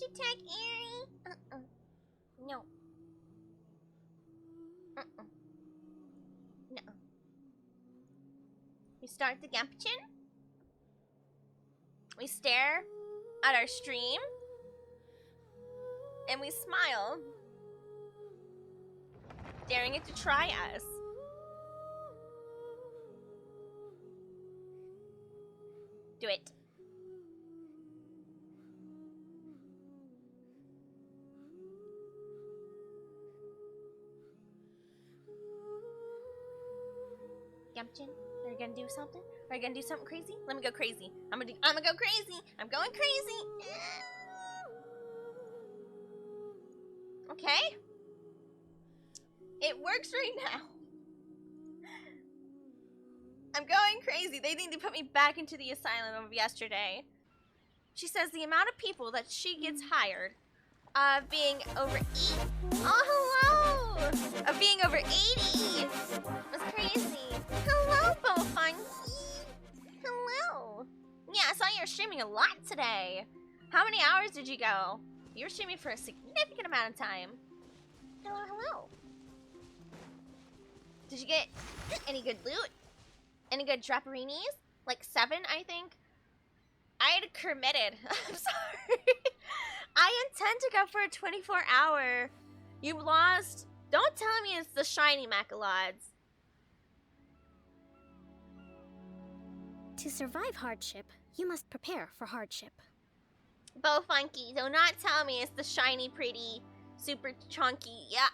to attack Eri? No. No. We start the Genshin. We stare at our stream. And we smile. Daring it to try us. Do it. Genshin, are you gonna do something? Are you gonna do something crazy? Let me go crazy. I'm gonna go crazy. I'm going crazy. Okay. It works right now. I'm going crazy. They need to put me back into the asylum of yesterday. She says the amount of people that she gets hired being over 80. Oh, hello! Of being over 80 was crazy. Hello, Bofunky. Hello. Yeah, I saw you were streaming a lot today. How many hours did you go? You were streaming for a significant amount of time. Hello, hello. Did you get any good loot? Any good draperinis? Like 7, I think. I had committed. I'm sorry. I intend to go for a 24-hour. You lost. Don't tell me it's the shiny Macalods. To survive hardship, you must prepare for hardship. Bofunky, do not tell me it's the shiny, pretty, super chunky. Yeah.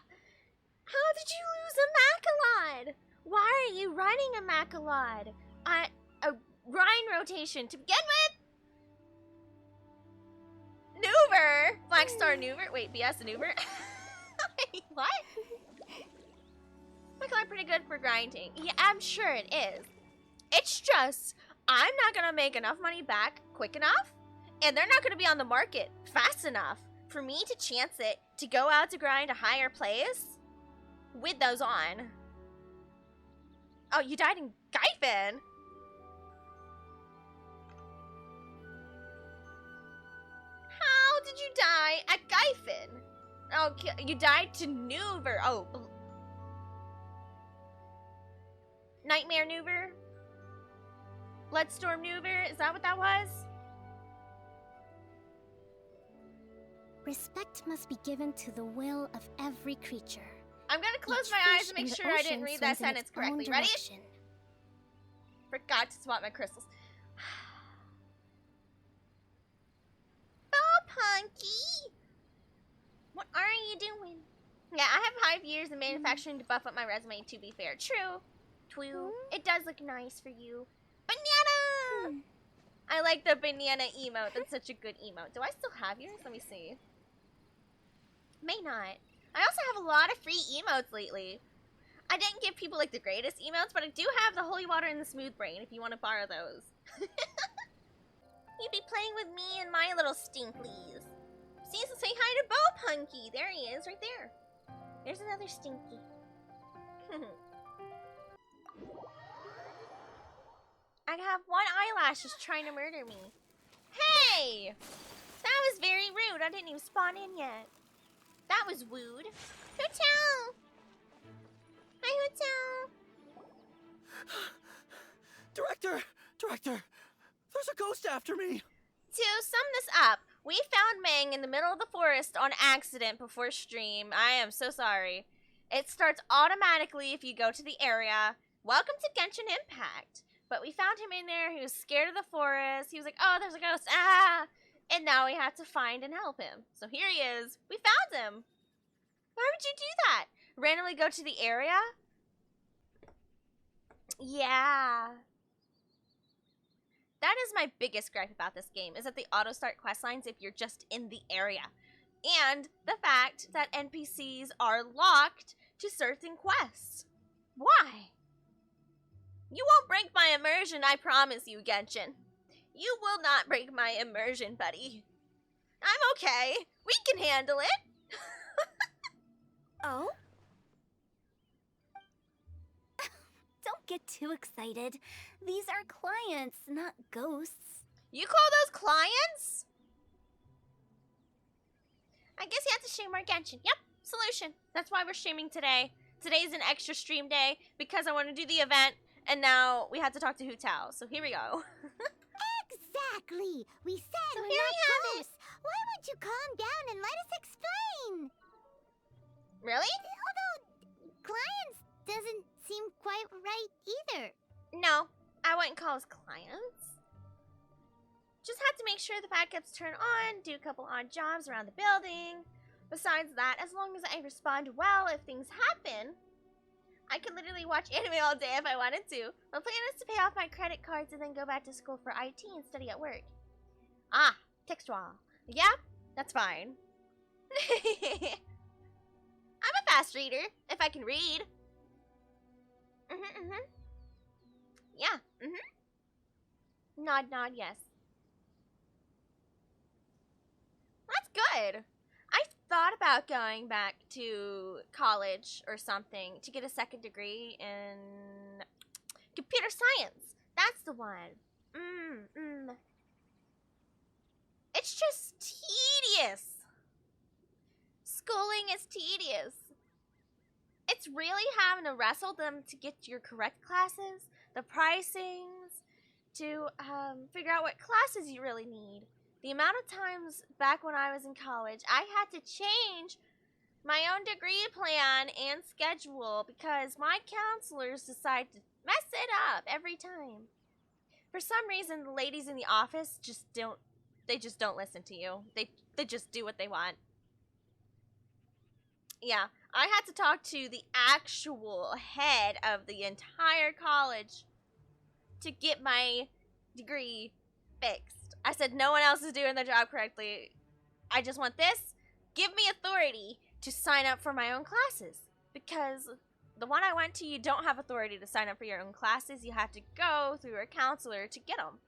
How did you lose a Macalod? Why are you riding a Macalod? A Rhine rotation to begin with? Nuver! Black Star Nuver? Wait, BS Nuver? Wait, what? Macalod pretty good for grinding. Yeah, I'm sure it is. It's just, I'm not gonna make enough money back quick enough, and they're not gonna be on the market fast enough for me to chance it to go out to grind a higher place with those on. Oh, you died in Gyfin? How did you die at Gyfin? Oh, you died to Nuver. Oh. Nightmare Nuver? Bloodstorm Nuver? Is that what that was? Respect must be given to the will of every creature. I'm gonna close my eyes and make sure I didn't read that sentence correctly. Ready? Forgot to swap my crystals. Punky! What are you doing? Yeah, I have 5 years in manufacturing to buff up my resume, to be fair. True. It does look nice for you. Banana! I like the banana emote. That's such a good emote. Do I still have yours? Let me see. May not. I also have a lot of free emotes lately. I didn't give people like the greatest emotes, but I do have the holy water and the smooth brain if you want to borrow those. You'd be playing with me and my little Stinkies. See, so say hi to Bopunky. There he is, right there. There's another Stinky. I have one eyelash just trying to murder me. Hey! That was very rude. I didn't even spawn in yet. That was wooed. Hotel! Hi, Hotel! Director! There's a ghost after me! To sum this up, we found Meng in the middle of the forest on accident before stream. I am so sorry. It starts automatically if you go to the area. Welcome to Genshin Impact. But we found him in there. He was scared of the forest. He was like, oh, there's a ghost. Ah! And now we have to find and help him. So here he is. We found him. Why would you do that? Randomly go to the area? Yeah. That is my biggest gripe about this game, is that they auto-start questlines if you're just in the area. And the fact that NPCs are locked to certain quests. Why? You won't break my immersion, I promise you, Genshin. You will not break my immersion, buddy. I'm okay. We can handle it. Oh? Don't get too excited. These are clients, not ghosts. You call those clients? I guess you have to stream more Genshin. Yep, solution. That's why we're streaming today. Today's an extra stream day because I want to do the event, and now we had to talk to Hu Tao. So here we go. Exactly. We said So we're here not we have close. Why won't you calm down and let us explain? Really? Although, clients doesn't seem quite right either. No, I wouldn't call us clients. Just have to make sure the backups turn on, do a couple odd jobs around the building. Besides that, as long as I respond well if things happen, I can literally watch anime all day if I wanted to. My plan is to pay off my credit cards and then go back to school for IT and study at work. Ah, textual. Yeah, that's fine. I'm a fast reader, if I can read. Yeah, Nod, nod, yes. That's good. I thought about going back to college or something to get a second degree in computer science. That's the one. It's just tedious. Schooling is tedious. It's really having to wrestle them to get your correct classes, the pricings, to figure out what classes you really need. The amount of times back when I was in college, I had to change my own degree plan and schedule because my counselors decide to mess it up every time. For some reason, the ladies in the office just don't listen to you. They just do what they want. Yeah, I had to talk to the actual head of the entire college to get my degree fixed. I said no one else is doing their job correctly. I just want this. Give me authority to sign up for my own classes. Because the one I went to, you don't have authority to sign up for your own classes. You have to go through a counselor to get them.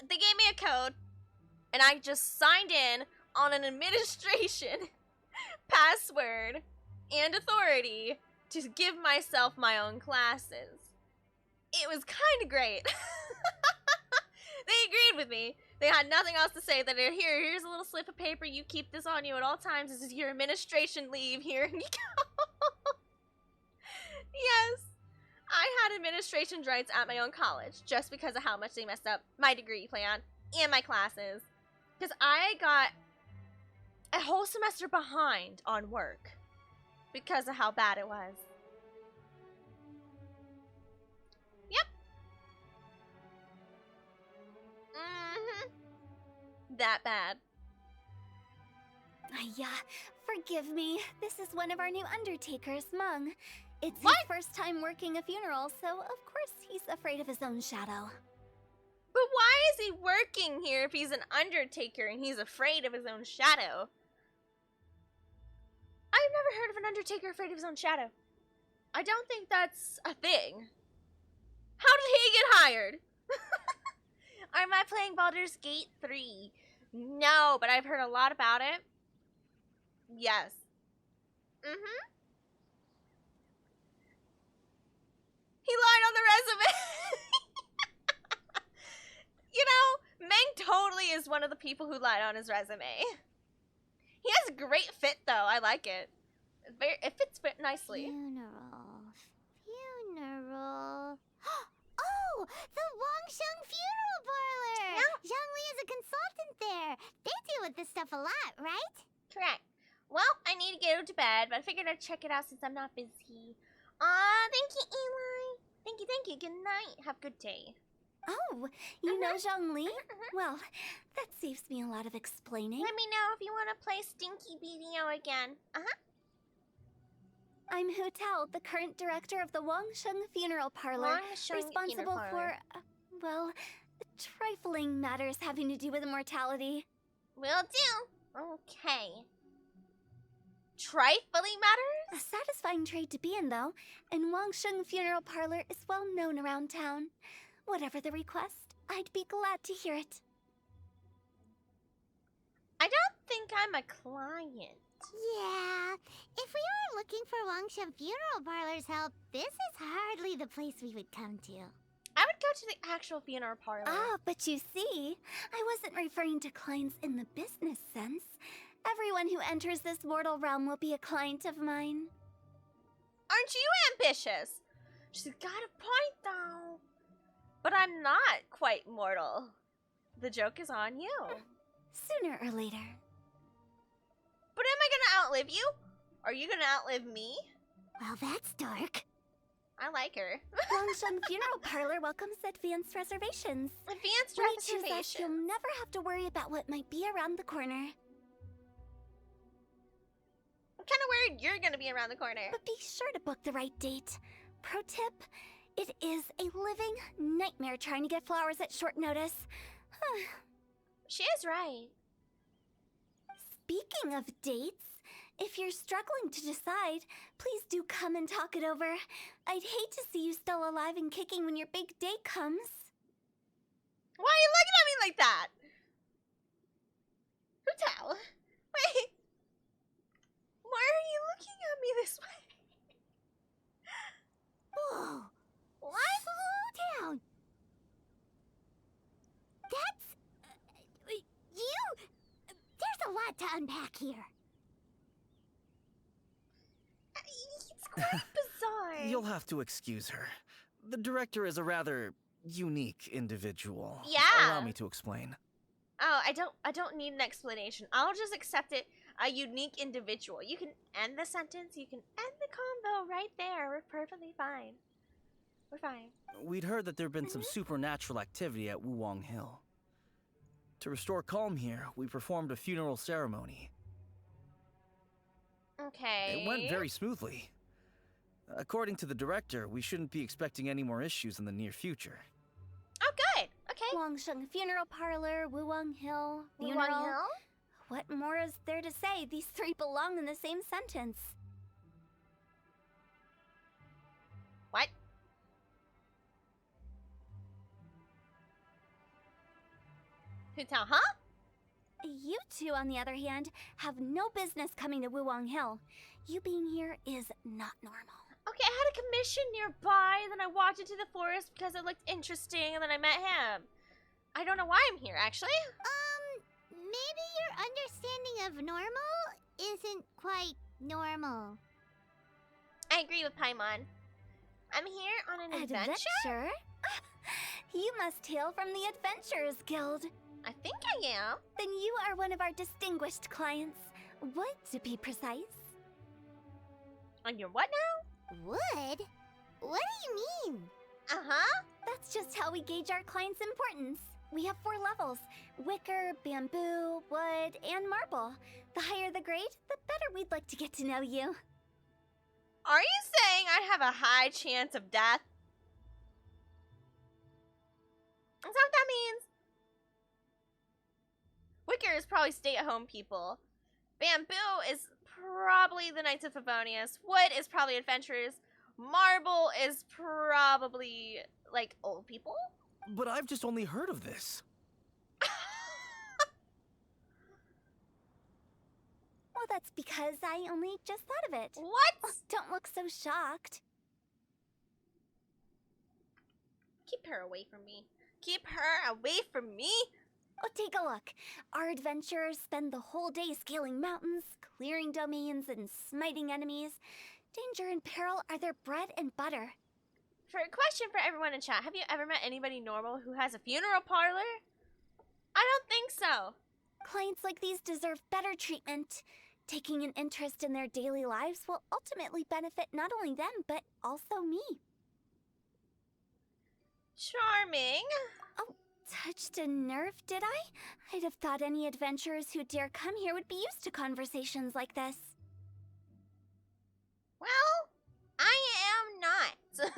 They gave me a code, and I just signed in on an administration password and authority to give myself my own classes. It was kind of great. They agreed with me. They had nothing else to say than here's a little slip of paper. You keep this on you at all times. This is your administration leave. Here you go. Yes. I had administration rights at my own college just because of how much they messed up my degree plan and my classes. Because I got a whole semester behind on work because of how bad it was. Yep. That bad. Yeah, forgive me. This is one of our new undertakers, Mung. It's What? his first time working a funeral, so of course he's afraid of his own shadow. But why is he working here if he's an undertaker and he's afraid of his own shadow? I've never heard of an undertaker afraid of his own shadow. I don't think that's a thing. How did he get hired? Am I playing Baldur's Gate 3? No, but I've heard a lot about it. Yes. He lied on the resume. You know, Meng totally is one of the people who lied on his resume. He has a great fit, though. I like it. It fits nicely. Funeral. Oh, the Wangsheng Funeral Parlor! Yeah. Zhongli is a consultant there. They deal with this stuff a lot, right? Correct. Well, I need to go to bed, but I figured I'd check it out since I'm not busy. Aw, thank you, Eli. Thank you. Good night. Have a good day. Oh, you know Zhongli? Well, that saves me a lot of explaining. Let me know if you want to play Stinky BDO again. I'm Hu Tao, the current director of the Wangsheng Funeral Parlor, responsible for, well, trifling matters having to do with immortality. Will do. Okay. Trifling matters? A satisfying trade to be in, though, and Wangsheng Funeral Parlor is well known around town. Whatever the request, I'd be glad to hear it. I don't think I'm a client. Yeah. If we were looking for Wangsheng Funeral Parlor's help, this is hardly the place we would come to. I would go to the actual funeral parlor. Ah, but you see, I wasn't referring to clients in the business sense. Everyone who enters this mortal realm will be a client of mine. Aren't you ambitious? She's got a point, though. But I'm not quite mortal. The joke is on you. Sooner or later. But am I gonna outlive you? Are you gonna outlive me? Well, that's dark. I like her. Longsheng Funeral Parlor welcomes advanced reservations. Advanced When you choose us, reservations. you'll never have to worry about what might be around the corner. I'm kind of worried you're gonna be around the corner. But be sure to book the right date. Pro tip, it is a living nightmare trying to get flowers at short notice. She is right. Speaking of dates, if you're struggling to decide, please do come and talk it over. I'd hate to see you still alive and kicking when your big day comes. Why are you looking at me like that? Who tell? Wait. Why are you looking at me this way? Whoa! What? Slow down! That's... you... There's a lot to unpack here. It's quite bizarre. You'll have to excuse her. The director is a rather unique individual. Yeah. Allow me to explain. Oh, I don't need an explanation. I'll just accept it. A unique individual. You can end the sentence. You can end the convo right there. We're perfectly fine. We're fine. We'd heard that there'd been some supernatural activity at Wuwang Hill. To restore calm here, we performed a funeral ceremony. Okay. It went very smoothly. According to the director, we shouldn't be expecting any more issues in the near future. Oh, good. Okay. Longsheng Funeral Parlor, Wuwang Hill, Wuwang funeral. Hill? What more is there to say? These three belong in the same sentence. What? Who tell, huh? You two, on the other hand, have no business coming to Wuwang Hill. You being here is not normal. Okay, I had a commission nearby, then I walked into the forest because it looked interesting, and then I met him. I don't know why I'm here, actually. Maybe your understanding of normal isn't quite normal. I agree with Paimon. I'm here on an adventure? You must hail from the Adventurers Guild. I think I am. Then you are one of our distinguished clients. Wood, to be precise. On your what now? Wood? What do you mean? Uh-huh. That's just how we gauge our clients' importance. We have 4 levels: wicker, bamboo, wood, and marble. The higher the grade, the better we'd like to get to know you. Are you saying I have a high chance of death? Is that what that means? Wicker is probably stay-at-home people. Bamboo is probably the Knights of Favonius. Wood is probably adventurers. Marble is probably, like, old people? But I've just only heard of this. Well, that's because I only just thought of it. What? Don't look so shocked. Keep her away from me. Keep her away from me. Oh, take a look. Our adventurers spend the whole day scaling mountains, clearing domains, and smiting enemies. Danger and peril are their bread and butter. For a question for everyone in chat, have you ever met anybody normal who has a funeral parlor? I don't think so. Clients like these deserve better treatment. Taking an interest in their daily lives will ultimately benefit not only them, but also me. Charming. Oh, touched a nerve, did I? I'd have thought any adventurers who dare come here would be used to conversations like this. Well, I am not.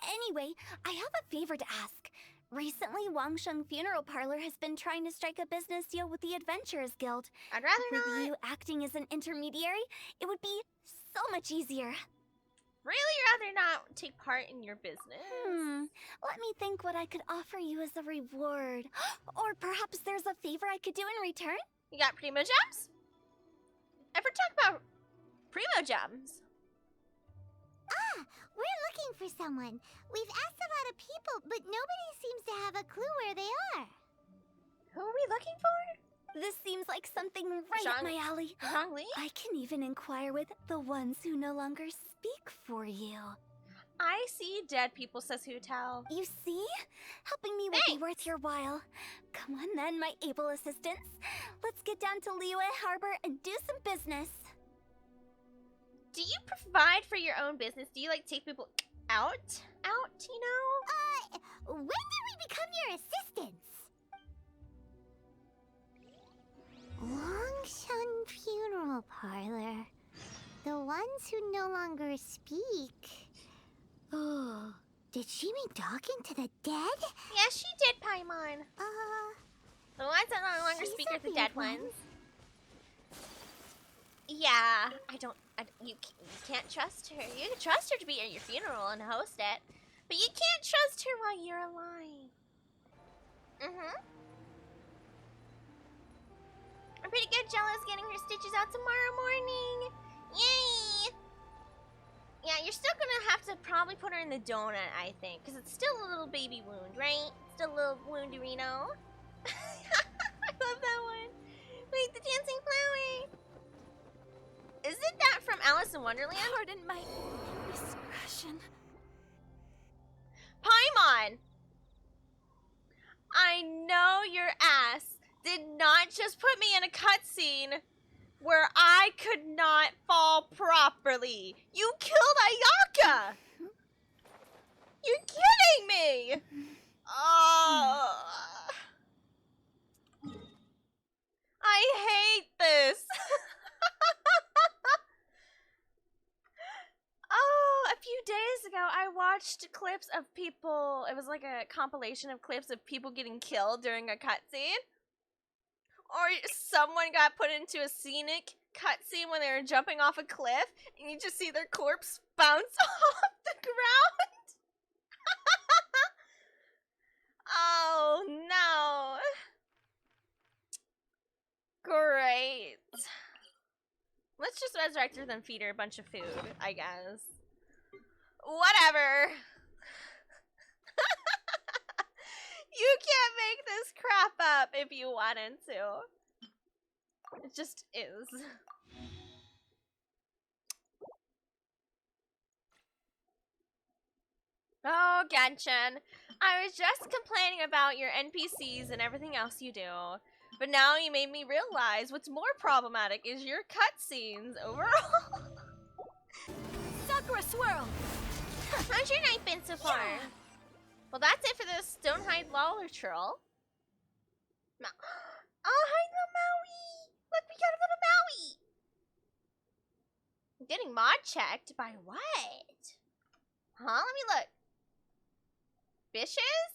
Anyway, I have a favor to ask. Recently, Wangsheng Funeral Parlor has been trying to strike a business deal with the Adventurers Guild. I'd rather With not. you acting as an intermediary, it would be so much easier. Really rather not take part in your business. Let me think what I could offer you as a reward. Or perhaps there's a favor I could do in return? You got primo gems? Ever talk about primo gems? Ah, we're looking for someone. We've asked a lot of people, but nobody seems to have a clue where they are. Who are we looking for? This seems like something right up my alley. Zhongli? I can even inquire with the ones who no longer speak for you. I see dead people, says Hu Tao. You see? Helping me will be worth your while. Come on then, my able assistants. Let's get down to Liyue Harbor and do some business. Do you provide for your own business? Do you, like, take people out, you know? When did we become your assistants? Longshan Funeral Parlor. The ones who no longer speak. Oh, did she mean talking to the dead? Yes, she did, Paimon. The ones that no longer speak are the dead ones. Yeah, you can't trust her. You can trust her to be at your funeral and host it, but you can't trust her while you're alive. I'm pretty good jealous getting her stitches out tomorrow morning. Yay! Yeah, you're still gonna have to probably put her in the donut, I think, because it's still a little baby wound, right? Still a little wounderino. I love that one. Wait, the dancing flower. Isn't that from Alice in Wonderland? Pardon my indiscretion. Paimon! I know your ass did not just put me in a cutscene where I could not fall properly. You killed Ayaka! You're kidding me! Oh. I hate this. Oh, a few days ago, I watched clips of people. It was like a compilation of clips of people getting killed during a cutscene. Or someone got put into a scenic cutscene when they were jumping off a cliff, and you just see their corpse bounce off the ground. Oh, no. Great. Let's just resurrect her, then feed her a bunch of food, I guess. Whatever. You can't make this crap up if you wanted to. It just is. Oh, Genshin. I was just complaining about your NPCs and everything else you do. But now you made me realize what's more problematic is your cutscenes overall. Sakura Swirl! How's your night been so far? Yeah. Well, that's it for the Stonehide Lawler Troll. Oh, hi, little Maui! Look, we got a little Maui! I'm getting mod checked by what? Huh? Let me look. Fishes?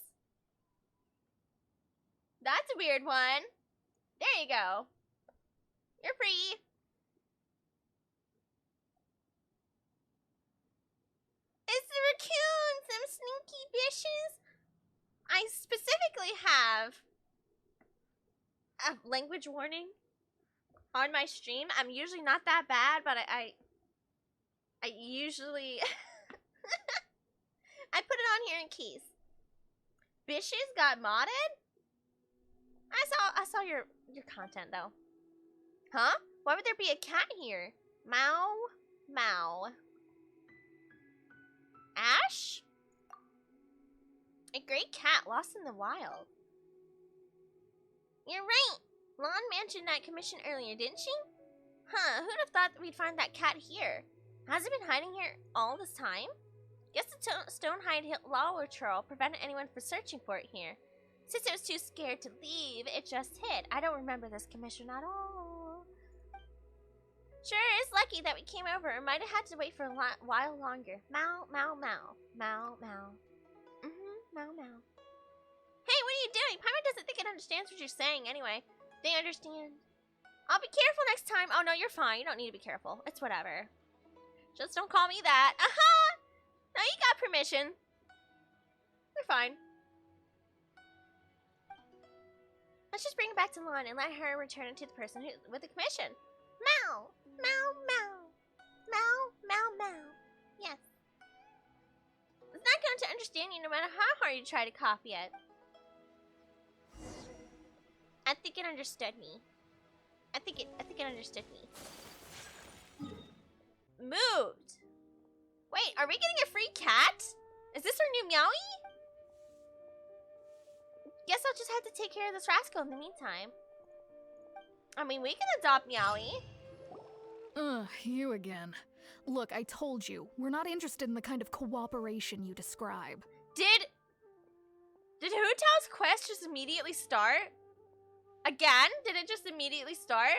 That's a weird one. There you go. You're free. It's the raccoons, them sneaky bitches. I specifically have a language warning on my stream. I'm usually not that bad, but I usually I put it on here in case. Bitches got modded? I saw your content though. Huh? Why would there be a cat here? Meow, meow. Ash? A great cat lost in the wild. You're right. Lon mentioned that commission earlier, didn't she? Huh, who'd have thought that we'd find that cat here? Has it been hiding here all this time? Guess the Stonehide Lawler Troll prevented anyone from searching for it here. Since it was too scared to leave, it just hid. I don't remember this commission at all. Sure is lucky that we came over. We might have had to wait for a while longer. Meow, meow, meow. Meow, meow. Meow, meow. Hey, what are you doing? Paimon doesn't think it understands what you're saying anyway. They understand. I'll be careful next time. Oh, no, you're fine. You don't need to be careful. It's whatever. Just don't call me that. Aha! Now you got permission. You're fine. Let's just bring it back to Lon and let her return it to the person with the commission. Meow, meow, meow. Meow, meow, meow. Yes. understand you no matter how hard you try to copy it. I think it understood me. I think it understood me. Moved. Wait, are we getting a free cat? Is this our new Meowie? Guess I'll just have to take care of this rascal in the meantime. I mean, we can adopt Meowie. Ugh, you again. Look, I told you, we're not interested in the kind of cooperation you describe. Did Hu Tao's quest just immediately start? Again? Did it just immediately start?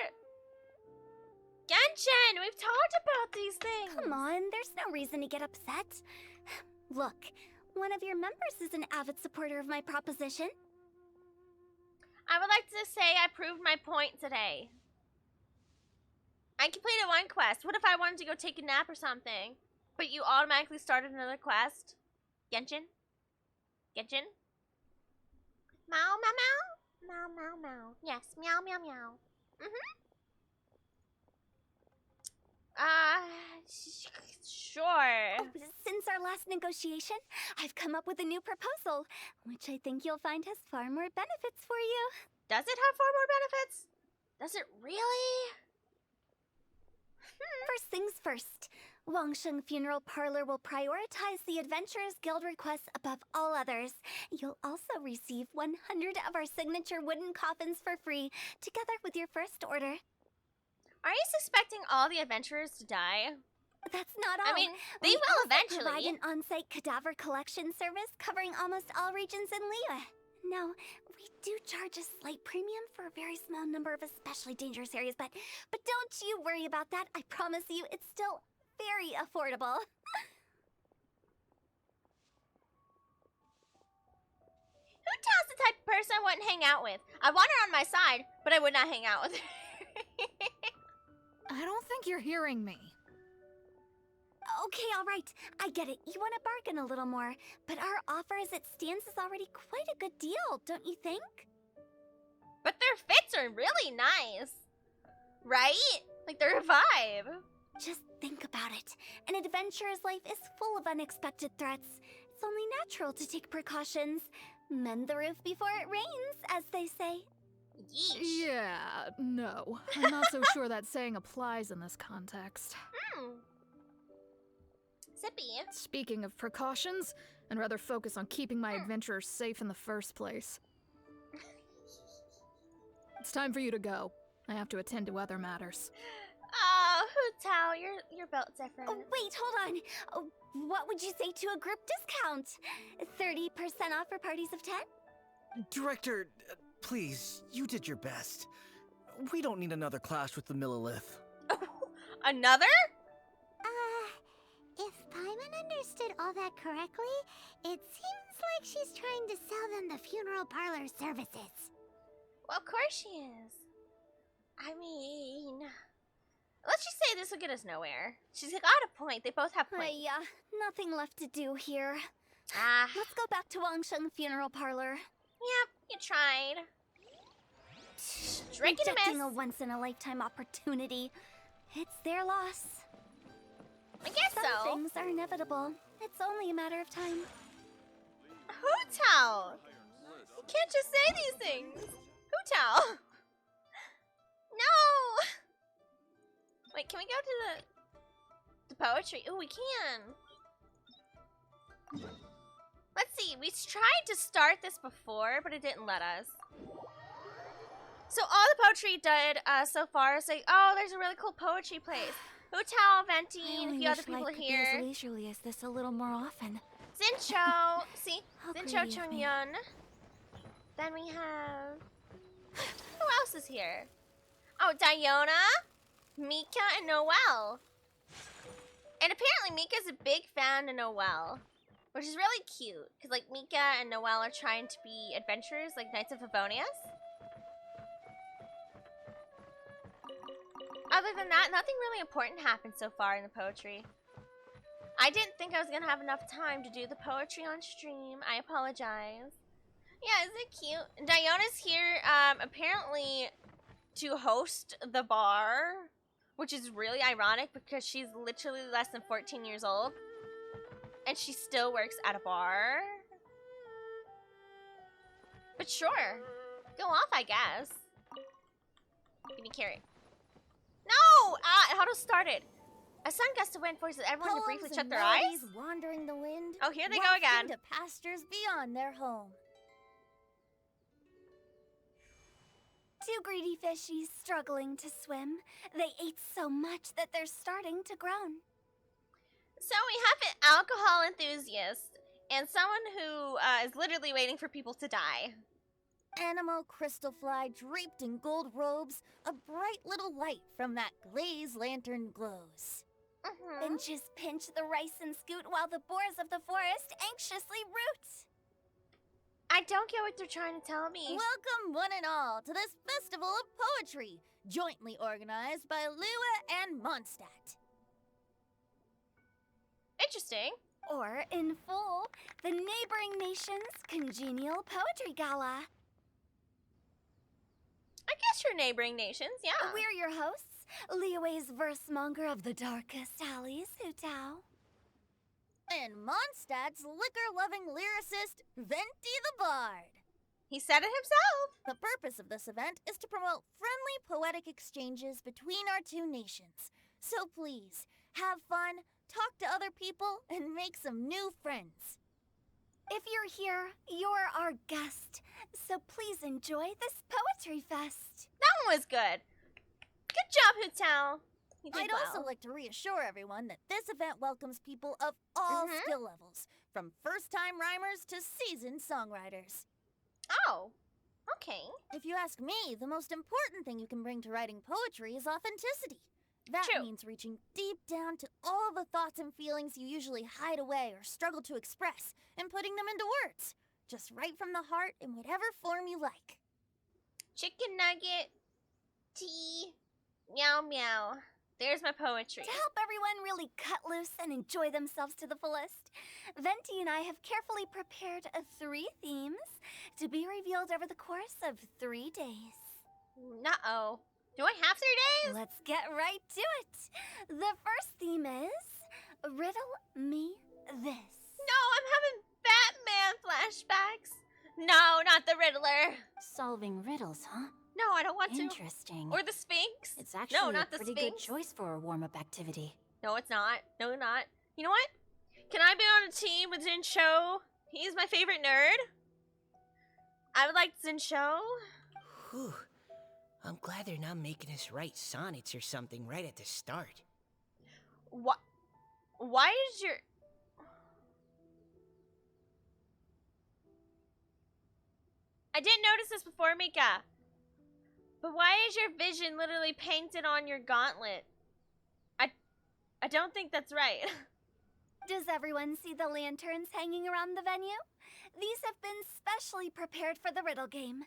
Genshin, we've talked about these things. Come on, there's no reason to get upset. Look, one of your members is an avid supporter of my proposition. I would like to say I proved my point today. I completed one quest. What if I wanted to go take a nap or something? But you automatically started another quest? Genshin? Genshin? Meow, meow, meow? Meow, meow, meow. Yes, meow, meow, meow. Sure. Oh, since our last negotiation, I've come up with a new proposal, which I think you'll find has far more benefits for you. Does it have far more benefits? Does it really? First things first, Wangsheng Funeral Parlor will prioritize the Adventurers Guild requests above all others. You'll also receive 100 of our signature wooden coffins for free, together with your first order. Are you suspecting all the adventurers to die? That's not all. I mean, they We will also eventually. provide an on-site cadaver collection service covering almost all regions in Liyue. Now, we do charge a slight premium for a very small number of especially dangerous areas, but don't you worry about that. I promise you, it's still very affordable. Who tells the type of person I wouldn't hang out with? I want her on my side, but I would not hang out with her. I don't think you're hearing me. Okay, all right. I get it. You want to bargain a little more, but our offer as it stands is already quite a good deal, don't you think? But their fits are really nice. Right? Like, they're a vibe. Just think about it. An adventurer's life is full of unexpected threats. It's only natural to take precautions. Mend the roof before it rains, as they say. Yeesh. Yeah, no. I'm not so sure that saying applies in this context. Sippy. Speaking of precautions, I'd rather focus on keeping my adventurers safe in the first place. It's time for you to go. I have to attend to other matters. Oh, Hu Tao, your belt's different. Oh, wait, hold on. Oh, what would you say to a group discount? 30% off for parties of 10? Director, please, you did your best. We don't need another clash with the Millilith. Another? If Paimon understood all that correctly, it seems like she's trying to sell them the funeral parlor services. Well, of course she is. I mean, let's just say this will get us nowhere. She's got a point. They both have points. Yeah, nothing left to do here. Ah, Let's go back to Wangsheng Funeral Parlor. yep, you tried. Drink and a Rejecting a miss. once-in-a-lifetime opportunity. It's their loss. I guess Some so. things are inevitable. It's only a matter of time. Hu Tao! You can't just say these things. Hu Tao! No! Wait, can we go to the poetry? Oh, we can. Let's see. We tried to start this before, but it didn't let us. So all the poetry did so far is like, oh, there's a really cool poetry place. Hu Tao, Venti, and a few other people here. Be as leisurely as this a little more often. Zincho, see? How Zincho greedy of me. Chongyun. Then we have... Who else is here? Oh, Diona, Mika, and Noelle. And apparently Mika's a big fan of Noelle. Which is really cute. Because, like, Mika and Noelle are trying to be adventurers, like Knights of Favonius. Other than that, nothing really important happened so far in the poetry. I didn't think I was gonna have enough time to do the poetry on stream. I apologize. Yeah, isn't it cute? And Diona's here, apparently to host the bar, which is really ironic because she's literally less than 14 years old. And she still works at a bar? But sure. Go off, I guess. Give me carrot. No! How to start it? A sun gust of wind forces everyone to briefly shut their eyes? Wandering the wind. Oh, here they go again. To pastures beyond their home. Two greedy fishies struggling to swim. They ate so much that they're starting to groan. So we have an alcohol enthusiast and someone who is literally waiting for people to die. Animal crystal fly draped in gold robes, a bright little light from that glazed lantern glows. Benches pinch the rice and scoot while the boars of the forest anxiously root. I don't get what they're trying to tell me. Welcome one and all to this festival of poetry, jointly organized by Lua and Mondstadt. Interesting. Or, in full, the neighboring nation's congenial poetry gala. I guess you're neighboring nations, yeah. We're your hosts, Liyue's verse-monger of the darkest alleys, Hutao. And Mondstadt's liquor-loving lyricist, Venti the Bard. He said it himself. The purpose of this event is to promote friendly poetic exchanges between our two nations. So please, have fun, talk to other people, and make some new friends. If you're here, you're our guest, so please enjoy this poetry fest. That one was good. Good job, Hutao. You did I'd well. also like to reassure everyone that this event welcomes people of all skill levels, from first-time rhymers to seasoned songwriters. Oh, okay. If you ask me, the most important thing you can bring to writing poetry is authenticity. That True. means reaching deep down to all the thoughts and feelings you usually hide away or struggle to express, and putting them into words, just right from the heart in whatever form you like. Chicken nugget, tea, meow meow. There's my poetry. To help everyone really cut loose and enjoy themselves to the fullest, Venti and I have carefully prepared 3 themes to be revealed over the course of 3 days. Uh-oh. Do I have 3 days? Let's get right to it. The first theme is Riddle Me This. No, I'm having Batman flashbacks. No, not the Riddler. Solving riddles, huh? No, I don't want to. Interesting. Or the Sphinx. It's actually no, not a the pretty Sphinx. good choice for a warm-up activity. No, it's not. No, not. You know what? Can I be on a team with Zinsho? He's my favorite nerd. I would like Zinsho. Whew. I'm glad they're not making us write sonnets or something right at the start. What? Why is your... I didn't notice this before, Mika. But why is your vision literally painted on your gauntlet? I don't think that's right. Does everyone see the lanterns hanging around the venue? These have been specially prepared for the riddle game.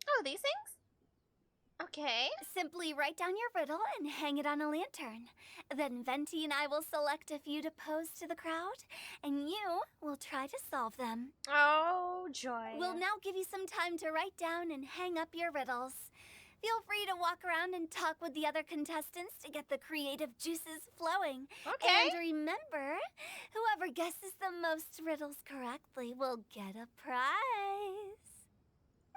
Oh, these things? Okay. Simply write down your riddle and hang it on a lantern. Then Venti and I will select a few to pose to the crowd, and you will try to solve them. Oh, joy. We'll now give you some time to write down and hang up your riddles. Feel free to walk around and talk with the other contestants to get the creative juices flowing. Okay. And remember, whoever guesses the most riddles correctly will get a prize.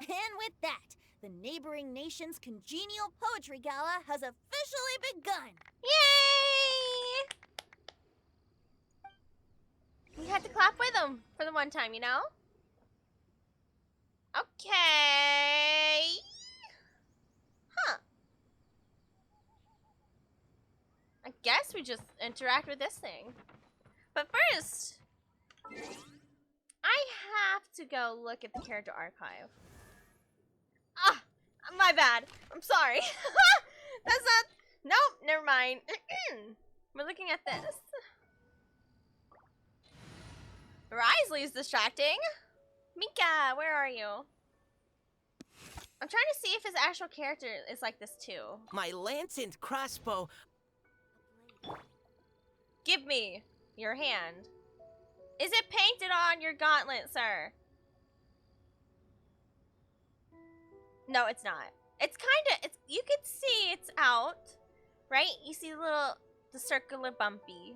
And with that, the neighboring nation's congenial poetry gala has officially begun. Yay! We had to clap with them for the one time, you know? Okay. Huh. I guess we just interact with this thing. But first, I have to go look at the character archive. Ah, my bad. I'm sorry. That's not... Nope, never mind. We're looking at this. Risley's distracting. Mika, where are you? I'm trying to see if his actual character is like this too. My lance and crossbow. Give me your hand. Is it painted on your gauntlet, sir? No, it's not. It's kind of, you can see it's out, right? You see the circular bumpy.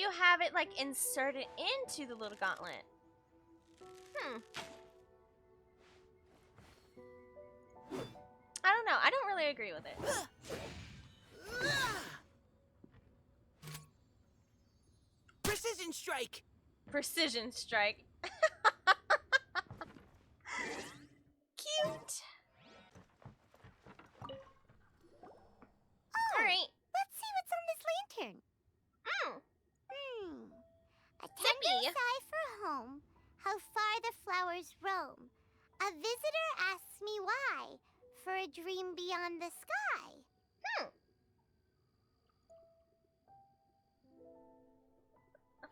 you have it like inserted into the little gauntlet? I don't know. I don't really agree with it. Precision strike! Precision strike. Cute. Alright. Let's see what's on this lantern. A tender Zippy. sigh for home, how far the flowers roam. A visitor asks me why, for a dream beyond the sky.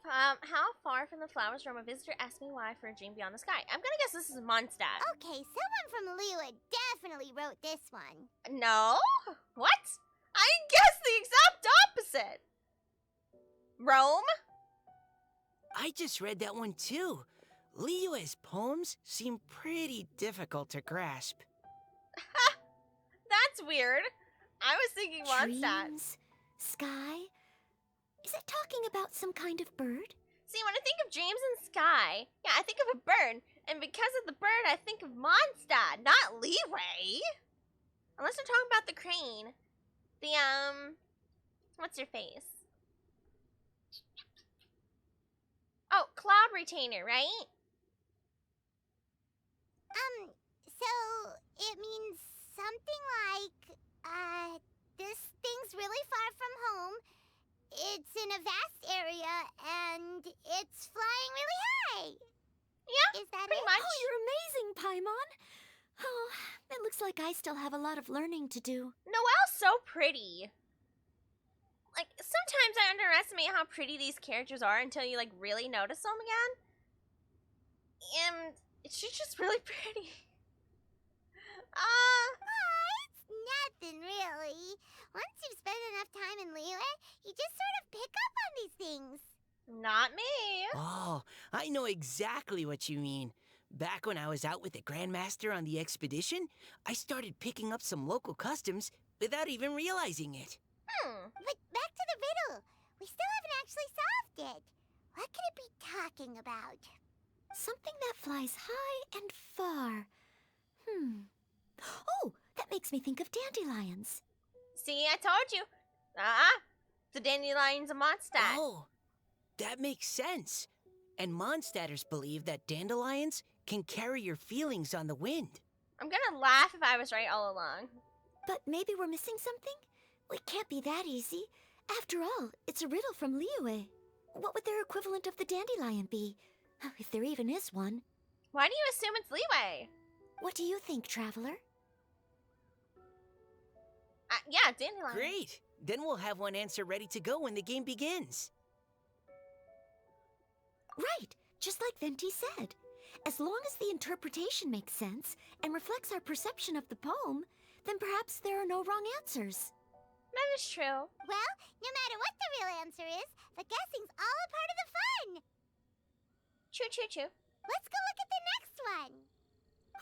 How far from the flowers roam? A visitor asked me why for a dream beyond the sky. I'm gonna guess this is Mondstadt. Okay, someone from Liyue definitely wrote this one. No? What? I guessed the exact opposite. Rome? I just read that one too. Liyue's poems seem pretty difficult to grasp. That's weird. I was thinking Mondstadt. Dreams, sky. Is it talking about some kind of bird? See, when I think of dreams and sky, yeah, I think of a bird. And because of the bird, I think of Mondstadt, not Liyue. Unless they're talking about the crane. The, what's your face? Oh, cloud retainer, right? So it means something like, this thing's really far from home. It's in a vast area, and it's flying really high. Yeah, Is that pretty it? much. Oh, you're amazing, Paimon. Oh, it looks like I still have a lot of learning to do. Noelle's so pretty. Like, sometimes I underestimate how pretty these characters are until you, like, really notice them again. And she's just really pretty. It's nothing, really. Once you've spent enough time in Liyue, you just sort of pick up on these things. Not me. Oh, I know exactly what you mean. Back when I was out with the Grandmaster on the expedition, I started picking up some local customs without even realizing it. But back to the riddle. We still haven't actually solved it. What could it be talking about? Something that flies high and far. Oh, that makes me think of dandelions. See, I told you. The dandelions of Mondstadt. Oh, that makes sense. And Mondstadters believe that dandelions can carry your feelings on the wind. I'm gonna laugh if I was right all along. But maybe we're missing something? It can't be that easy. After all, it's a riddle from Liyue. What would their equivalent of the dandelion be? If there even is one. Why do you assume it's Liyue? What do you think, Traveler? Yeah, dandelion. Great! Then we'll have one answer ready to go when the game begins. Right, just like Venti said. As long as the interpretation makes sense and reflects our perception of the poem, then perhaps there are no wrong answers. That is true. Well, no matter what the real answer is, the guessing's all a part of the fun. Choo choo choo. Let's go look at the next one.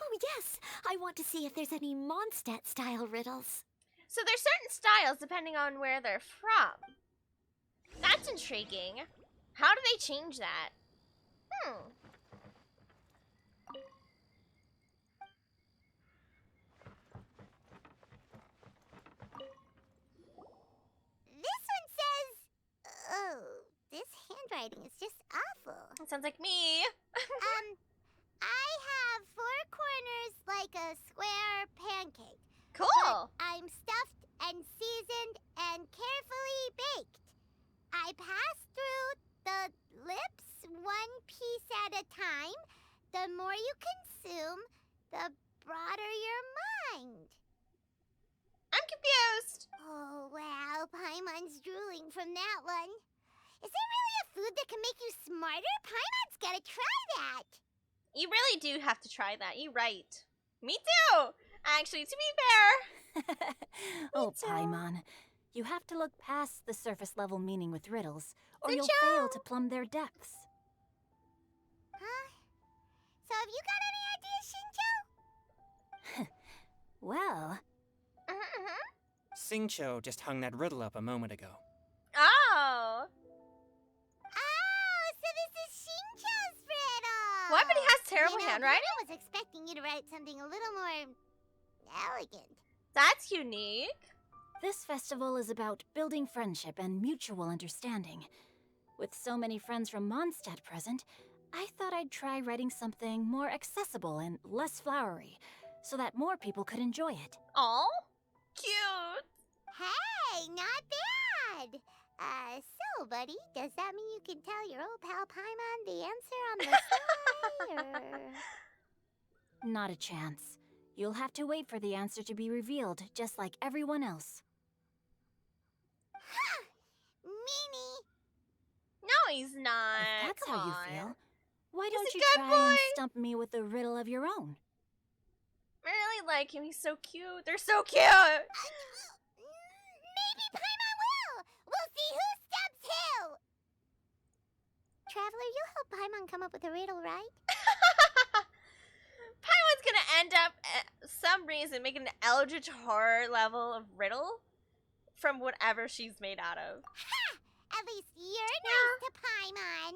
Oh, yes. I want to see if there's any Mondstadt-style riddles. So there's certain styles depending on where they're from. That's intriguing. How do they change that? This one says... Oh, this handwriting is just awful. That sounds like me. I have 4 corners like a square pancake. Cool. I'm stuffed and seasoned and carefully baked. I pass through the lips one piece at a time. The more you consume, the broader your mind. I'm confused. Oh, wow, Paimon's drooling from that one. Is there really a food that can make you smarter? Paimon's gotta try that. You really do have to try that. You're right. Me too. Actually, to be fair. Oh, Paimon. You have to look past the surface level meaning with riddles, or Good you'll job. fail to plumb their depths. Huh? So have you got any ideas, Shinjo? Well, Singcho just hung that riddle up a moment ago. Oh. Webby has terrible you know, handwriting? I was expecting you to write something a little more elegant. That's unique. This festival is about building friendship and mutual understanding. With so many friends from Mondstadt present, I thought I'd try writing something more accessible and less flowery, so that more people could enjoy it. Aw, cute. Hey, not bad. So, buddy, does that mean you can tell your old pal Paimon the answer on the sly, or... Not a chance. You'll have to wait for the answer to be revealed, just like everyone else. Ha! Meanie! No, he's not. If that's Come how you on. feel, why He's don't a you good try and boy. stump me with a riddle of your own? I really like him. He's so cute. They're so cute. Maybe Paimon will! We'll see who stumps who! Traveler, you'll help Paimon come up with a riddle, right? Paimon's gonna end up, some reason, making an Eldritch Horror level of riddle from whatever she's made out of. Ha! At least you're nice to Paimon.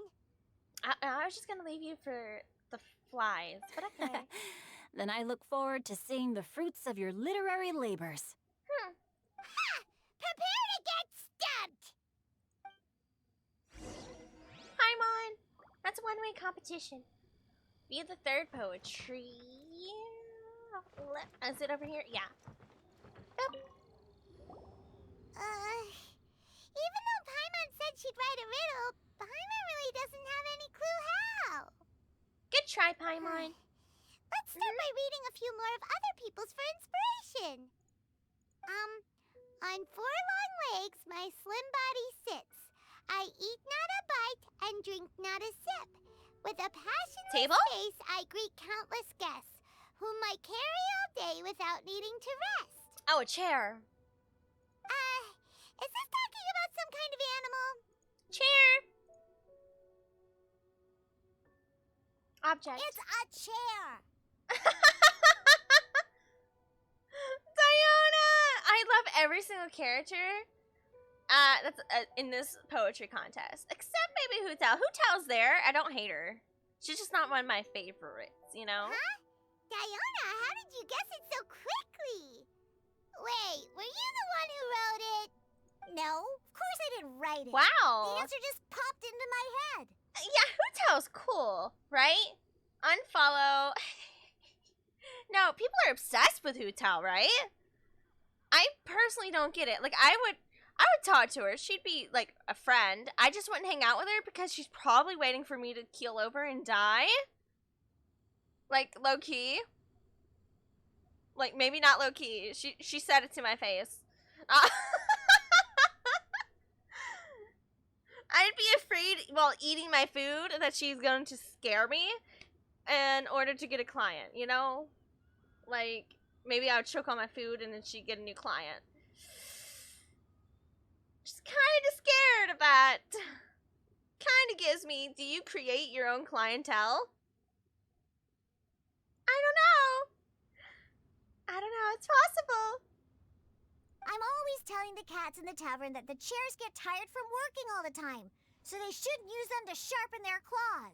I was just gonna leave you for the flies, but okay. Then I look forward to seeing the fruits of your literary labors. Ha! Prepare to get stumped! Paimon, that's a one-way competition. View the third poetry. Is it over here? Yeah. Boop. Even though Paimon said she'd write a riddle, Paimon really doesn't have any clue how. Good try, Paimon. Let's start by reading a few more of other people's for inspiration. On four long legs, my slim body sits. I eat not a bite and drink not a sip. With a passionless Table? face, I greet countless guests, whom I carry all day without needing to rest. Oh, a chair. Is this talking about some kind of animal? Chair. Object. It's a chair. Diana! I love every single character that's in this poetry contest. Except maybe Hutao. Hutao's there. I don't hate her. She's just not one of my favorites, you know? Huh? Diana, how did you guess it so quickly? Wait, were you the one who wrote it? No, of course I didn't write it. The Wow. answer just popped into my head. Yeah, Hutao's cool, right? Unfollow. No, people are obsessed with Hutao, right? I personally don't get it. Like, I would talk to her. She'd be like a friend. I just wouldn't hang out with her because she's probably waiting for me to keel over and die. Like, low key. Like, maybe not low key. She said it to my face. I'd be afraid while eating my food that she's going to scare me in order to get a client, you know? Like, maybe I would choke on my food and then she'd get a new client. Just kind of scared of that. Kind of gives me, do you create your own clientele? I don't know. It's possible. I'm always telling the cats in the tavern that the chairs get tired from working all the time, so they shouldn't use them to sharpen their claws.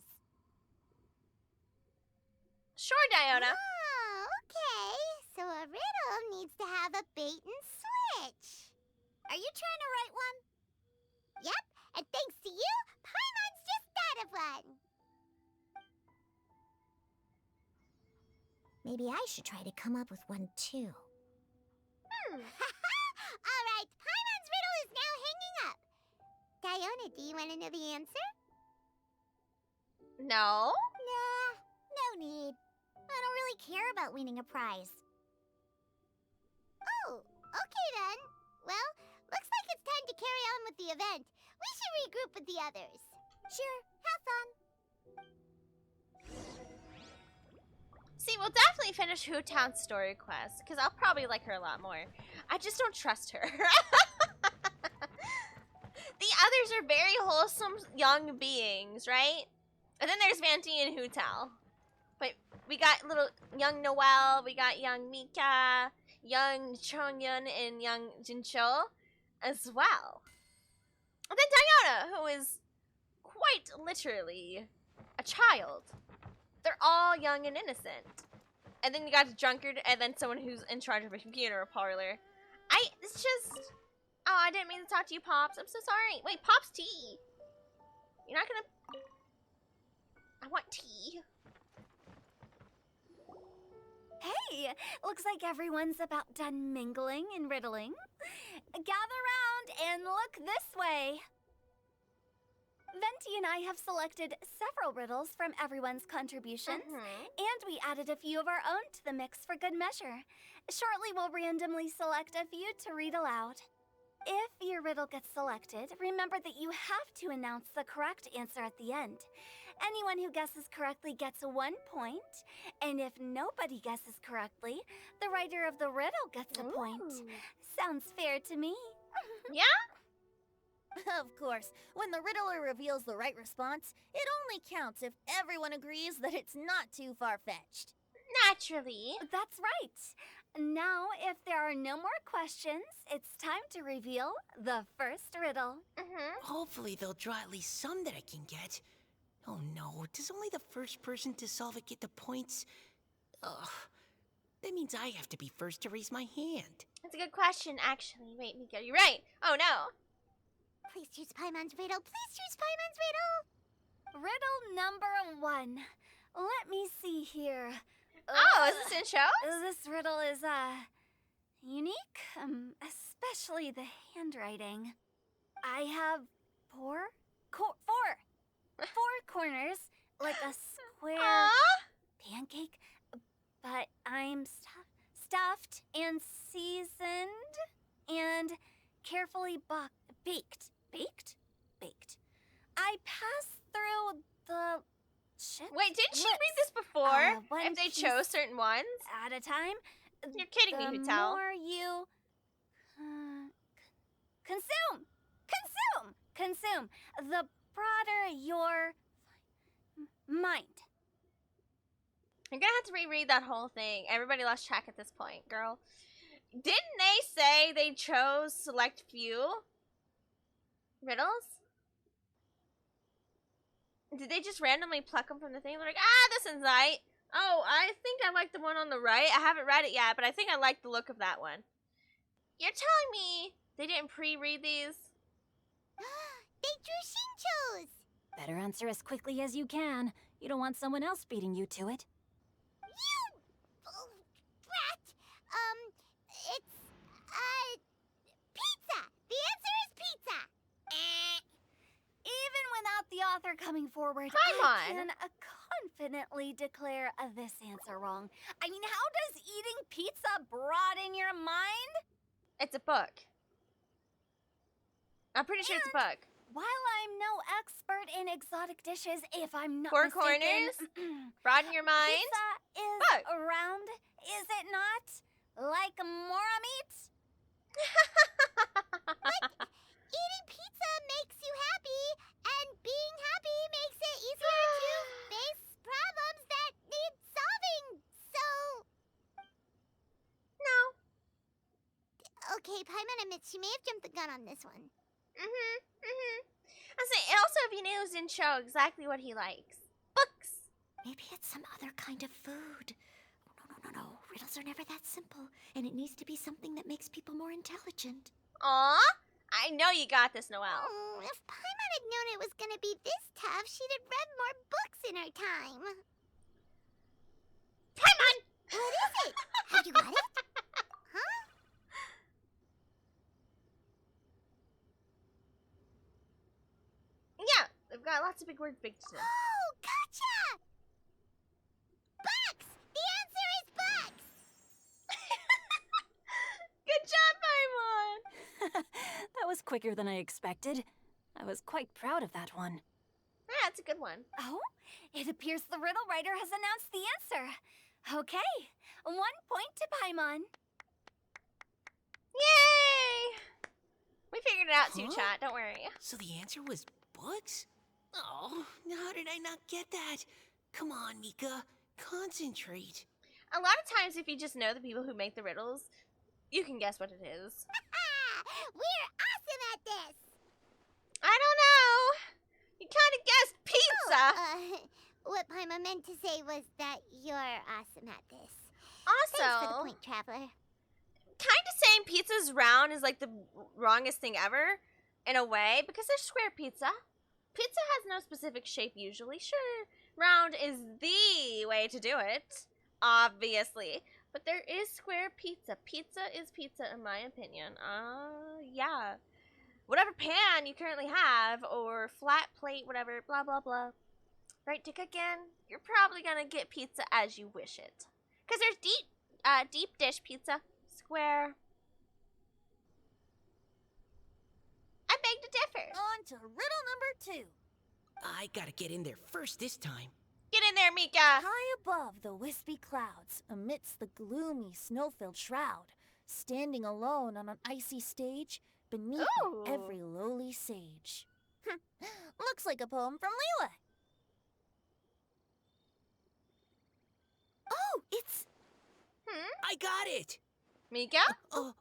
Sure, Diana. Oh, okay. So a riddle needs to have a bait and switch. Are you trying to write one? Yep, and thanks to you, Paimon's just thought of one. Maybe I should try to come up with one too. All right, Paimon's riddle is now hanging up. Diana, do you want to know the answer? No. Nah, no need. I don't really care about winning a prize. Oh, okay then. Well, looks like it's time to carry on with the event. We should regroup with the others. Sure, have fun. See, we'll definitely finish Hootown's story quest, because I'll probably like her a lot more. I just don't trust her. The others are very wholesome young beings, right? And then there's Venti and Hutao. But we got little young Noelle, we got young Mika, young Chongyun, and young Jincho as well. And then Diana, who is quite literally a child. They're all young and innocent. And then you got the drunkard, and then someone who's in charge of a computer parlor. It's just... Oh, I didn't mean to talk to you, Pops. I'm so sorry. Wait, Pops tea. You're not gonna... I want tea. Hey, looks like everyone's about done mingling and riddling. Gather round and look this way. Venti and I have selected several riddles from everyone's contributions, and we added a few of our own to the mix for good measure. Shortly, we'll randomly select a few to read aloud. If your riddle gets selected, remember that you have to announce the correct answer at the end. Anyone who guesses correctly gets 1 point, and if nobody guesses correctly, the writer of the riddle gets a point. Sounds fair to me. Yeah? Of course, when the riddler reveals the right response, it only counts if everyone agrees that it's not too far-fetched. Naturally. That's right. Now, if there are no more questions, it's time to reveal the first riddle. Hopefully they'll draw at least some that I can get. Oh no, does only the first person to solve it get the points? Ugh. That means I have to be first to raise my hand. That's a good question, actually. Wait, Mika, you're right. Oh no. Please choose Paimon's riddle. Please choose Paimon's riddle. Riddle number 1. Let me see here. Oh, is this in show? This riddle is, unique, especially the handwriting. I have four corners, like a square pancake, but I'm stuffed and seasoned and carefully baked. I pass through the chips. Wait, didn't she read this before? one If they piece chose certain ones? at a time. You're kidding me, The Hutel. more you consume, the broader your mind. You're gonna have to reread that whole thing. Everybody lost track at this point, girl. Didn't they say they chose select few riddles? Did they just randomly pluck them from the thing? They're like, this one's right. Oh, I think I like the one on the right. I haven't read it yet, but I think I like the look of that one. You're telling me they didn't pre-read these? They drew Shinchos! Better answer as quickly as you can. You don't want someone else beating you to it. You! Brat! It's, pizza! The answer is pizza! Even without the author coming forward, Come I on. can confidently declare this answer wrong. I mean, how does eating pizza broaden your mind? It's a book. I'm pretty sure it's a book. While I'm no expert in exotic dishes, if I'm not Four mistaken, corners? Broaden your mind? pizza is Book. round, is it not? Like mora meat? Eating pizza makes you happy, and being happy makes it easier to face problems that need solving, so... No. Okay, Paimon admits she may have jumped the gun on this one. I say, and also if you knew, it didn't show exactly what he likes. Books. Maybe it's some other kind of food. No. Riddles are never that simple, and it needs to be something that makes people more intelligent. Aw, I know you got this, Noelle. Oh, if Paimon had known it was gonna be this tough, she'd have read more books in her time. Paimon! What is it? Have you got it? Huh? Yeah, they've got lots of big words baked into them. Oh, gotcha! Bucks! The answer is bucks! Good job, Paimon! That was quicker than I expected. I was quite proud of that one. Yeah, it's a good one. Oh, it appears the riddle writer has announced the answer. Okay, 1 point to Paimon. Yay! We figured it out too, Huh? chat. Don't worry. So the answer was books? Oh, how did I not get that? Come on, Mika. Concentrate. A lot of times, if you just know the people who make the riddles, you can guess what it is. We're awesome at this! I don't know. You kind of guessed pizza. What Paimon meant meant to say was that you're awesome at this. Thanks for the Also, point, Traveler. kind of saying pizza's round is like the wrongest thing ever, in a way, because there's square pizza. Pizza has no specific shape usually. Sure, round is the way to do it, obviously. But there is square pizza. Pizza is pizza, in my opinion. Yeah. Whatever pan you currently have, or flat plate, whatever, blah, blah, blah. Right to cook in, you're probably gonna get pizza as you wish it. Because there's deep dish pizza, square. I beg to differ. On to riddle number 2. I gotta get in there first this time. Get in there, Mika. High above the wispy clouds, amidst the gloomy snow-filled shroud, standing alone on an icy stage, beneath Ooh. every lowly sage. Looks like a poem from Leela. Oh, it's... I got it! Mika? Oh,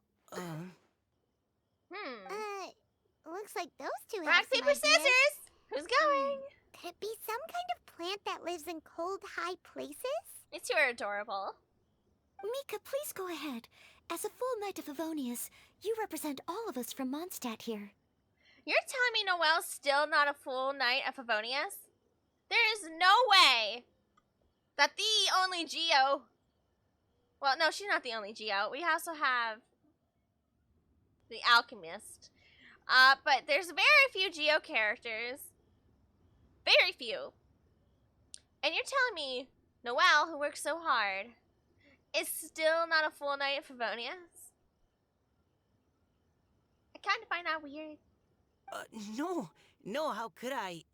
Looks like those two have Rock, some paper, ideas. scissors. Who's going? Could it be some kind of plant that lives in cold, high places? It's too adorable. Mika, please go ahead. As a full knight of Favonius, you represent all of us from Mondstadt here. You're telling me Noelle's still not a full knight of Favonius? There is no way that the only Geo... Well, no, she's not the only Geo. We also have the Alchemist. But there's very few Geo characters. Very few. And you're telling me Noelle, who works so hard, is still not a full knight of Favonius? I kind of find that weird. no, how could I?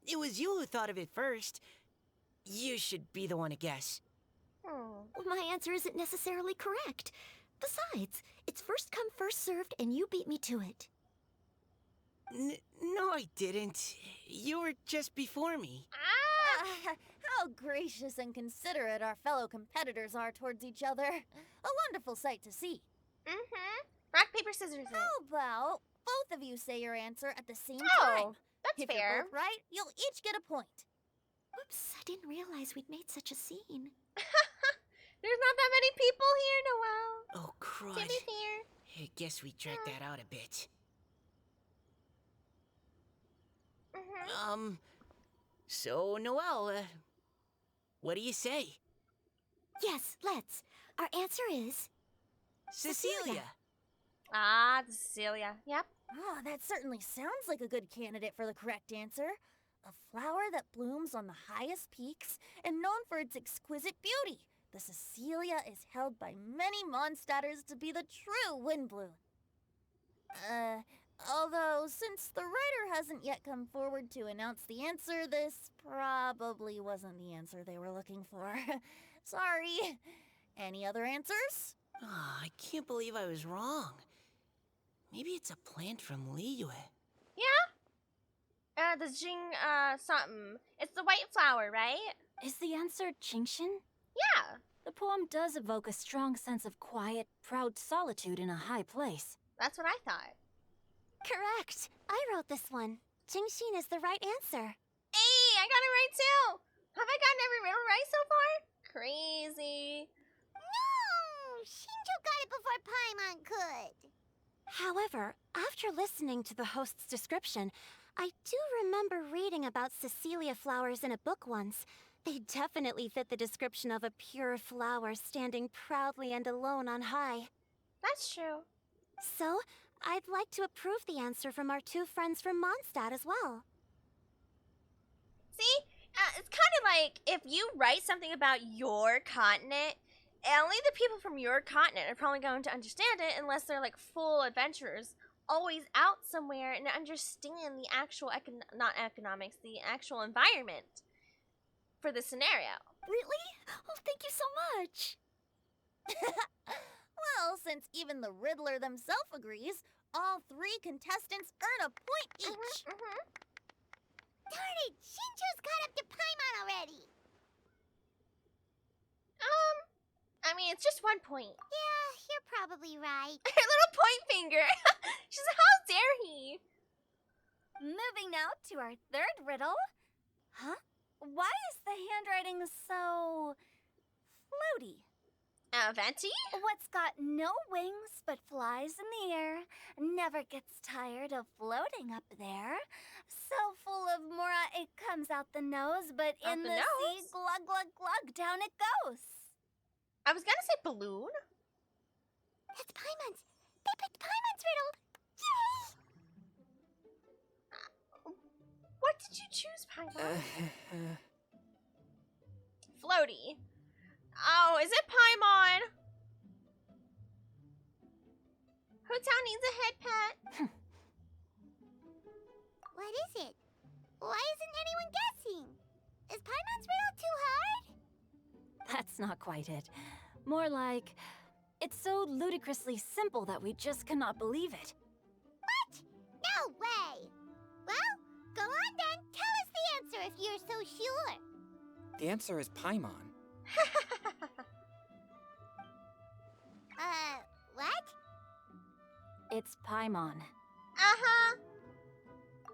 It was you who thought of it first. You should be the one to guess. My answer isn't necessarily correct. Besides, it's first come, first served, and you beat me to it. No, I didn't. You were just before me. How gracious and considerate our fellow competitors are towards each other. A wonderful sight to see. Rock, paper, scissors. How about both of you say your answer at the same time? Oh, that's If fair. you're both right, you'll each get a point. Whoops, I didn't realize we'd made such a scene. There's not that many people here, Noelle. Oh, crud. To be fair. I guess we dragged that out a bit. So, Noelle, what do you say? Yes, let's. Our answer is... Cecilia! Ah, Cecilia. Yep. Oh, that certainly sounds like a good candidate for the correct answer. A flower that blooms on the highest peaks and known for its exquisite beauty. The Cecilia is held by many Mondstadters to be the true wind blue. Although, since the writer hasn't yet come forward to announce the answer, this probably wasn't the answer they were looking for. Sorry. Any other answers? Oh, I can't believe I was wrong. Maybe it's a plant from Liyue. Yeah? The Jing, something. It's the white flower, right? Is the answer Genshin? Yeah. The poem does evoke a strong sense of quiet, proud solitude in a high place. That's what I thought. Correct. I wrote this one. Jingxin is the right answer. Hey, I got it right too. Have I gotten every riddle right so far? Crazy. No! Shinjo got it before Paimon could. However, after listening to the host's description, I do remember reading about Cecilia flowers in a book once. They definitely fit the description of a pure flower standing proudly and alone on high. That's true. So, I'd like to approve the answer from our two friends from Mondstadt as well. See? It's kind of like if you write something about your continent, only the people from your continent are probably going to understand it unless they're like full adventurers, always out somewhere and understand the actual, not economics, the actual environment for the scenario. Really? Oh, thank you so much. Well, since even the Riddler themselves agrees, all three contestants earn a point each. Darn it! Shinjo's caught up to Paimon already. I mean, it's just 1 point. Yeah, you're probably right. Her little point finger. She's like, how dare he? Moving now to our third riddle. Huh? why is the handwriting so floaty? Venti? What's got no wings but flies in the air, never gets tired of floating up there. So full of mora it comes out the nose, but Out in the the sea, nose? glug glug glug, down it goes. I was gonna say balloon. That's Paimon's. They picked Paimon's riddle. Yay! What did you choose, Paimon? Floaty. Oh, is it Paimon? Hotel needs a head pet. What is it? Why isn't anyone guessing? Is Paimon's riddle too hard? That's not quite it. More like, it's so ludicrously simple that we just cannot believe it. What? No way! Well, go on then. Tell us the answer if you're so sure. The answer is Paimon. What? It's Paimon. Uh-huh.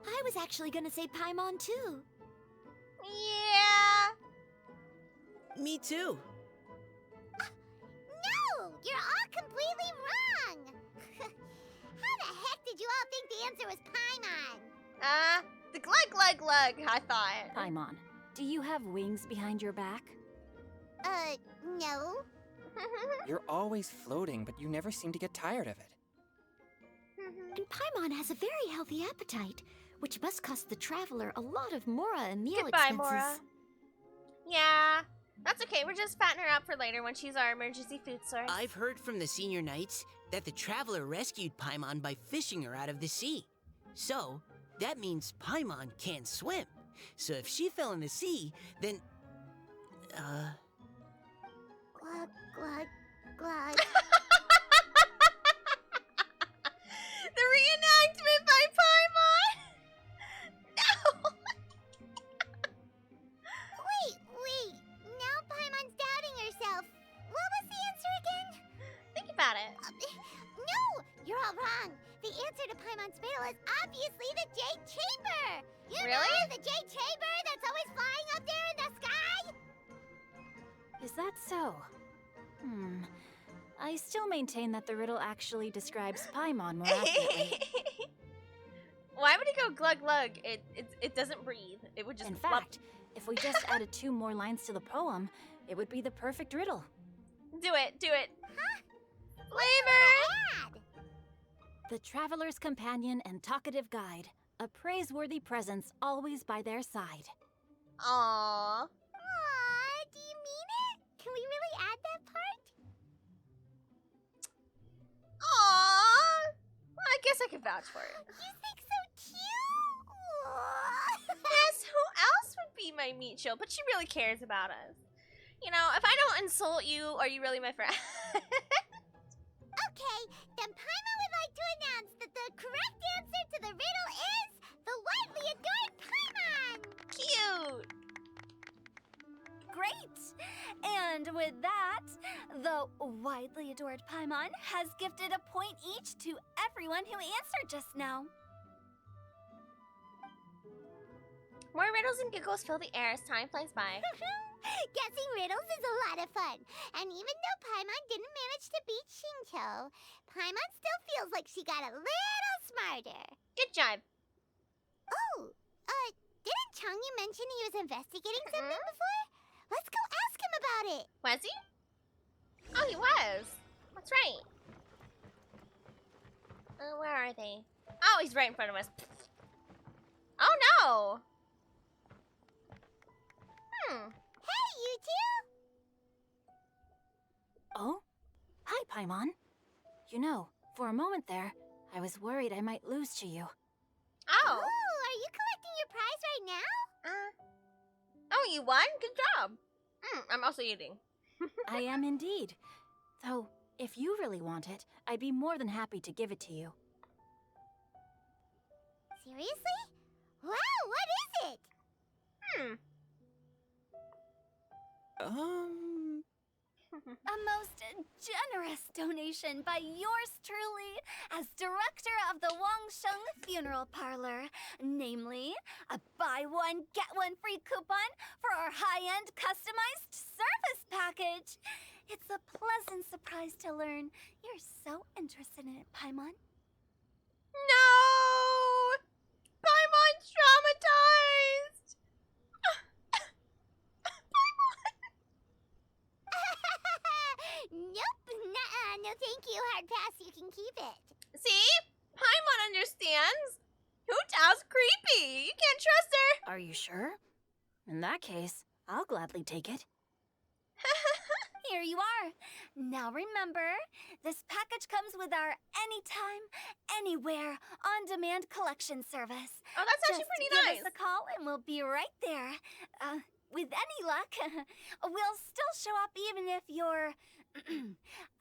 I was actually gonna say Paimon too. Yeah. Me too. No! You're all completely wrong! How the heck did you all think the answer was Paimon? The glug glug glug, I thought. Paimon, do you have wings behind your back? No. You're always floating, but you never seem to get tired of it. And Paimon has a very healthy appetite, which must cost the traveler a lot of mora and meal Goodbye, expenses. Mora. Yeah. That's okay, we're just fattening her up for later when she's our emergency food source. I've heard from the senior knights that the traveler rescued Paimon by fishing her out of the sea. So, that means Paimon can't swim. So if she fell in the sea, then... Glug, glug, glug. The reenactment by Paimon! No! Wait. Now Paimon's doubting herself. What was the answer again? Think about it. No! You're all wrong. The answer to Paimon's riddle is obviously the Jade Chamber! You Really? know, the Jade Chamber that's always flying up there in the sky? Is that so? I still maintain that the riddle actually describes Paimon more accurately. Why would it go glug glug? It doesn't breathe. It would just In flop. fact, if we just added 2 more lines to the poem, it would be the perfect riddle. Do it. Huh? Flavor! Add! The traveler's companion and talkative guide, a praiseworthy presence always by their side. Aww. Aw, do you mean it? Can we really add that part? Aww. Well, I guess I can vouch for it. You think so cute? Yes, who else would be my meat shield? But she really cares about us. You know, if I don't insult you, are you really my friend? Okay, then Paimon would like to announce that the correct answer to the riddle is the widely adored Paimon! Cute. Great! And with that, the widely adored Paimon has gifted a point each to everyone who answered just now. More riddles and giggles fill the air as time flies by. Guessing riddles is a lot of fun. And even though Paimon didn't manage to beat Shinto, Paimon still feels like she got a little smarter. Good job. Oh, didn't Changyu mention he was investigating something before? Let's go ask him about it. Was he? Oh, he was. That's right. Where are they? Oh, he's right in front of us. Oh, no. Hey, you two! Oh? Hi, Paimon. You know, for a moment there, I was worried I might lose to you. Oh. Are you collecting your prize right now? Oh, you won? Good job. I'm also eating. I am indeed. Though, if you really want it, I'd be more than happy to give it to you. Seriously? Wow, what is it? A most generous donation by yours truly as director of the Wangsheng Funeral Parlor. Namely, a buy one, get one free coupon for our high-end customized service package. It's a pleasant surprise to learn you're so interested in it, Paimon. No! Paimon's traumatized! Nope, nuh-uh, no thank you, hard pass, you can keep it. See? Paimon understands. Hootao's creepy. You can't trust her. Are you sure? In that case, I'll gladly take it. Here you are. Now remember, this package comes with our anytime, anywhere, on-demand collection service. Oh, that's actually Just pretty give nice. us a call and we'll be right there. With any luck, we'll still show up even if you're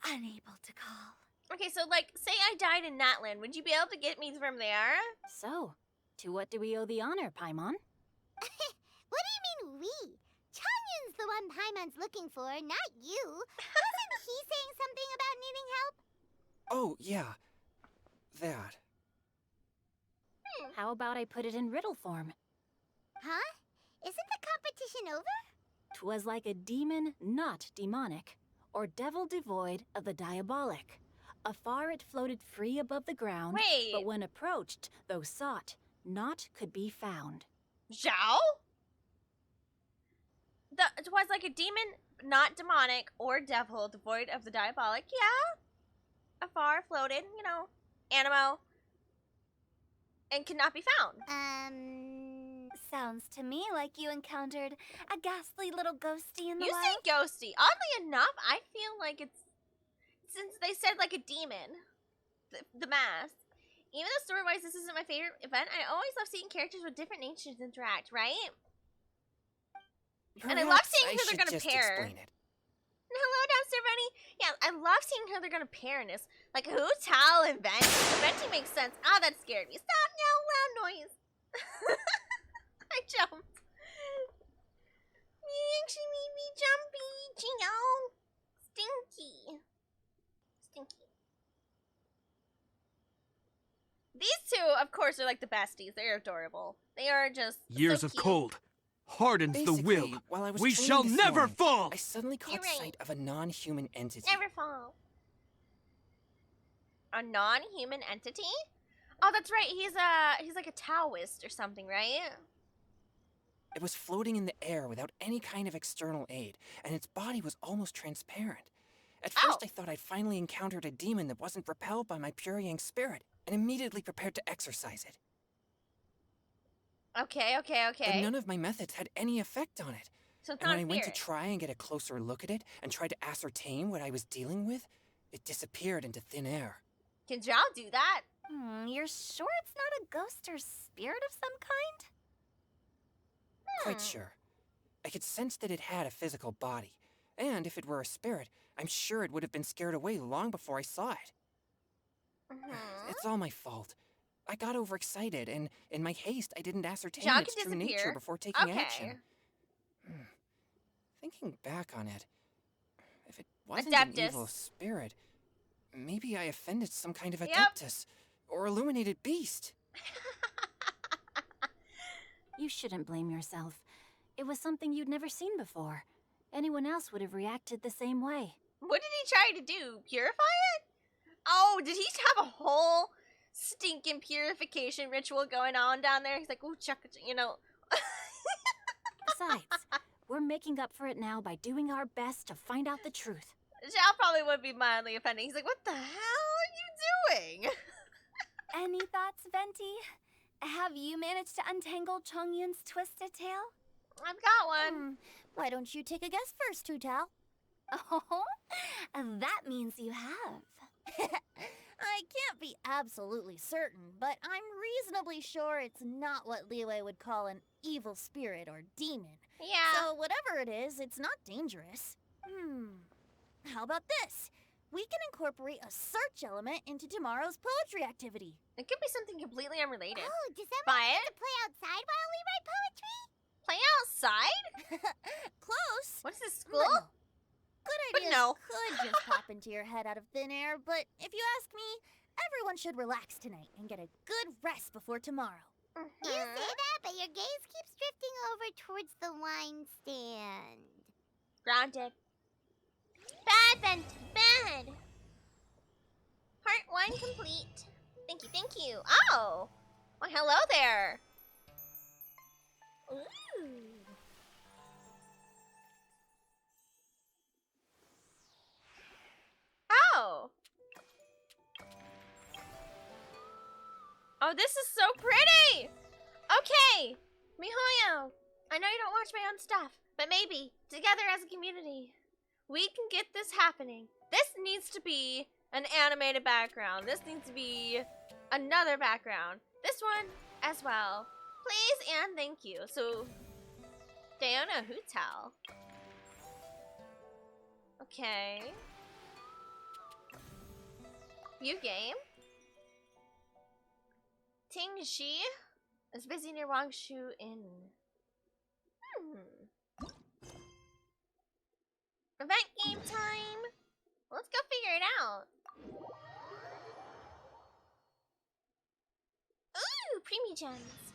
unable to call. Okay, so like, say I died in Natland, would you be able to get me from there? So, to what do we owe the honor, Paimon? What do you mean we? Chongyun's the one Paimon's looking for, not you. Wasn't he saying something about needing help? Oh, yeah. That. How about I put it in riddle form? Huh? Isn't the competition over? 'Twas like a demon not demonic, or devil devoid of the diabolic. Afar it floated free above the ground, Wait. but when approached, though sought, naught could be found. Zhao? It was like a demon, not demonic, or devil, devoid of the diabolic. Yeah. Afar floated, you know, animo, and could not be found. Sounds to me like you encountered a ghastly little ghosty in the You wild. say ghosty. Oddly enough, I feel like it's, since they said like a demon, the mask. Even though story-wise this isn't my favorite event, I always love seeing characters with different natures interact, right? And I love seeing who they're gonna pair. Explain it. Hello, Dumpster Bunny. Yeah, I love seeing who they're gonna pair in this. Like, Hootal and Venti. Venti makes sense. Ah, that scared me. Stop now, loud noise. I jumped. You actually made me jumpy, Gino. Stinky. Stinky. These two, of course, are like the besties. They're adorable. They are just Years so of cute. cold hardens the will. Basically, while I was We training shall this never morning, fall! I suddenly caught You're right. sight of a non-human entity. Never fall. A non-human entity? Oh, that's right. He's like a Taoist or something, right? It was floating in the air without any kind of external aid, and its body was almost transparent. At first, Oh. I thought I'd finally encountered a demon that wasn't repelled by my pure yang spirit, and immediately prepared to exorcise it. Okay. But none of my methods had any effect on it. So it's And not when I a went to spirit. try and get a closer look at it and tried to ascertain what I was dealing with, it disappeared into thin air. Can Zhao do that? You're sure it's not a ghost or spirit of some kind? Quite sure. I could sense that it had a physical body, and if it were a spirit, I'm sure it would have been scared away long before I saw it. Mhm. It's all my fault. I got overexcited, and in my haste, I didn't ascertain John its can true nature disappear. before taking Okay. action. Thinking back on it, if it wasn't an evil Adeptus. spirit, maybe I offended some kind of Yep. adeptus or illuminated beast. You shouldn't blame yourself. It was something you'd never seen before. Anyone else would have reacted the same way. What did he try to do? Purify it? Oh, did he have a whole stinking purification ritual going on down there? He's like, ooh, chuck, you know. Besides, we're making up for it now by doing our best to find out the truth. Zhao probably would be mildly offended. He's like, what the hell are you doing? Any thoughts, Venti? Have you managed to untangle Chongyun's twisted tail? I've got one. Why don't you take a guess first, Hootal? Oh, that means you have. I can't be absolutely certain, but I'm reasonably sure it's not what Liyue would call an evil spirit or demon. Yeah. So whatever it is, it's not dangerous. How about this? We can incorporate a search element into tomorrow's poetry activity. It could be something completely unrelated. Oh, does that Buy mean we it? have to play outside while we write poetry? Play outside? Close. What is this, but school? no. Good But ideas no. could just pop into your head out of thin air, but if you ask me, everyone should relax tonight and get a good rest before tomorrow. Mm-hmm. You say that, but your gaze keeps drifting over towards the wine stand. Grounded. Bad, Venti, bad. Part 1 complete. Thank you, thank you. Oh! Well, hello there. Ooh. Oh! Oh, this is so pretty! Okay! Mihoyo, I know you don't watch my own stuff, but maybe, together as a community, we can get this happening. This needs to be an animated background. This needs to be another background. This one as well. Please and thank you. So, Diana Hutal. Okay. View game. Ting Shi is busy near Wangshu Inn. Event game time. Let's go figure it out. Ooh, Premium Gems.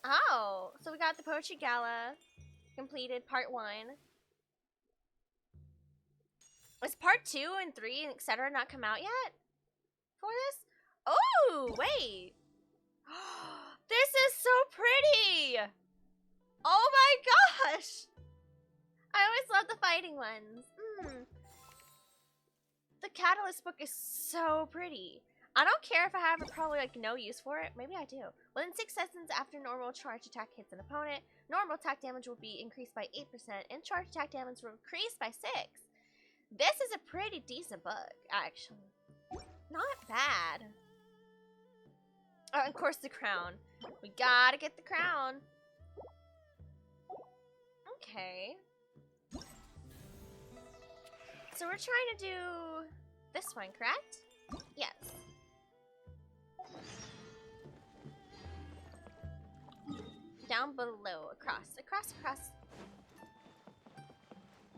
Oh, so we got the Poetry Gala completed, part 1. Is part 2 and 3 and etc. not come out yet for this? Oh, wait. This is so pretty. Oh my gosh. I always love the fighting ones. The Catalyst book is so pretty. I don't care if I have probably like no use for it. Maybe I do. Within 6 seconds after normal charge attack hits an opponent, normal attack damage will be increased by 8% and charge attack damage will increase by 6. This is a pretty decent book, actually. Not bad. Oh, of course the crown. We gotta get the crown. Okay. So we're trying to do this one, correct? Yes. Down below, across.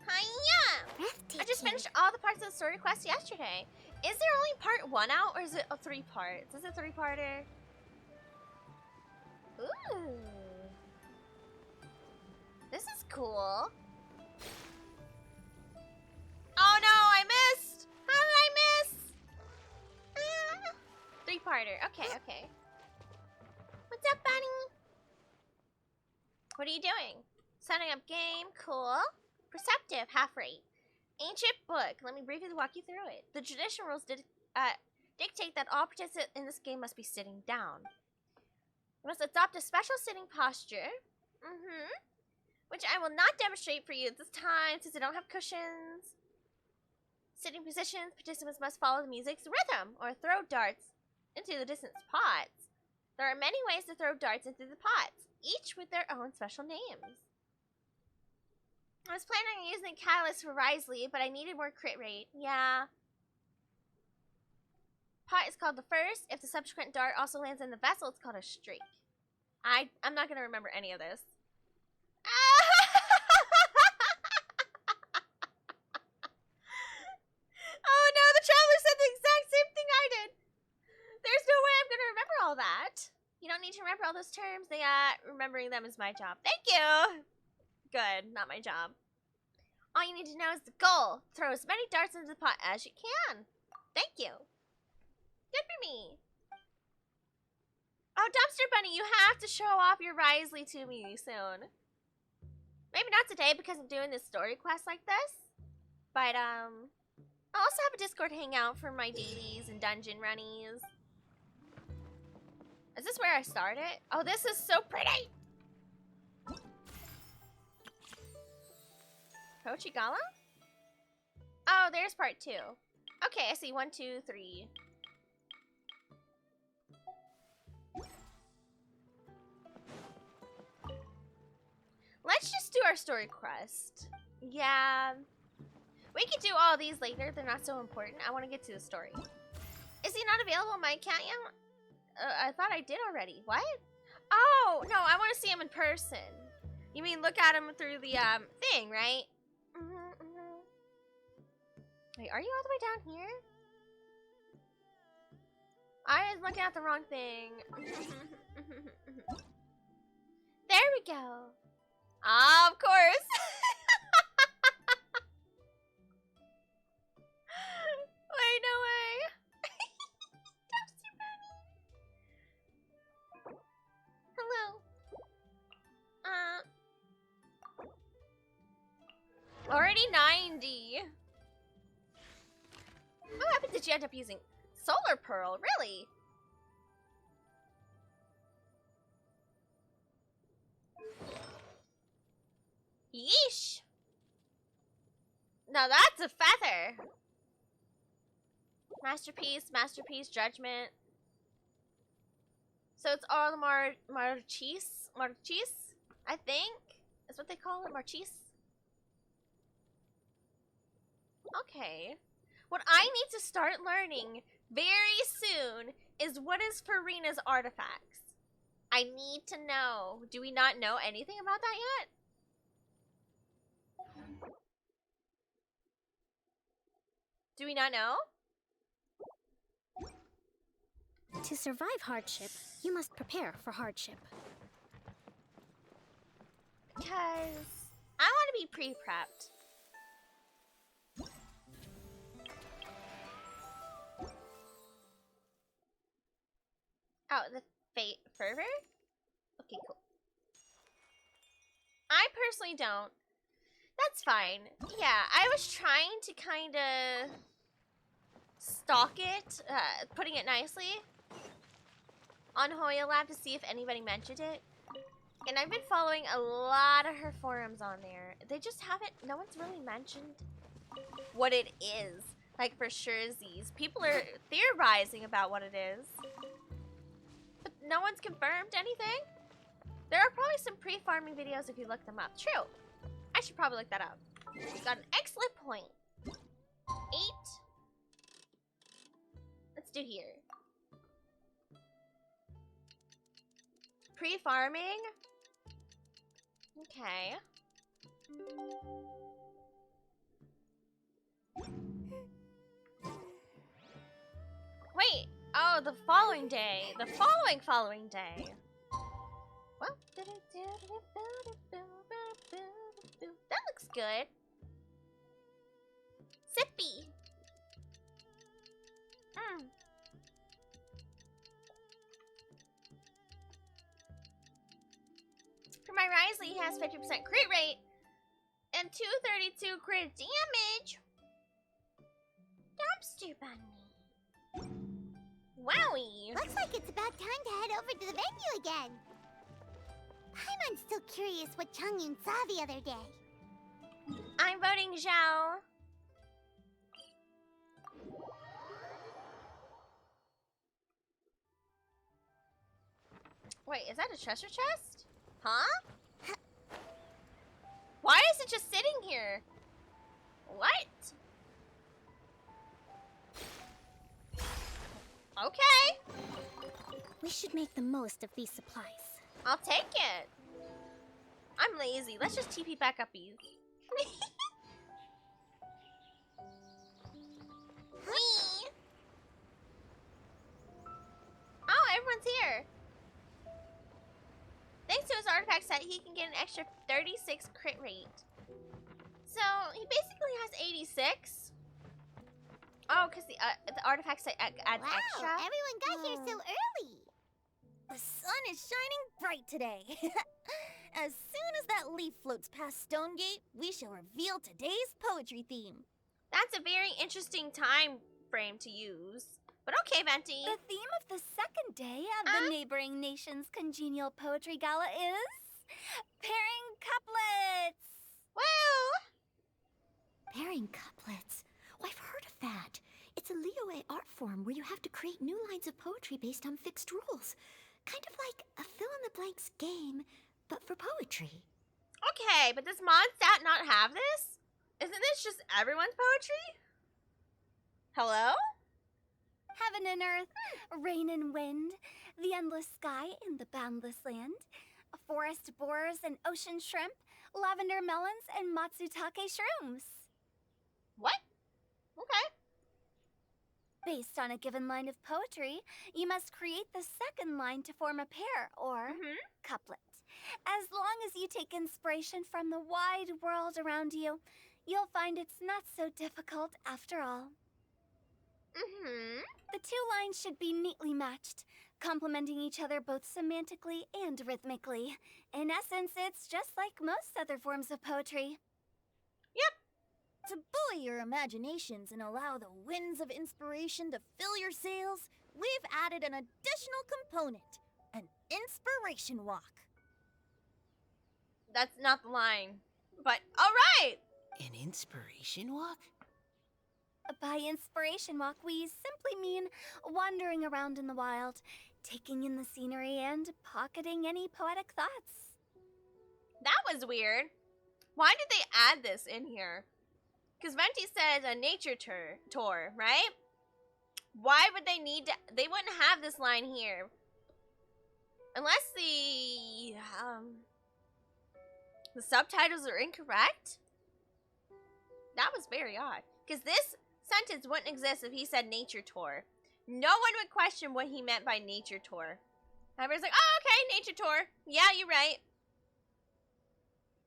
Hiya! I just finished all the parts of the story quest yesterday. Is there only part 1 out, or is it 3 parts? Is it a 3-parter? Ooh. This is cool. Oh no, I missed! How did I miss? 3-parter. Okay. What's up, bunny? What are you doing? Setting up game. Cool. Perceptive. Half rate. Ancient book. Let me briefly walk you through it. The tradition rules dictate that all participants in this game must be sitting down. You must adopt a special sitting posture. Which I will not demonstrate for you at this time since I don't have cushions. Sitting positions, participants must follow the music's rhythm or throw darts into the distant pots. There are many ways to throw darts into the pots, each with their own special names. I was planning on using Catalyst for Risley, but I needed more crit rate. Yeah. Pot is called the first. If the subsequent dart also lands in the vessel, it's called a streak. I'm not going to remember any of this. Oh no, the traveler said the exact same thing I did. There's no way I'm going to remember all that. You don't need to remember all those terms. Remembering them is my job. Thank you. Good, not my job. All you need to know is the goal. Throw as many darts into the pot as you can. Thank you. Good for me. Oh, Dumpster Bunny, you have to show off your Risley to me soon. Maybe not today because I'm doing this story quest like this. But, I'll also have a Discord hangout for my dailies and dungeon runnies. Is this where I started? Oh, this is so pretty! Poetry Gala? Oh, there's part 2. Okay, I see 1, 2, 3. Let's just do our story quest. Yeah. We could do all these later. They're not so important. I want to get to the story. Is he not available on my account yet? I thought I did already. What? Oh, no, I want to see him in person. You mean look at him through the thing, right? Wait, are you all the way down here? I was looking at the wrong thing. There we go. Ah, of course. Wait, no way. Hello. Already 90. What happened? Did you end up using Solar Pearl? Really? Yeesh. Now that's a feather. Masterpiece, Judgment. So it's all the Marchise, I think, is what they call it, Marchise. Okay. What I need to start learning very soon is what is Farina's artifacts. I need to know. Do we not know anything about that yet? Do we not know? To survive hardship, you must prepare for hardship. Because I want to be pre-prepped. Oh, the fervor? Okay, cool. I personally don't. That's fine. Yeah, I was trying to kind of stalk it, putting it nicely, on Hoya Lab to see if anybody mentioned it. And I've been following a lot of her forums on there. They just haven't, no one's really mentioned what it is. Like for sure, these people are theorizing about what it is. But no one's confirmed anything. There are probably some pre-farming videos if you look them up. True. I should probably look that up. You got an excellent point. 8. Let's do here. Pre-farming. Okay. Wait. Oh, the following day. The following day. Well, that looks good. Sippy. For my Risley, he has 50% crit rate and 232 crit damage. Dumpster bunny. Wowie. Looks like it's about time to head over to the venue again. I'm still curious what Changyun saw the other day. I'm voting Zhao. Wait, is that a treasure chest? Huh? Why is it just sitting here? What? Okay. We should make the most of these supplies. I'll take it. I'm lazy. Let's just TP back up these. Oh, everyone's here. Thanks to his artifact set, he can get an extra 36 crit rate. So, he basically has 86. Oh, because the artifact set adds extra. Everyone got here so early. The sun is shining bright today. As soon as that leaf floats past Stonegate, we shall reveal today's poetry theme. That's a very interesting time frame to use. But okay, Venti. The theme of the second day of the neighboring nation's congenial poetry gala is pairing couplets. Woo! Pairing couplets. Oh, I've heard of that. It's a Liyue art form where you have to create new lines of poetry based on fixed rules. Kind of like a fill-in-the-blanks game, but for poetry. Okay, but does Mondstadt not have this? Isn't this just everyone's poetry? Hello? Heaven and earth, rain and wind, the endless sky and the boundless land. forest borers and ocean shrimp, lavender melons, and matsutake shrooms. What? Okay. Based on a given line of poetry, you must create the second line to form a pair, or couplet. As long as you take inspiration from the wide world around you, you'll find it's not so difficult after all. The two lines should be neatly matched, complementing each other both semantically and rhythmically. In essence, it's just like most other forms of poetry. Yep. To buoy your imaginations and allow the winds of inspiration to fill your sails, we've added an additional component, an inspiration walk. That's not the line. But, all right! An inspiration walk? By inspiration walk, we simply mean wandering around in the wild, taking in the scenery, and pocketing any poetic thoughts. That was weird. Why did they add this in here? Because Venti said a nature tour, right? Why would they need to... They wouldn't have this line here. Unless the subtitles are incorrect? That was very odd. Because this sentence wouldn't exist if he said nature tour. No one would question what he meant by nature tour. Everyone's like, oh, okay, nature tour. Yeah, you're right.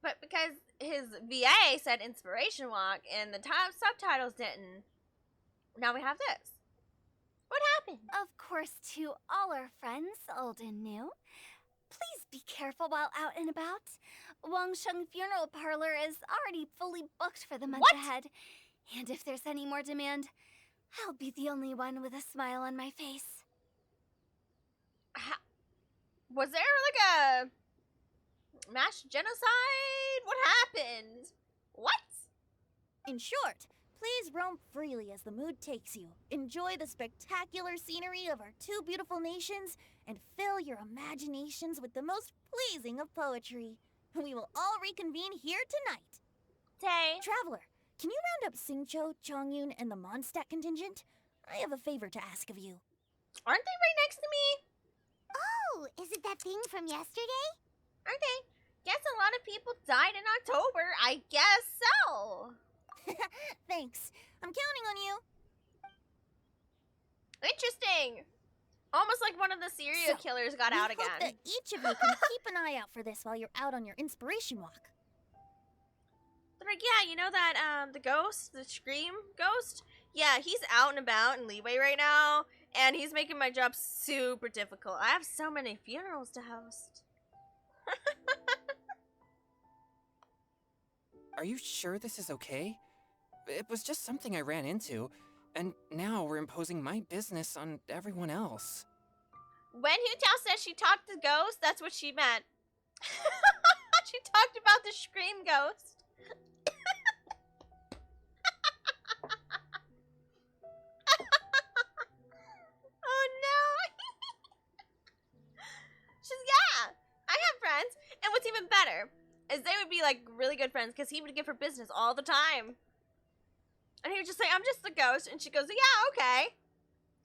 But because his VA said inspiration walk and the subtitles didn't, now we have this. What happened? Of course, to all our friends, old and new, please be careful while out and about. Wangsheng Funeral Parlor is already fully booked for the month ahead. And if there's any more demand, I'll be the only one with a smile on my face. Was there like a mass genocide? What happened? What? In short, please roam freely as the mood takes you. Enjoy the spectacular scenery of our two beautiful nations and fill your imaginations with the most pleasing of poetry. We will all reconvene here tonight. Tay. Traveler, can you round up Xingqiu, Chongyun, and the Mondstadt contingent? I have a favor to ask of you. Aren't they right next to me? Oh, is it that thing from yesterday? Aren't they? Guess a lot of people died in October. I guess so. Thanks. I'm counting on you. Interesting. Almost like one of the serial killers got out again. Hope that each of you can keep an eye out for this while you're out on your inspiration walk. They're like, yeah, you know that, the ghost, the Scream ghost? Yeah, he's out and about in Leeway right now, and he's making my job super difficult. I have so many funerals to host. Are you sure this is okay? It was just something I ran into, and now we're imposing my business on everyone else. When Hu-Tao says she talked to ghosts, that's what she meant. She talked about the Scream ghost. Oh no! Yeah, I have friends, and what's even better is they would be like really good friends because he would give her business all the time. And he would just say, I'm just a ghost, and she goes, yeah, okay.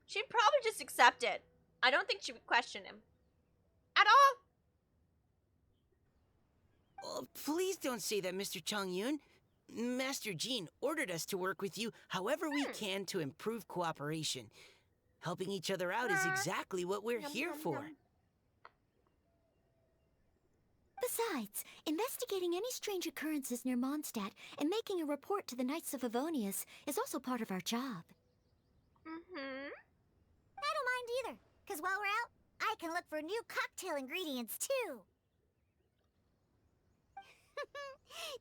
She'd probably just accept it. I don't think she would question him. At all. Oh, please don't say that, Mr. Chongyun. Master Jean ordered us to work with you however we can to improve cooperation. Helping each other out is exactly what we're here for. Besides, investigating any strange occurrences near Mondstadt and making a report to the Knights of Favonius is also part of our job. I don't mind either, because while we're out, I can look for new cocktail ingredients, too.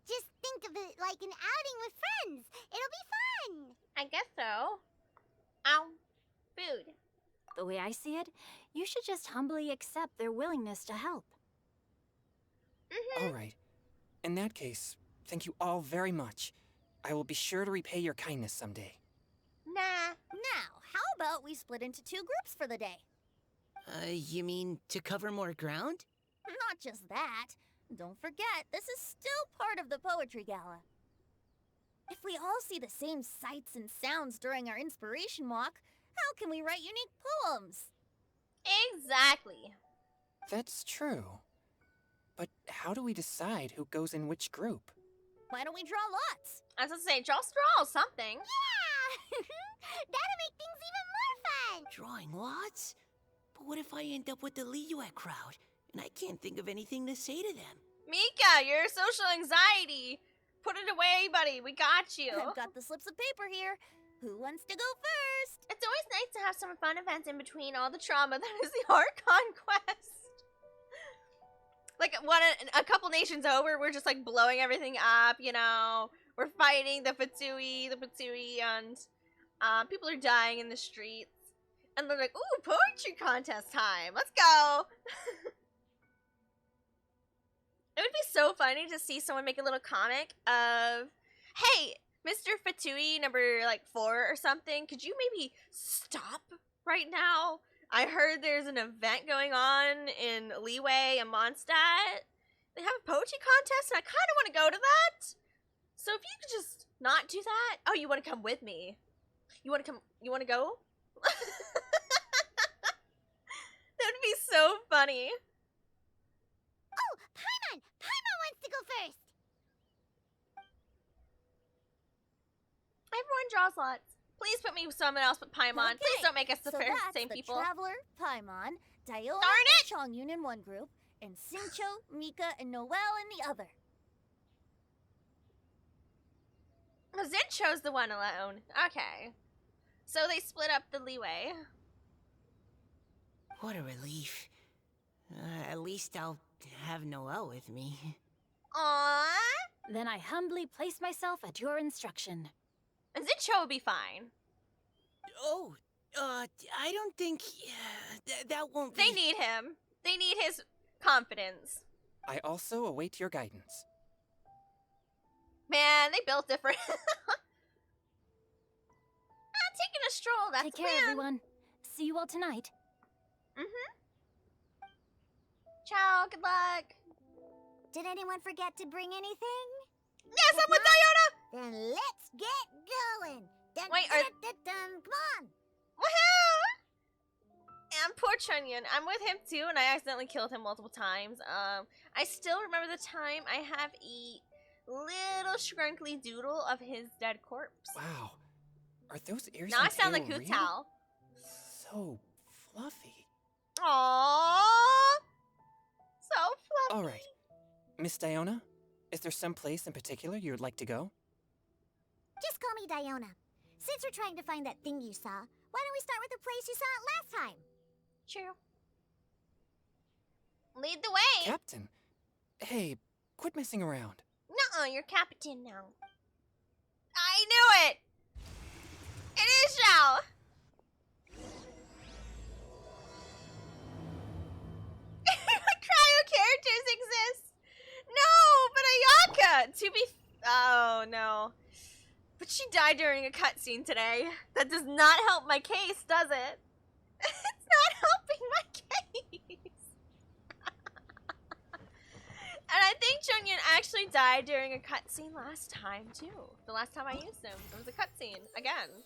Just think of it like an outing with friends. It'll be fun. I guess so. Ow. Food. The way I see it, you should just humbly accept their willingness to help. All right. In that case, thank you all very much. I will be sure to repay your kindness someday. Nah. Now, how about we split into two groups for the day? You mean to cover more ground? Not just that. Don't forget, this is still part of the Poetry Gala. If we all see the same sights and sounds during our inspiration walk, how can we write unique poems? Exactly. That's true. But how do we decide who goes in which group? Why don't we draw lots? I was gonna say, draw straw something. Yeah! That'll make things even more fun! Drawing lots? But what if I end up with the Liyue crowd, and I can't think of anything to say to them? Mika, your social anxiety. Put it away, buddy. We got you. I've got the slips of paper here. Who wants to go first? It's always nice to have some fun events in between all the trauma that is the Archon quest. Like, a couple nations over, we're just, like, blowing everything up, you know? We're fighting the Fatsui, and people are dying in the streets. And they're like, ooh, poetry contest time. Let's go. It would be so funny to see someone make a little comic of, hey, Mr. Fatsui number, like, 4 or something, could you maybe stop right now? I heard there's an event going on in Liyue and Mondstadt. They have a poetry contest, and I kind of want to go to that. So if you could just not do that. Oh, you want to come with me? You want to come? You want to go? That would be so funny. Oh, Paimon! Paimon wants to go first! Everyone draws lots. Please put me with someone else but Paimon. Okay, Please don't make us the so first that's same the people. Traveler, Paimon, Diona, Darn it! and Chongyun in one group, and Xingqiu, Mika, and Noelle in the other. Oh, Zin chose the one alone. Okay. So they split up the Liyue. What a relief. At least I'll have Noelle with me. Aww. Then I humbly place myself at your instruction. Zincho will be fine. Oh, I don't think... that won't be... They need him. They need his confidence. I also await your guidance. Man, they built different. Taking a stroll, that's Take the care, plan. everyone. See you all tonight. Ciao, good luck. Did anyone forget to bring anything? Yes, I'm with Diona! Then let's get going! Dun, Wait, dun, dun, dun, come on! Woohoo! And poor Chunhyun. I'm with him too, and I accidentally killed him multiple times. I still remember the time I have a little scrunkly doodle of his dead corpse. Wow. Are those ears Now I and sound like tail Hu real? Tao. So fluffy. Aww! So fluffy. All right. Miss Diona, is there some place in particular you would like to go? Just call me Diona. Since we're trying to find that thing you saw, why don't we start with the place you saw it last time? True. Lead the way. Captain. Hey, quit messing around. Nuh-uh, you're captain now. I knew it! It is Xiao! Cryo characters exist! No, but Ayaka! To be... Oh, no. But she died during a cutscene today. That does not help my case, does it? It's not helping my case! And I think Chunhyun actually died during a cutscene last time, too. The last time I used him. There was a cutscene. Again.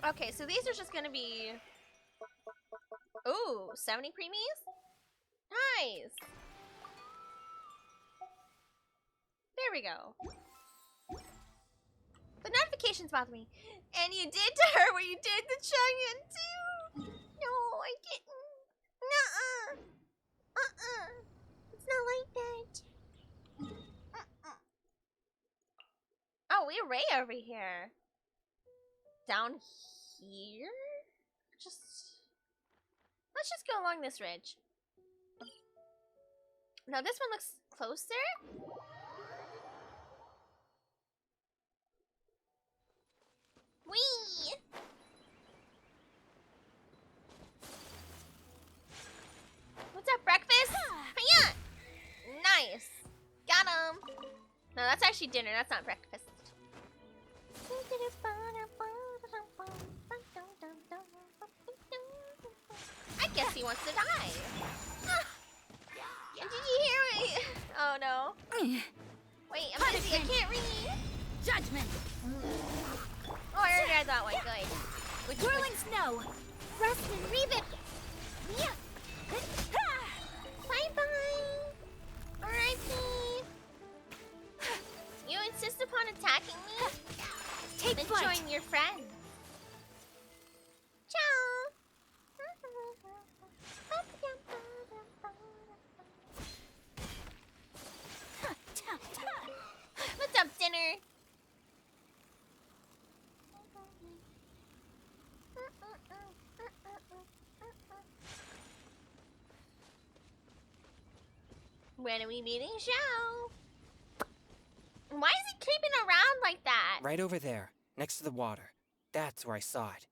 Okay, so these are just gonna be... Ooh, 70 preemies? Nice! There we go. The notifications bother me. And you did to her what you did to Chunhyun, too! No, I didn't. Nuh-uh. It's not like that. Oh, we're way over here. Down here? Let's just go along this ridge. No, this one looks closer. Whee! What's up, breakfast? Hiya! Nice. Got him. No, that's actually dinner. That's not breakfast. I guess he wants to die. Did you hear me? Oh no. Wait, I'm busy. I can't read. Judgment! Oh, I already read that one. Good. Whirling snow! rest and reboot. Yeah. Bye-bye. R.I.P. You insist upon attacking me? Take Then flight. join your friends. Ciao. What's up, dinner? When are we meeting Xiao? Why is he creeping around like that? Right over there, next to the water. That's where I saw it.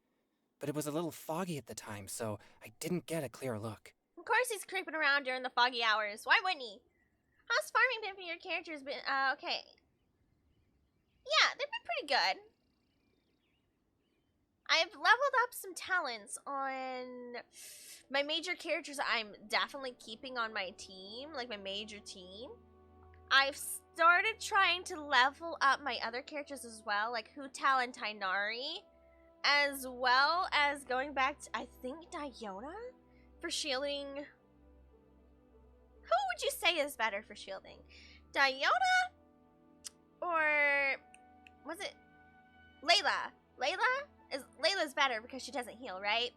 But it was a little foggy at the time, so I didn't get a clear look. Of course he's creeping around during the foggy hours. Why wouldn't he? How's farming been for your characters? Been okay. Yeah, they've been pretty good. I've leveled up some talents on my major characters. I'm definitely keeping on my team, like my major team. I've started trying to level up my other characters as well, like Hutal and Tainari, as well as going back to, I think, Diona for shielding. Who would you say is better for shielding? Diona? Or was it Layla? Layla's better because she doesn't heal, right?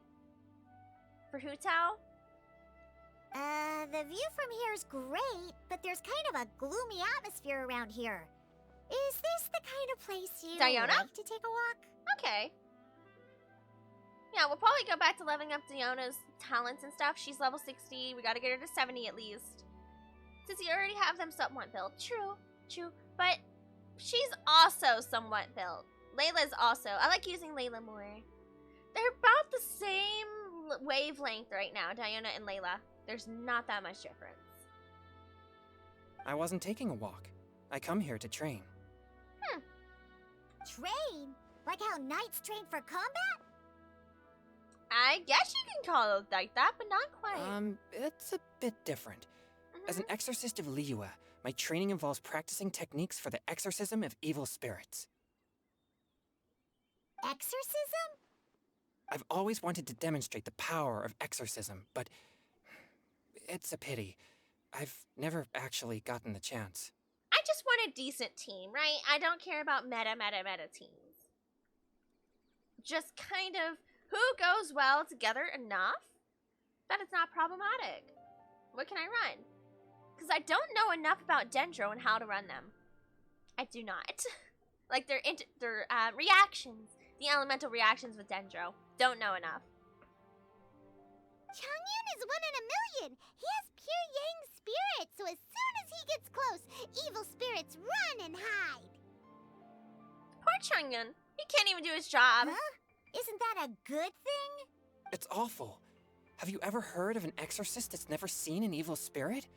For Hutal? The view from here is great, but there's kind of a gloomy atmosphere around here. Is this the kind of place you Diona? like to take a walk? Okay. Yeah, we'll probably go back to leveling up Diona's talents and stuff. She's level 60. We gotta get her to 70 at least. Since you already have them somewhat built. True. But she's also somewhat built. Layla's also. I like using Layla more. They're about the same wavelength right now, Diona and Layla. There's not that much difference. I wasn't taking a walk. I come here to train. Train? Like how knights train for combat? I guess you can call it like that, but not quite. It's a bit different. As an exorcist of Liyue, my training involves practicing techniques for the exorcism of evil spirits. Exorcism? I've always wanted to demonstrate the power of exorcism, but it's a pity. I've never actually gotten the chance. I just want a decent team, right? I don't care about meta teams. Just kind of who goes well together enough that it's not problematic. What can I run? Because I don't know enough about Dendro and how to run them. I do not. Like their reactions, the elemental reactions with Dendro. Don't know enough. Changyun is 1 in a million. He has pure yang spirit, so as soon as he gets close, evil spirits run and hide. Poor Changyun. He can't even do his job. Huh? Isn't that a good thing? It's awful. Have you ever heard of an exorcist that's never seen an evil spirit?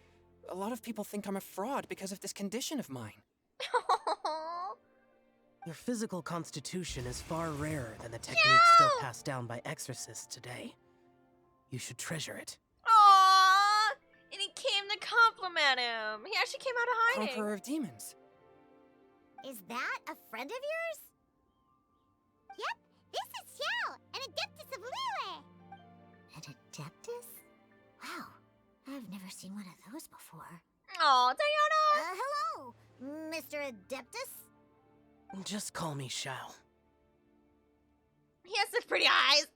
A lot of people think I'm a fraud because of this condition of mine. Your physical constitution is far rarer than the techniques still passed down by exorcists today. You should treasure it. Aww! And he came to compliment him. He actually came out of hiding. Conqueror of demons. Is that a friend of yours? Yep, this is Xiao, an Adeptus of Liyue. An Adeptus? Wow, I've never seen one of those before. Aw, Diona! Hello, Mr. Adeptus? Just call me Xiao. He has such pretty eyes.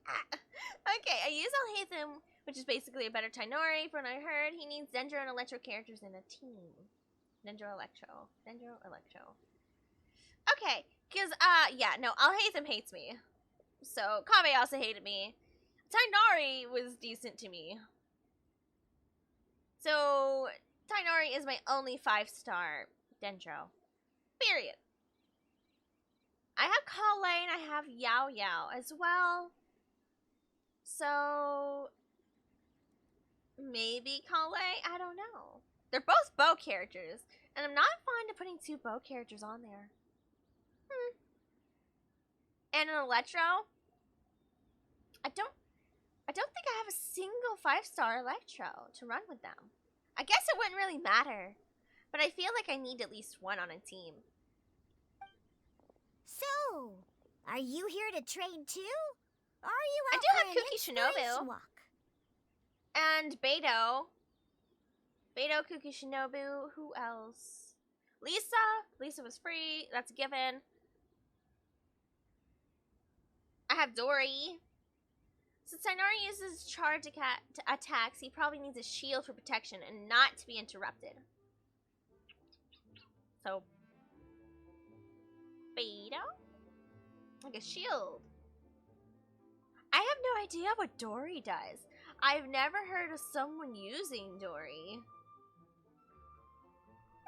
Okay, I use Alhaitham, which is basically a better Tainori. From what I heard, he needs Dendro and Electro characters in a team. Dendro, Electro. Okay, because, yeah, no, Alhaitham hates me. So, Kame also hated me. Tainari was decent to me. So, Tainari is my only 5-star Dendro. Period. I have Kale and I have Yao Yao as well. So, maybe Kale? I don't know. They're both bow characters, and I'm not fond of putting 2 bow characters on there. And an Electro? I don't think I have a single 5-star Electro to run with them. I guess it wouldn't really matter, but I feel like I need at least one on a team. So, are you here to train too? Or are you I out do for have an Cookie Shinobu. inspiration walk? And Beto. Beto, Cookie Shinobu. Who else? Lisa. Lisa was free. That's a given. I have Dory. Since Sainari uses charge attacks, he probably needs a shield for protection and not to be interrupted. So, Beto? Like a shield. I have no idea what Dory does. I've never heard of someone using Dory.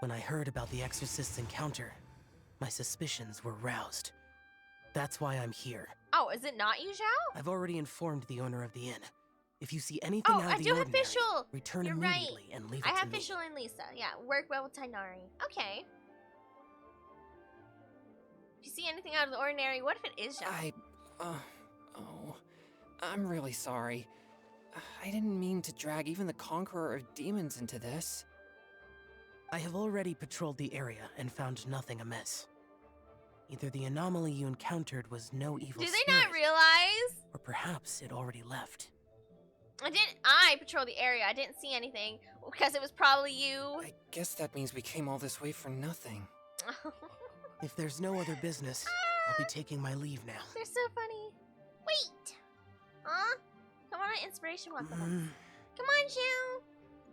When I heard about the Exorcist's encounter, my suspicions were roused. That's why I'm here. Oh, is it not you, Zhao? I've already informed the owner of the inn. If you see anything out I of the do have ordinary, Fischl. return You're immediately right. and leave I it have to me. Fischl and Lisa. Yeah, work well with Tainari. Okay. If you see anything out of the ordinary, what if it is Zhao? I'm really sorry. I didn't mean to drag even the Conqueror of Demons into this. I have already patrolled the area and found nothing amiss. Either the anomaly you encountered was no evil Do spirit, they not realize? or perhaps it already left. I patrolled the area. I didn't see anything because it was probably you. I guess that means we came all this way for nothing. If there's no other business, I'll be taking my leave now. They're so funny. Wait. Huh? Come on, inspiration walk with us. Come on, Zhu.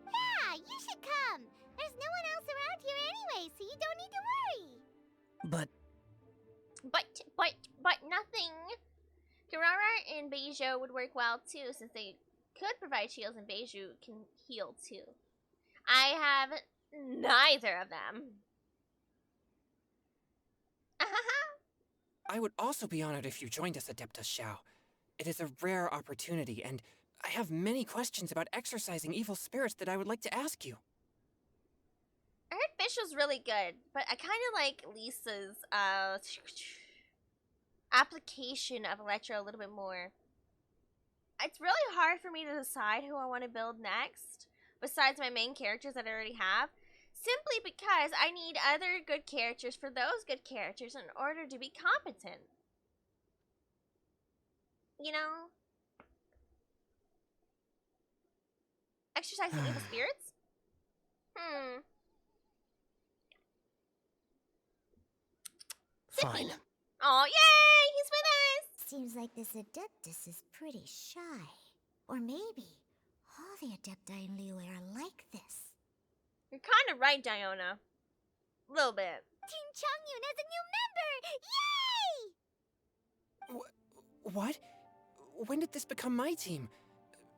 Yeah, you should come. There's no one else around here anyway, so you don't need to worry. But But nothing. Kirara and Beiju would work well too, since they could provide shields and Beiju can heal too. I have neither of them. I would also be honored if you joined us, Adeptus Xiao. It is a rare opportunity, and I have many questions about exorcising evil spirits that I would like to ask you. I heard Fischl's really good, but I kind of like Lisa's application of Electro a little bit more. It's really hard for me to decide who I want to build next, besides my main characters that I already have, simply because I need other good characters for those good characters in order to be competent. You know? Exercising evil spirits? fine. Oh, yay! He's with us! Seems like this Adeptus is pretty shy. Or maybe all the Adepti in Liyue are like this. You're kind of right, Diona. A little bit. Team Chongyun has a new member! Yay! What? When did this become my team?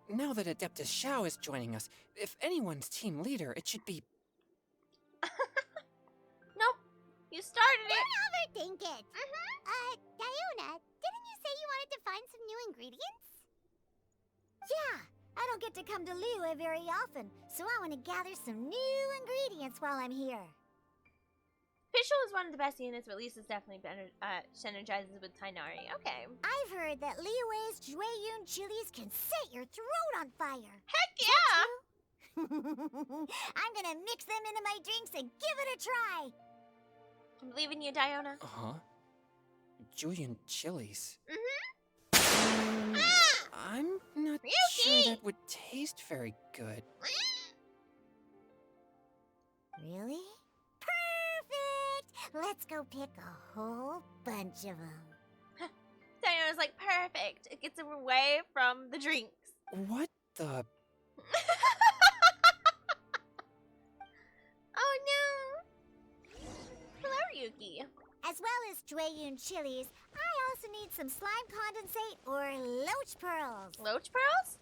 Now that Adeptus Xiao is joining us, if anyone's team leader, it should be... Nope. You started it. Don't overthink it. Diona, didn't you say you wanted to find some new ingredients? Yeah, I don't get to come to Liyue very often, so I want to gather some new ingredients while I'm here. Fischl is one of the best units, but Lisa's definitely better, synergizes with Tainari. Okay. I've heard that Liyue's Jueyun chilies can set your throat on fire. Heck yeah! I'm gonna mix them into my drinks and give it a try. I believe in you, Diona. Uh-huh. Julian chilies. I'm not sure that would taste very good. Really? Perfect! Let's go pick a whole bunch of them. Diana's like, perfect. It gets away from the drinks. What the... Oh no! Hello, Yuki. As well as Jueyun chilies, I also need some slime condensate or loach pearls. Loach pearls?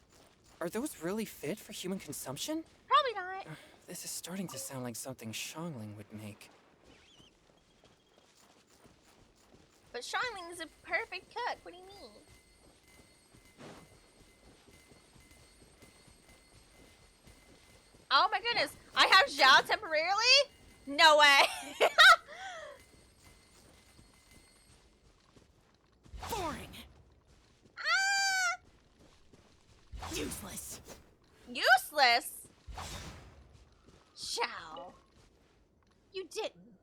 Are those really fit for human consumption? Probably not. This is starting to sound like something Shangling would make. But Shangling is a perfect cook. What do you mean? Oh my goodness. I have Zhao temporarily? No way. Boring. Useless. Useless? Zhao. You didn't.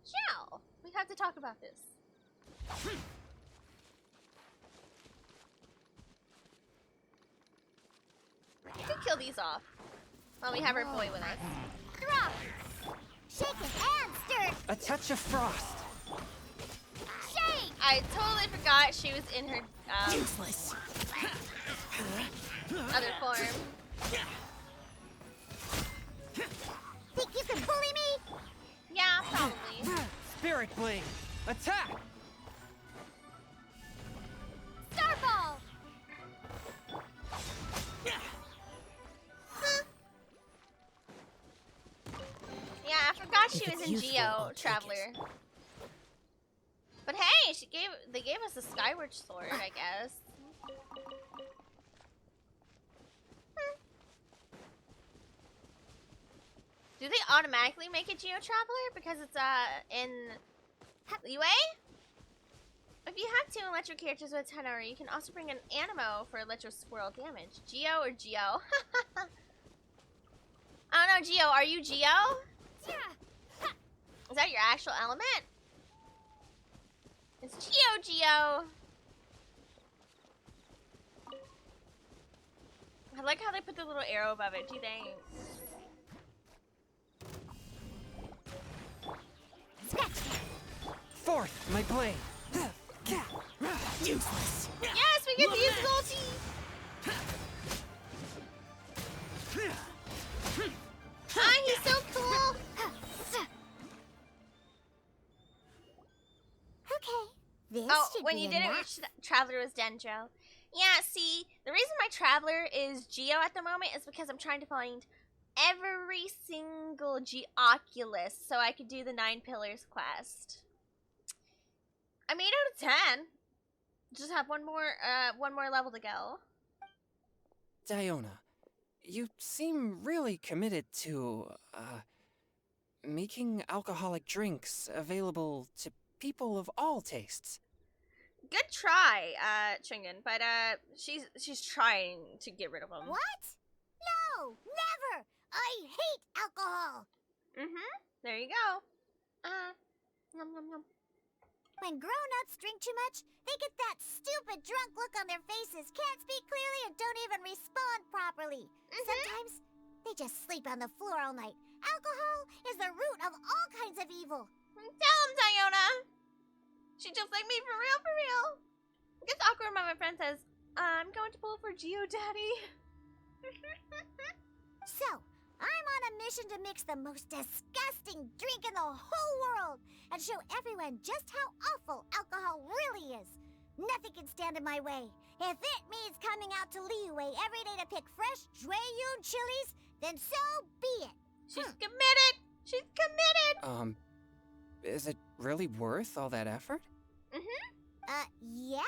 Zhao. We have to talk about this. these off. While we have our boy with us. Drop. Shaken and stirred. A touch of frost. Shake. I totally forgot she was in her Useless. other form. Think you can bully me? Yeah, probably. Spirit Bling. Attack! Starball. Yeah, I forgot If she was it's in useful, Geo I'll take Traveler. it. But hey, they gave us a Skyward Sword, I guess. Do they automatically make it Geo Traveler because it's in UA? If you have two electro characters with 10 aura, you can also bring an Animo for electro swirl damage. Geo or Geo? I don't know, Geo. Are you Geo? Is that your actual element? It's Geo. I like how they put the little arrow above it. Do you think? Forth, my blade. Useless. Yes, we get to use ulti. Ah, he's so cool. Okay. This Oh, should when be you didn't enough. reach Traveler was Dendro. Yeah, see, the reason my Traveler is Geo at the moment is because I'm trying to find every single Geoculus so I could do the 9 Pillars quest. I'm 8 out of 10. Just have one more level to go. Diona, you seem really committed to, making alcoholic drinks available to people of all tastes. Good try, Chingen, but she's trying to get rid of them. What? No, never. I hate alcohol. There you go. Nom nom nom. When grown-ups drink too much, they get that stupid drunk look on their faces, can't speak clearly, and don't even respond properly. Sometimes they just sleep on the floor all night. Alcohol is the root of all kinds of evil. Tell him, Diona. She just like me for real. It gets awkward when my friend says, I'm going to pull for Geo Daddy. So, I'm on a mission to mix the most disgusting drink in the whole world and show everyone just how awful alcohol really is. Nothing can stand in my way. If it means coming out to Liyue every day to pick fresh Dreyun chilies, then so be it. She's committed. She's committed. Is it really worth all that effort? Yeah,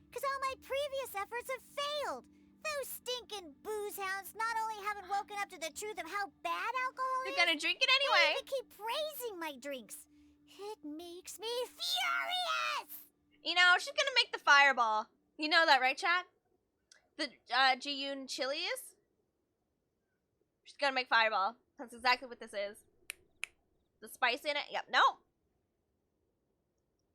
because all my previous efforts have failed. Those stinking booze hounds not only haven't woken up to the truth of how bad alcohol They're is, gonna drink it they anyway. even keep praising my drinks. It makes me furious! You know, she's gonna make the fireball. You know that, right, chat? The Jiyun chilies? She's gonna make fireball. That's exactly what this is. The spice in it? Yep, nope.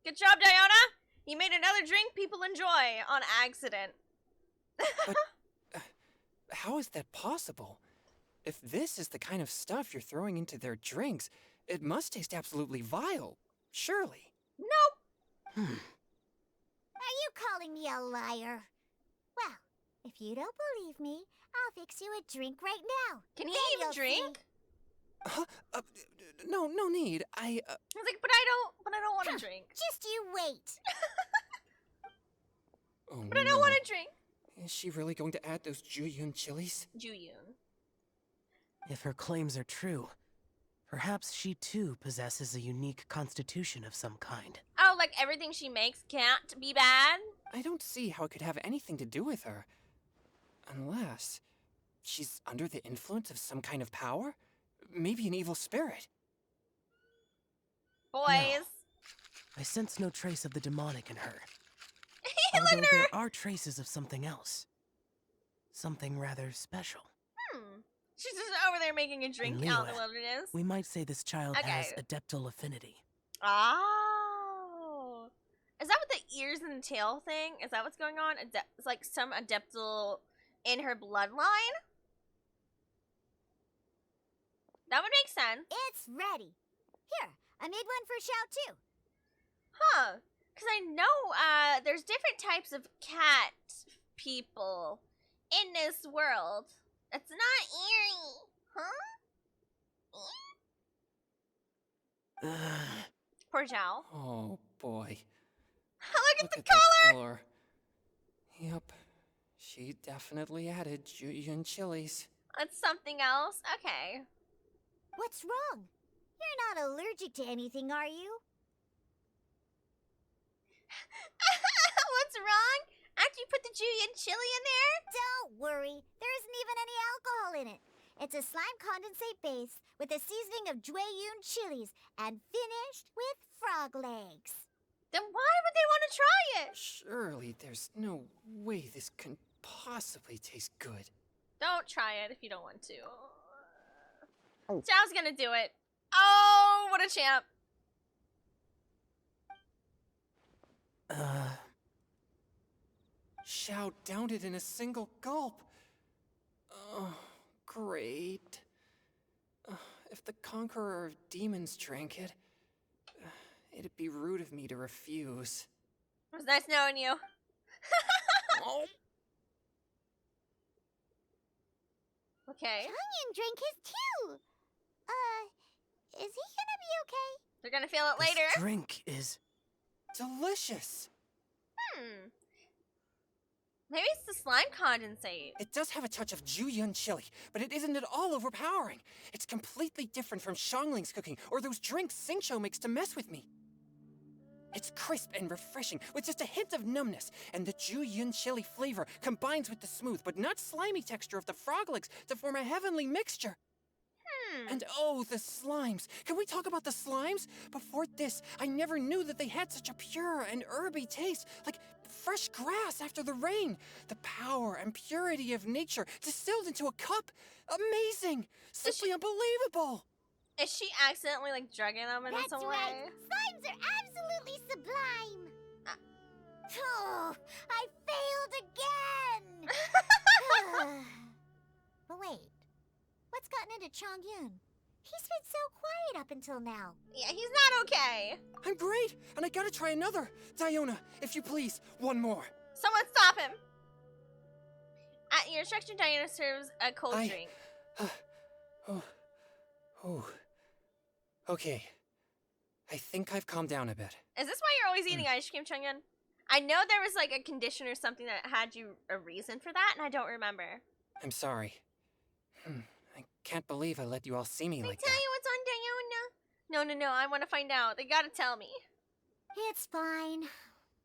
Good job, Diona! You made another drink people enjoy on accident. But how is that possible? If this is the kind of stuff you're throwing into their drinks, it must taste absolutely vile. Surely. Nope. Are you calling me a liar? Well, if you don't believe me, I'll fix you a drink right now. Can he Then even you'll drink? Huh? No need. I was like, but I don't want to drink. Just you wait. Oh, But I don't want to drink. Is she really going to add those Juyun chilies? Juyun. If her claims are true, perhaps she too possesses a unique constitution of some kind. Oh, like everything she makes can't be bad? I don't see how it could have anything to do with her. Unless she's under the influence of some kind of power? Maybe an evil spirit. Boys. I sense no trace of the demonic in her. Look Although at her. there are traces of something else. Something rather special. She's just over there making a drink In out in the Liyue, wilderness. We might say this child Okay. has adeptal affinity. Oh. Is that what the ears and the tail thing? Is that what's going on? It's like some adeptal in her bloodline? That would make sense. It's ready. Here, I made one for Xiao too. Huh. Because I know there's different types of cat people in this world. It's not eerie. Huh? Poor Zhao. Oh boy. Look at the that color! color. Yep. She definitely added Julian chilies. It's something else? Okay. What's wrong? You're not allergic to anything, are you? What's wrong? After you put the Julian chili in there? Don't worry. There isn't even any alcohol in it. It's a slime condensate base with a seasoning of Jueyun chilies and finished with frog legs. Then why would they want to try it? Surely there's no way this can possibly taste good. Don't try it if you don't want to. Zhao's gonna do it. Oh, what a champ. Xiao downed it in a single gulp. Oh, great. If the Conqueror of Demons drank it, it'd be rude of me to refuse. It was nice knowing you. Oh. Okay. Changyan drank his too. Is he gonna be okay? They're gonna feel it This later. drink is Delicious. Maybe it's the slime condensate. It does have a touch of Julian chili, but it isn't at all overpowering. It's completely different from Xiangling's cooking or those drinks Xingqiu makes to mess with me. It's crisp and refreshing, with just a hint of numbness, and the Julian chili flavor combines with the smooth but not slimy texture of the frog legs to form a heavenly mixture. And oh, the slimes. Can we talk about the slimes? Before this, I never knew that they had such a pure and herby taste, like fresh grass after the rain. The power and purity of nature distilled into a cup. Amazing! Simply unbelievable! Is she accidentally like drugging them in That's some right. way? Slimes are absolutely sublime. Oh, I failed again. But wait, what's gotten into Chongyun? He's been so quiet up until now. Yeah, he's not okay. I'm great, and I gotta try another. Diona, if you please, one more. Someone stop him. At your instruction, Diana serves a cold drink. Okay. I think I've calmed down a bit. Is this why you're always eating ice cream, Chongyun? I know there was like a condition or something that had you a reason for that, and I don't remember. I'm sorry. I can't believe I let you all see me like Tell that. you what's on Diana. No, I want to find out. They gotta tell me. It's fine.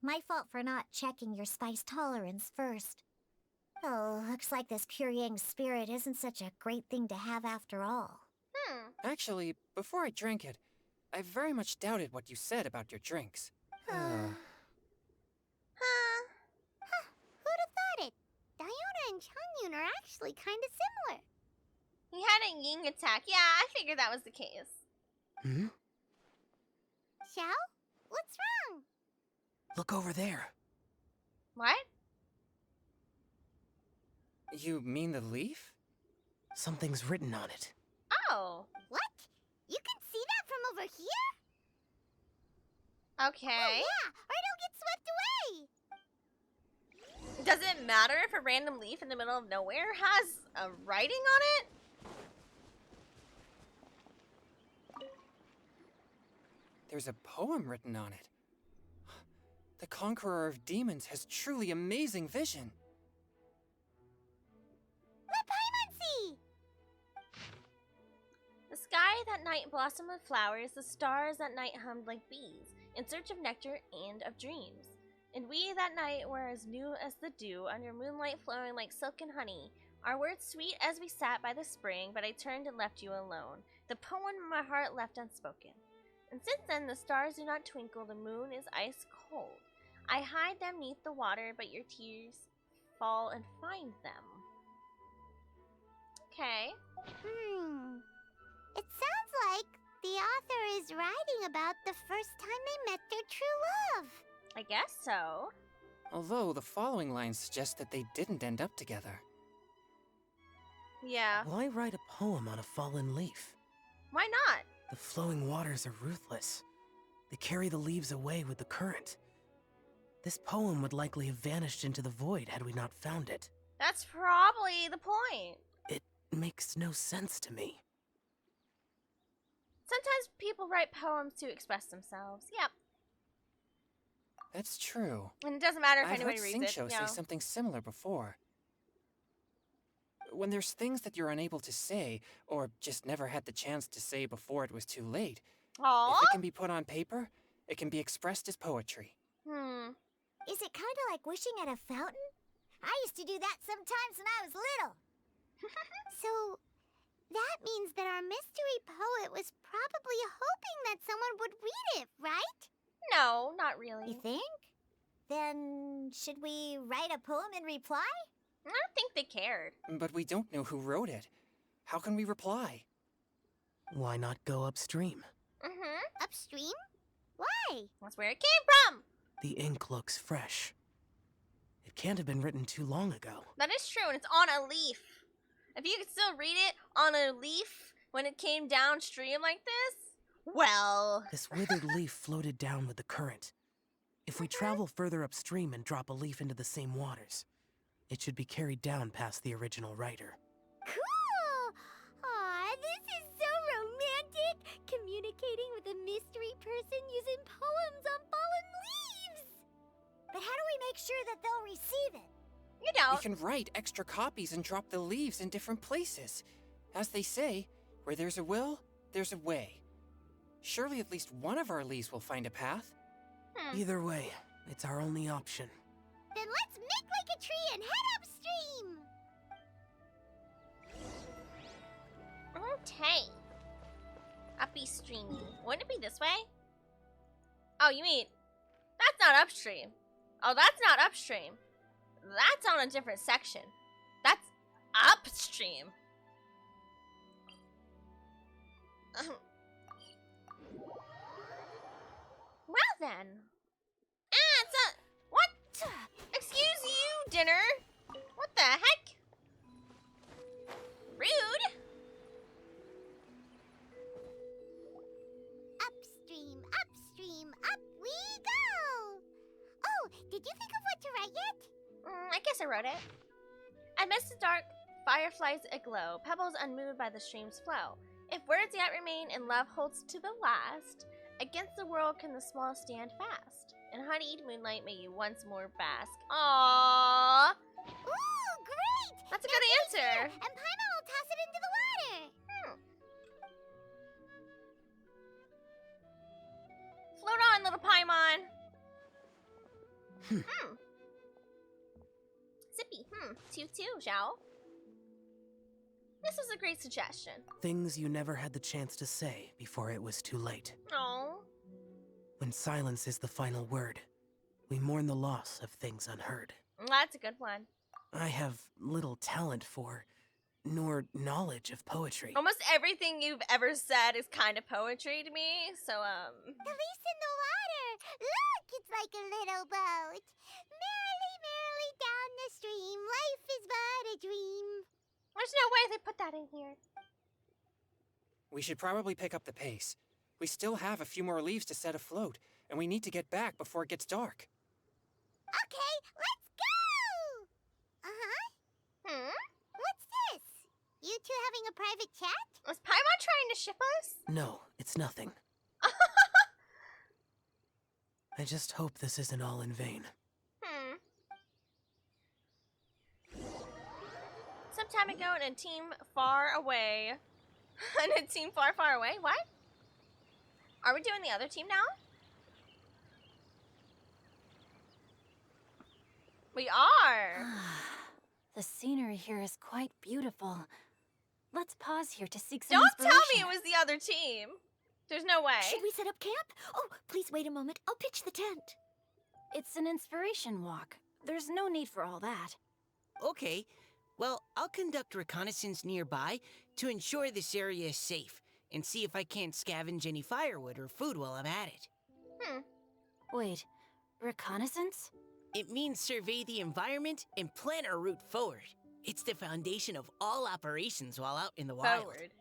My fault for not checking your spice tolerance first. Oh, looks like this pure yang spirit isn't such a great thing to have after all. Actually, before I drank it, I very much doubted what you said about your drinks. Who'd have thought it? Diona and Chongyun are actually kind of similar. He had a ying attack. Yeah, I figured that was the case. Xiao? What's wrong? Look over there. What? You mean the leaf? Something's written on it. Oh. What? You can see that from over here? Okay. Oh, yeah, or it'll get swept away. Does it matter if a random leaf in the middle of nowhere has a writing on it? There's a poem written on it. The Conqueror of Demons has truly amazing vision. Let Paimon see! The sky that night blossomed with flowers, the stars that night hummed like bees, in search of nectar and of dreams. And we that night were as new as the dew, under moonlight flowing like silk and honey. Our words sweet as we sat by the spring, but I turned and left you alone. The poem in my heart left unspoken. And since then the stars do not twinkle, the moon is ice cold. I hide them neath the water, but your tears fall and find them. Okay. It sounds like the author is writing about the first time they met their true love. I guess so. Although the following lines suggest that they didn't end up together. Yeah. Why write a poem on a fallen leaf? Why not? The flowing waters are ruthless. They carry the leaves away with the current. This poem would likely have vanished into the void had we not found it. That's probably the point. It makes no sense to me. Sometimes people write poems to express themselves. Yep. That's true. And it doesn't matter if I've heard anybody reads it. Xingqiu You know. say something similar before. When there's things that you're unable to say, or just never had the chance to say before it was too late, Aww. if it can be put on paper, it can be expressed as poetry. Is it kind of like wishing at a fountain? I used to do that sometimes when I was little. So, that means that our mystery poet was probably hoping that someone would read it, right? No, not really. You think? Then, should we write a poem in reply? I don't think they cared. But we don't know who wrote it. How can we reply? Why not go upstream? Upstream? Why? That's where it came from. The ink looks fresh. It can't have been written too long ago. That is true, and it's on a leaf. If you could still read it on a leaf when it came downstream like this, well... This withered leaf floated down with the current. If we travel further upstream and drop a leaf into the same waters, it should be carried down past the original writer. Cool! Aw, this is so romantic! Communicating with a mystery person using poems on fallen leaves! But how do we make sure that they'll receive it? You know. We can write extra copies and drop the leaves in different places. As they say, where there's a will, there's a way. Surely at least one of our leaves will find a path. Either way, it's our only option. Then let's make like a tree and head upstream! Okay. Uppy streamy. Wouldn't it be this way? Oh, you mean... That's not upstream. Oh, that's not upstream. That's on a different section. That's upstream. Well then. It's a... What? Excuse you, dinner. What the heck? Rude. Upstream, upstream, up we go! Oh, did you think of what to write yet? I guess I wrote it. Amidst the dark, fireflies aglow, pebbles unmoved by the stream's flow. If words yet remain and love holds to the last, against the world can the small stand fast. In honeyed moonlight may you once more bask. Aww! Ooh, great! That's a Now good take answer. here, and Paimon will toss it into the water. Float on, little Paimon. Zippy, toot, Zhao. This was a great suggestion. Things you never had the chance to say before it was too late. Oh. When silence is the final word, we mourn the loss of things unheard. That's a good one. I have little talent for, nor knowledge of poetry. Almost everything you've ever said is kind of poetry to me, so, The leaf's in the water. Look, it's like a little boat. Merrily, merrily down the stream. Life is but a dream. There's no way they put that in here. We should probably pick up the pace. We still have a few more leaves to set afloat, and we need to get back before it gets dark. Okay, let's go! What's this? You two having a private chat? Was Paimon trying to ship us? No, it's nothing. I just hope this isn't all in vain. Some time ago in a team far away. In a team far, far away? What? Are we doing the other team now? We are! The scenery here is quite beautiful. Let's pause here to seek some Don't tell me inspiration. it was the other team! There's no way. Should we set up camp? Oh, please wait a moment. I'll pitch the tent. It's an inspiration walk. There's no need for all that. Okay. Well, I'll conduct reconnaissance nearby to ensure this area is safe and see if I can't scavenge any firewood or food while I'm at it. Wait, reconnaissance? It means survey the environment and plan our route forward. It's the foundation of all operations while out in the wild. Forward.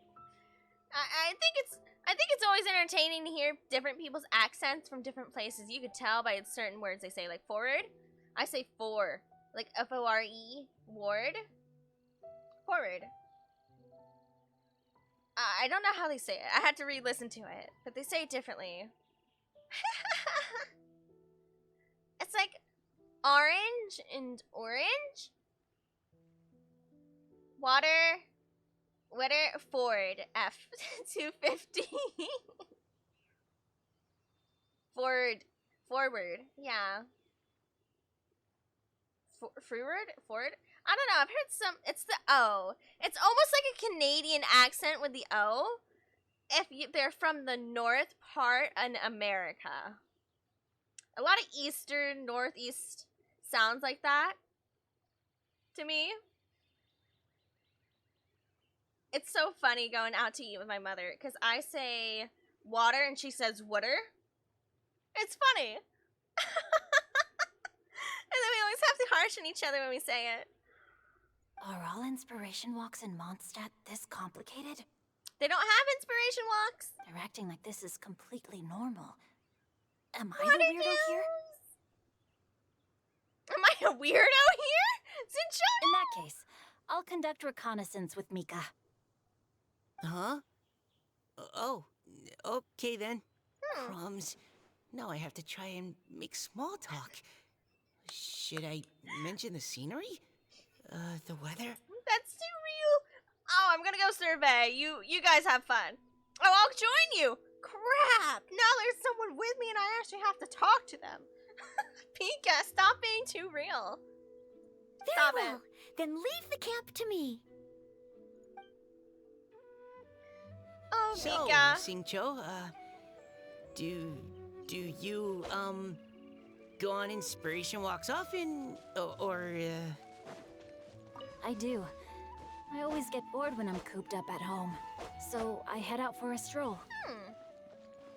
I think it's always entertaining to hear different people's accents from different places. You could tell by certain words they say, like forward. I say for, like F-O-R-E, ward. Forward. I don't know how they say it. I had to re-listen to it, but they say it differently. It's like orange and orange. Water, Ford, F, 250. Forward, yeah. Forward? I don't know, I've heard some, it's the O. It's almost like a Canadian accent with the O, if they're from the north part in America. A lot of eastern, northeast sounds like that, to me. It's so funny going out to eat with my mother, because I say water and she says water. It's funny. And then we always have to harshen each other when we say it. Are all inspiration walks in Mondstadt this complicated? They don't have inspiration walks. They're acting like this is completely normal. Am I What the are weirdo here? Am I a weirdo here? Zincho? In that case, I'll conduct reconnaissance with Mika. Huh? Oh, okay then. Crumbs. Now I have to try and make small talk. Should I mention the scenery? The weather? That's too real. Oh, I'm gonna go survey. You guys have fun. Oh, I'll join you. Crap. Now there's someone with me and I actually have to talk to them. Pika, stop being too real. Stop Very well. it. Then leave the camp to me. Oh, So, Pika. Xingqiu, do you, go on inspiration walks often? Or I do. I always get bored when I'm cooped up at home, so I head out for a stroll.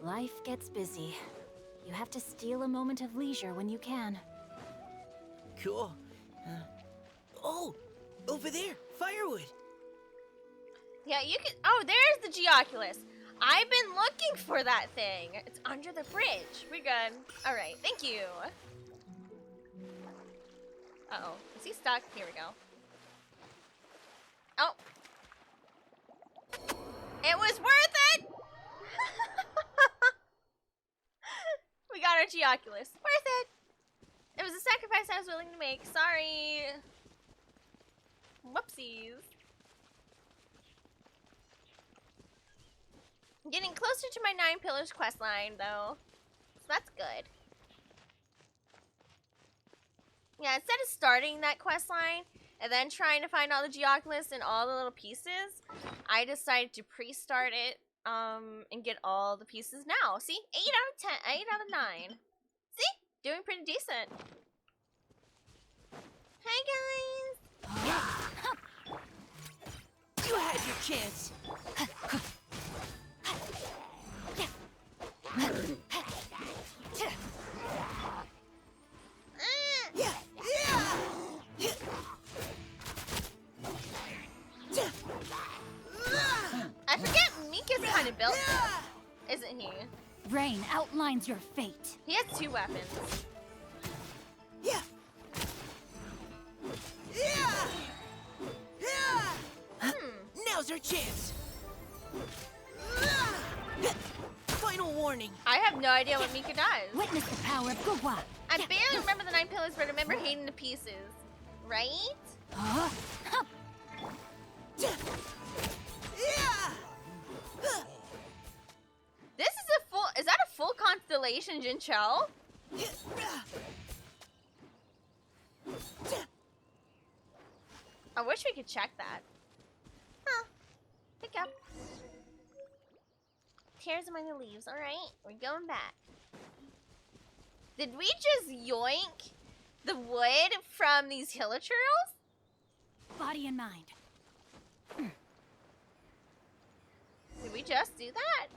Life gets busy. You have to steal a moment of leisure when you can. Cool. Oh, over there, firewood. Yeah, you can. Oh, there's the Geoculus. I've been looking for that thing. It's under the bridge. We're good. All right, thank you. Uh-oh. Is he stuck? Here we go. Oh. It was worth it! We got our Geoculus. Worth it! It was a sacrifice I was willing to make. Sorry. Whoopsies. I'm getting closer to my 9 Pillars quest line, though. So that's good. Yeah, instead of starting that quest line and then trying to find all the Geoculus and all the little pieces, I decided to pre-start it and get all the pieces now. See? 8 out of 10. 8 out of 9. See? Doing pretty decent. Hi, guys. You had your chance. I forget Mika's kind of built, isn't he? Rain outlines your fate. He has 2 weapons. Now's our chance. Final warning. I have no idea what Mika does. Witness the power of Gugwa. I barely remember the 9 pillars, but I remember hating the pieces. Right? Huh? This is a full. Is that a full constellation, Jincho? I wish we could check that. Huh. Pick up. Tears among the leaves. Alright, we're going back. Did we just yoink the wood from these hilichurls? Body and mind. Did we just do that?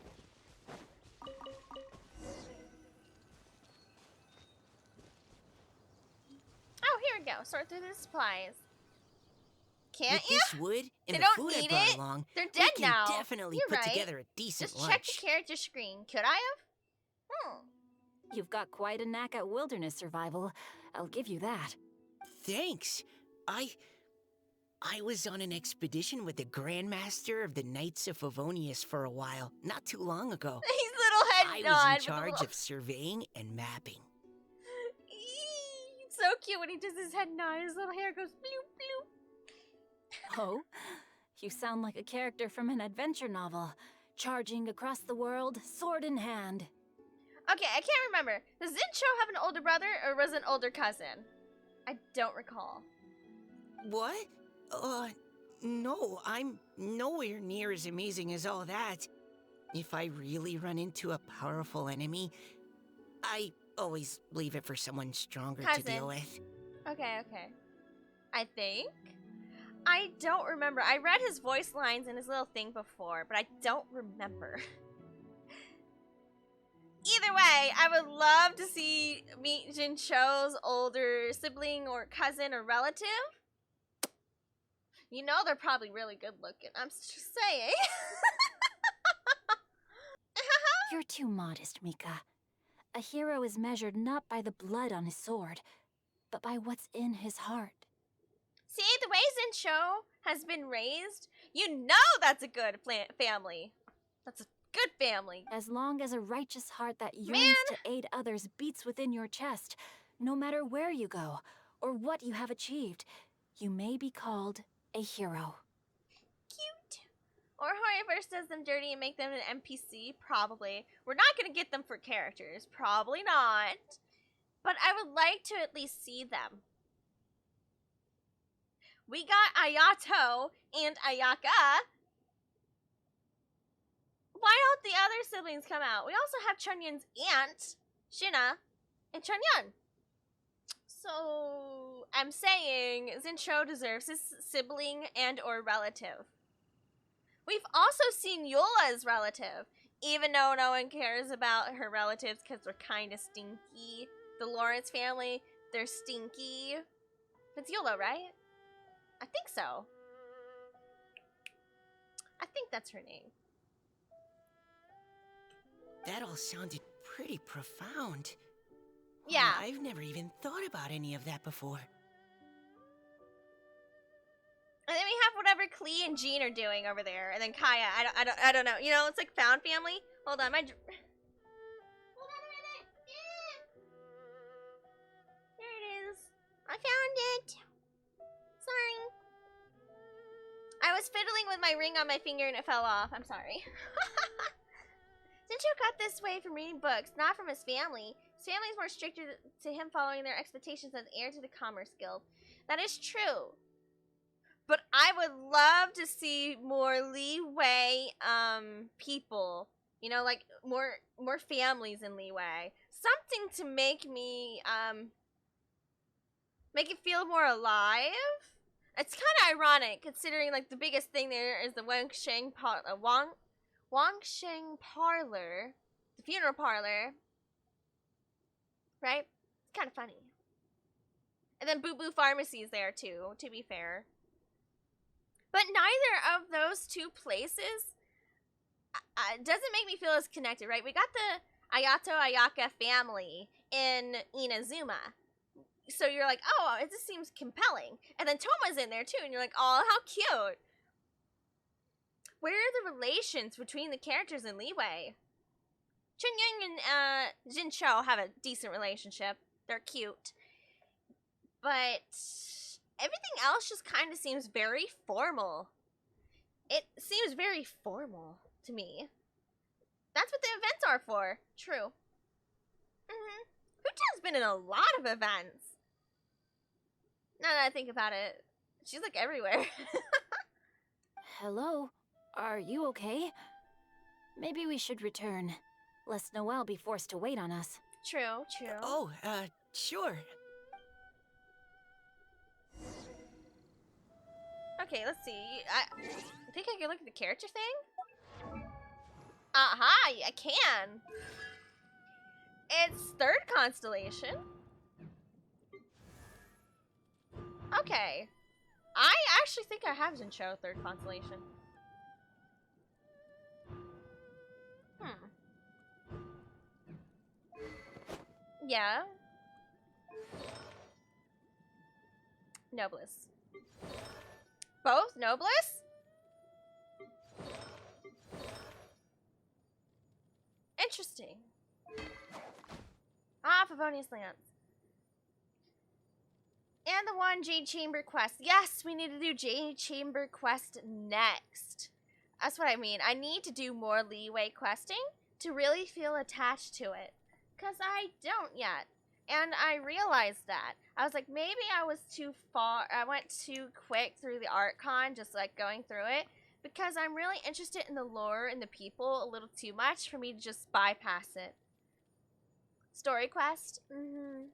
Oh, here we go. Sort through the supplies. Can't With you? this wood and They the don't food I need brought it. along, They're we dead can now. definitely You're put right. together a decent Just check lunch. the character screen. Could I have? You've got quite a knack at wilderness survival. I'll give you that. Thanks. I was on an expedition with the Grandmaster of the Knights of Favonius for a while, not too long ago. His little head I nod. was in with a charge little- of surveying and mapping. It's so cute when he does his head nod. His little hair goes bloop bloop. Oh, you sound like a character from an adventure novel, charging across the world, sword in hand. Okay, I can't remember. Does Zincho have an older brother or was it an older cousin? I don't recall. What? No, I'm nowhere near as amazing as all that. If I really run into a powerful enemy, I always leave it for someone stronger Cousin. to deal with. Okay. I think. I don't remember. I read his voice lines in his little thing before, but I don't remember. Either way, I would love to meet Jincho's older sibling or cousin or relative. You know they're probably really good looking. I'm just saying. You're too modest, Mika. A hero is measured not by the blood on his sword, but by what's in his heart. See, the way Zincho has been raised, you know that's a good family. That's a good family. As long as a righteous heart that yearns to aid others beats within your chest, no matter where you go or what you have achieved, you may be called a hero. Cute. Or Horryverse does them dirty and make them an NPC, probably. We're not going to get them for characters, probably not. But I would like to at least see them. We got Ayato and Ayaka. Why don't the other siblings come out? We also have Chunyun's aunt, Shina, and Chunyun. So, I'm saying Zincho deserves his sibling and or relative. We've also seen Yola's relative, even though no one cares about her relatives because they're kind of stinky. The Lawrence family, they're stinky. It's Yola, right? I think so. I think that's her name. That all sounded pretty profound. Yeah. I've never even thought about any of that before. And then we have whatever Klee and Jean are doing over there, and then Kaya. I don't know. You know, it's like found family. Hold on, Hold on a minute. There it is. I found it. Sorry. I was fiddling with my ring on my finger and it fell off. I'm sorry. Zincho got this way from reading books, not from his family. His family is more stricter to him following their expectations as heir to the Commerce Guild. That is true. But I would love to see more leeway people. You know, like more families in leeway. Something to make me make it feel more alive. It's kind of ironic considering like the biggest thing there is the Wangsheng parlor, the funeral parlor. Right? It's kind of funny. And then Boo Boo Pharmacy is there too, to be fair. But neither of those two places doesn't make me feel as connected, right? We got the Ayato Ayaka family in Inazuma. So you're like, oh, it just seems compelling. And then Toma's in there too, and you're like, oh, how cute. Where are the relations between the characters in Leeway? Chunyun and Zincho have a decent relationship. They're cute. But everything else just kind of seems very formal. It seems very formal to me. That's what the events are for. True. Hucha's been in a lot of events. Now that I think about it, she's like everywhere. Hello? Are you okay? Maybe we should return, lest Noelle be forced to wait on us. True. Oh, sure. Okay, let's see. I think I can look at the character thing? Aha, I can. It's third constellation. Okay. I actually think I have Zincho, third constellation. Yeah. Noblesse. Both? Noblesse? Interesting. Ah, Favonius Lance. And the one Jade Chamber quest. Yes, we need to do Jade Chamber quest next. That's what I mean. I need to do more leeway questing to really feel attached to it. Because I don't yet. And I realized that. I was like, maybe I was too far. I went too quick through the ArtCon, just like going through it. Because I'm really interested in the lore and the people a little too much for me to just bypass it. Story quest? Mm-hmm.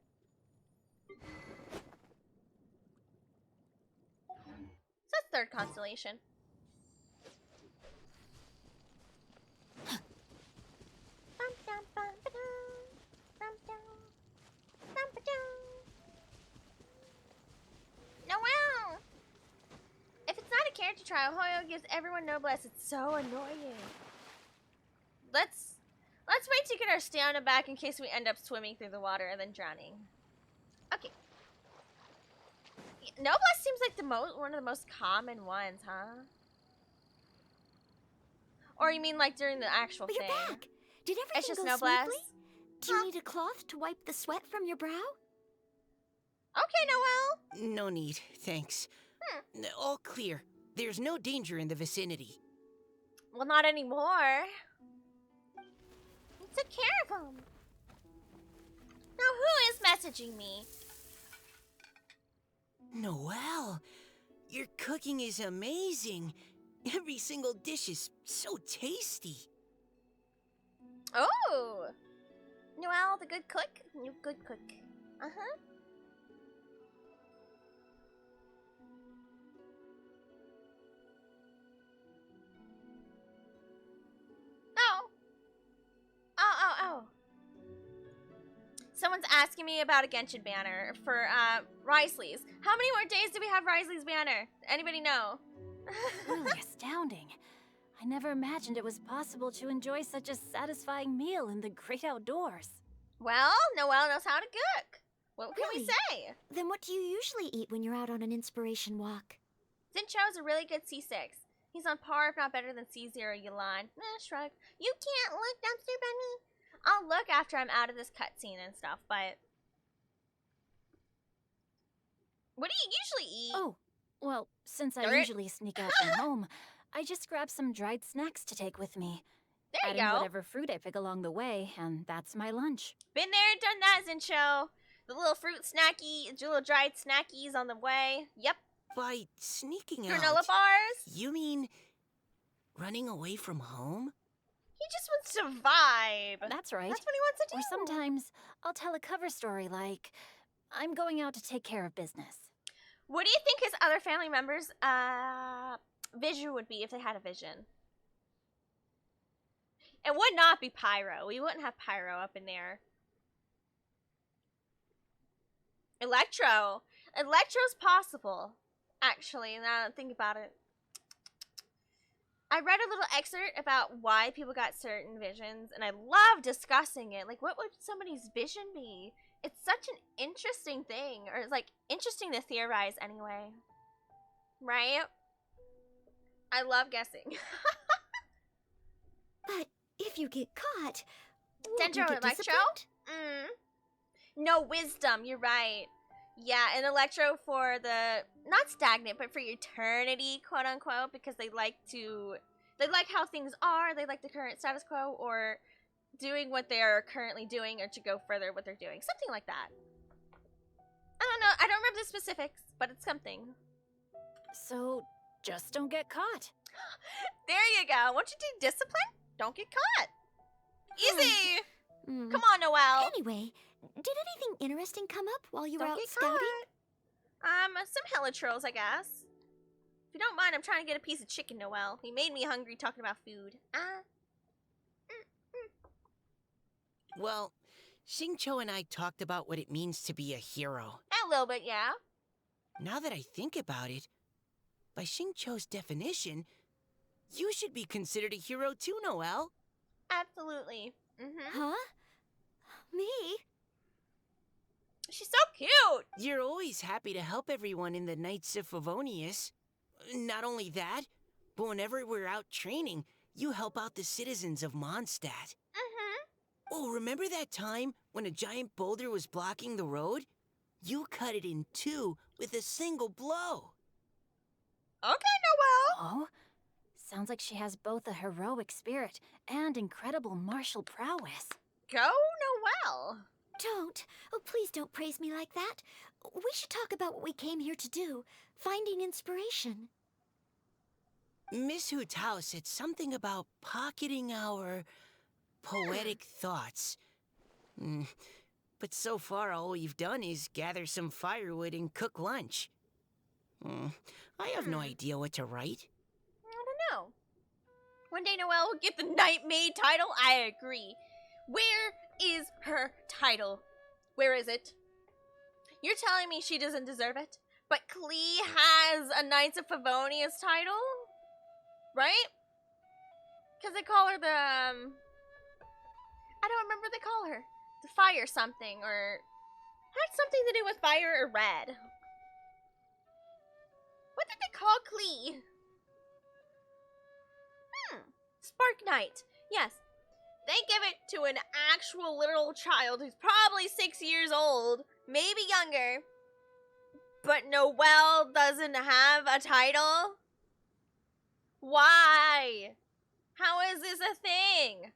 So that's third constellation. Noelle! If it's not a character trial, Hoyo gives everyone noblesse. It's so annoying. Let's wait to get our stamina back in case we end up swimming through the water and then drowning. Okay. Noblesse seems like one of the most common ones, huh? Or you mean like during the actual But thing? you're back. Did everything It's just go noblesse. smoothly? Do you need a cloth to wipe the sweat from your brow? Okay, Noelle. No need, thanks. All clear. There's no danger in the vicinity. Well, not anymore. We took care of him. Now, who is messaging me? Noelle, your cooking is amazing. Every single dish is so tasty. Oh! Noelle, the good cook? You good cook. Uh-huh. Oh. Someone's asking me about a Genshin banner for Risley's. How many more days do we have Risley's banner? Anybody know? Really astounding. I never imagined it was possible to enjoy such a satisfying meal in the great outdoors. Well, Noelle knows how to cook. What can we Really? say? Then what do you usually eat when you're out on an inspiration walk? Zincho's a really good C6. He's on par, if not better than C0 Yulan. Shrug. You can't look, Dumpster Bunny. I'll look after I'm out of this cutscene and stuff, but... What do you usually eat? Oh, well, since I Alright. usually sneak out from home, I just grab some dried snacks to take with me. There you Adding go. whatever fruit I pick along the way, and that's my lunch. Been there, done that, Zincho. The little fruit snacky, the little dried snackies on the way. Yep. By sneaking Granola out, bars. you mean running away from home? He just wants to vibe. That's right. That's what he wants to do. Or sometimes I'll tell a cover story like, I'm going out to take care of business. What do you think his other family members' vision would be if they had a vision? It would not be Pyro. We wouldn't have Pyro up in there. Electro. Electro's possible, actually, now that I think about it. I read a little excerpt about why people got certain visions, and I love discussing it. Like, what would somebody's vision be? It's such an interesting thing, or it's like interesting to theorize anyway. Right? I love guessing. But if you get caught, won't you Dendro get Electro? disciplined? No, wisdom, you're right. Yeah, and Electro for the, not stagnant, but for eternity, quote unquote, because they like how things are, they like the current status quo, or doing what they are currently doing, or to go further what they're doing. Something like that. I don't know, I don't remember the specifics, but it's something. So, just don't get caught. There you go. Once you do discipline, don't get caught. Easy! Hmm. Come on, Noelle. Anyway, did anything interesting come up while you were Don't out get scouting? caught. Some helitrolls, I guess. If you don't mind, I'm trying to get a piece of chicken, Noelle. He made me hungry talking about food. Well, Xingqiu and I talked about what it means to be a hero. A little bit, yeah. Now that I think about it, by Xingqiu's definition, you should be considered a hero too, Noelle. Absolutely. Mm-hmm. Huh? Me? She's so cute. You're always happy to help everyone in the Knights of Favonius. Not only that, but whenever we're out training, you help out the citizens of Mondstadt. Mm-hmm. Oh, remember that time when a giant boulder was blocking the road? You cut it in two with a single blow. Okay, Noelle. Oh? Sounds like she has both a heroic spirit and incredible martial prowess. Go, Noelle. Don't. Oh, please don't praise me like that. We should talk about what we came here to do. Finding inspiration. Miss Hu Tao said something about pocketing our poetic thoughts. But so far, all we've done is gather some firewood and cook lunch. I have no idea what to write. I don't know. One day Noelle will get the Knight Maid title. I agree. Where is her title? Where is it? You're telling me she doesn't deserve it? But Klee has a Knights of Favonius title? Right? Because they call her the, I don't remember what they call her. The fire something, or had something to do with fire or red. What did they call Klee? Spark Knight. Yes. They give it to an actual literal child who's probably 6 years old, maybe younger. But Noelle doesn't have a title? Why? How is this a thing?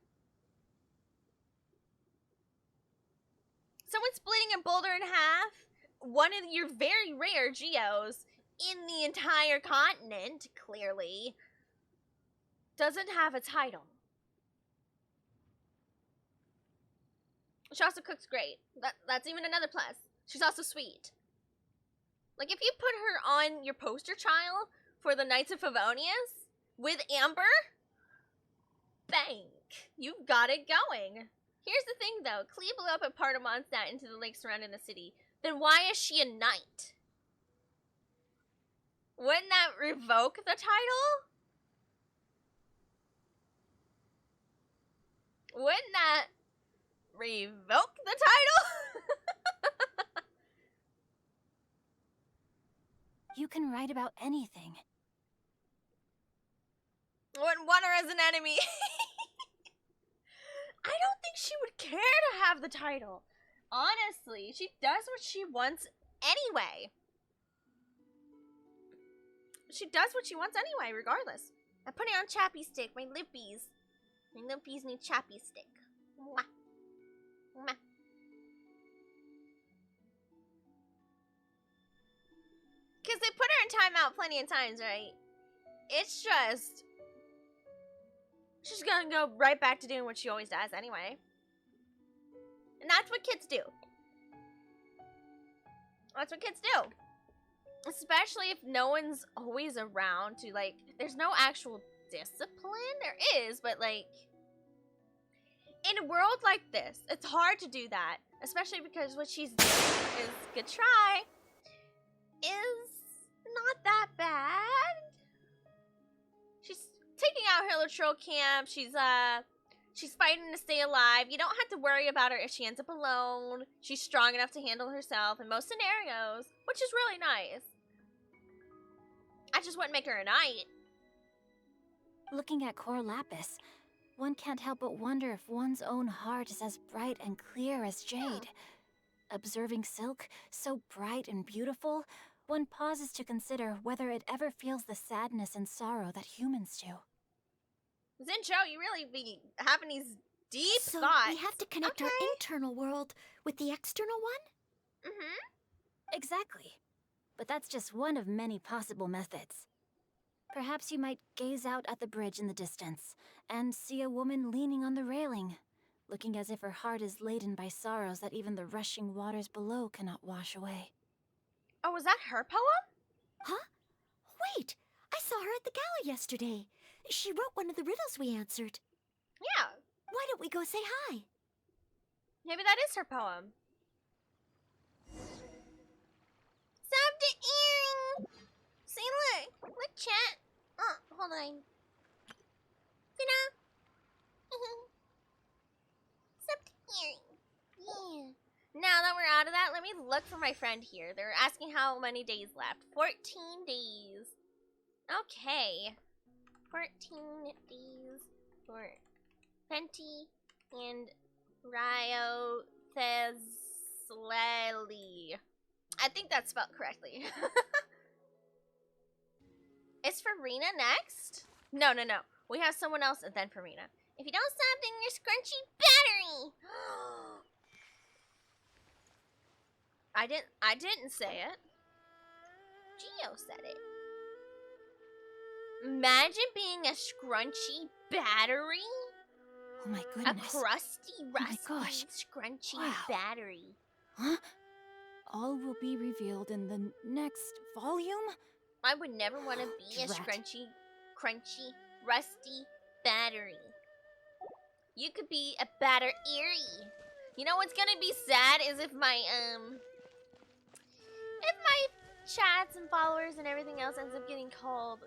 Someone splitting a boulder in half, one of your very rare geos in the entire continent, clearly, doesn't have a title. She also cooks great. That's even another plus. She's also sweet. Like, if you put her on your poster child for the Knights of Favonius with Amber, bang, you've got it going. Here's the thing, though. Klee blew up a part of Mondstadt into the lake surrounding the city. Then why is she a knight? Wouldn't that revoke the title? Wouldn't that revoke the title? You can write about anything. Wouldn't want her as an enemy. I don't think she would care to have the title. Honestly, she does what she wants anyway. She does what she wants anyway, regardless. I'm putting on chappy stick, my lippies. My lippies need chappy stick. Mwah. Mwah. Because they put her in timeout plenty of times, right? It's just... she's gonna go right back to doing what she always does anyway. And that's what kids do. That's what kids do. Especially if no one's always around to, like, there's no actual discipline. There is, but, like, in a world like this, it's hard to do that. Especially because what she's doing is, good try, is not that bad. She's taking out her literal camp. She's fighting to stay alive. You don't have to worry about her if she ends up alone. She's strong enough to handle herself in most scenarios, which is really nice. I just wouldn't make her a knight. Looking at Core Lapis, one can't help but wonder if one's own heart is as bright and clear as jade. Observing Silk, so bright and beautiful, one pauses to consider whether it ever feels the sadness and sorrow that humans do. Zincho, you really be having these deep So thoughts. we have to connect our internal world with the external one? Mm-hmm. Exactly. But that's just one of many possible methods. Perhaps you might gaze out at the bridge in the distance and see a woman leaning on the railing, looking as if her heart is laden by sorrows that even the rushing waters below cannot wash away. Oh, was that her poem? Huh? Wait! I saw her at the gala yesterday. She wrote one of the riddles we answered. Yeah. Why don't we go say hi? Maybe that is her poem. Sub the earring! See, look Hold on. Ta-da! Except here. Yeah. Now that we're out of that, let me look for my friend here. They're asking how many days left. 14 days. Okay. 14 days for Venti and Ryo Thesleli. I think that's spelled correctly. Is Farina next? No. We have someone else and then Farina. If you don't stop, then your scrunchy battery. I didn't say it. Geo said it. Imagine being a scrunchy battery. Oh my A goodness. crusty, rusty, gosh. scrunchy Wow. battery. Huh? All will be revealed in the next volume? I would never want to be a Drat. scrunchy, crunchy, rusty battery. You could be a batter eerie. You know what's gonna be sad is if my chats and followers and everything else ends up getting called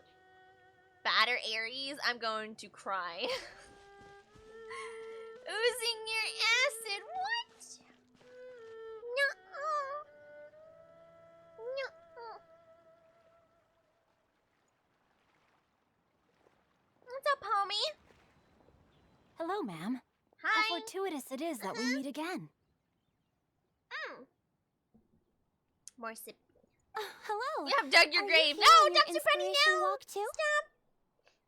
batter Aries, I'm going to cry. Oozing your acid, what? Nuh-uh. Nuh-uh. What's up, homie? Hello, ma'am. Hi. How fortuitous it is that we meet again. More sip. Hello. You have dug your Are grave. You No, here on your Dr. Penny, inspiration no. walk too? Stop.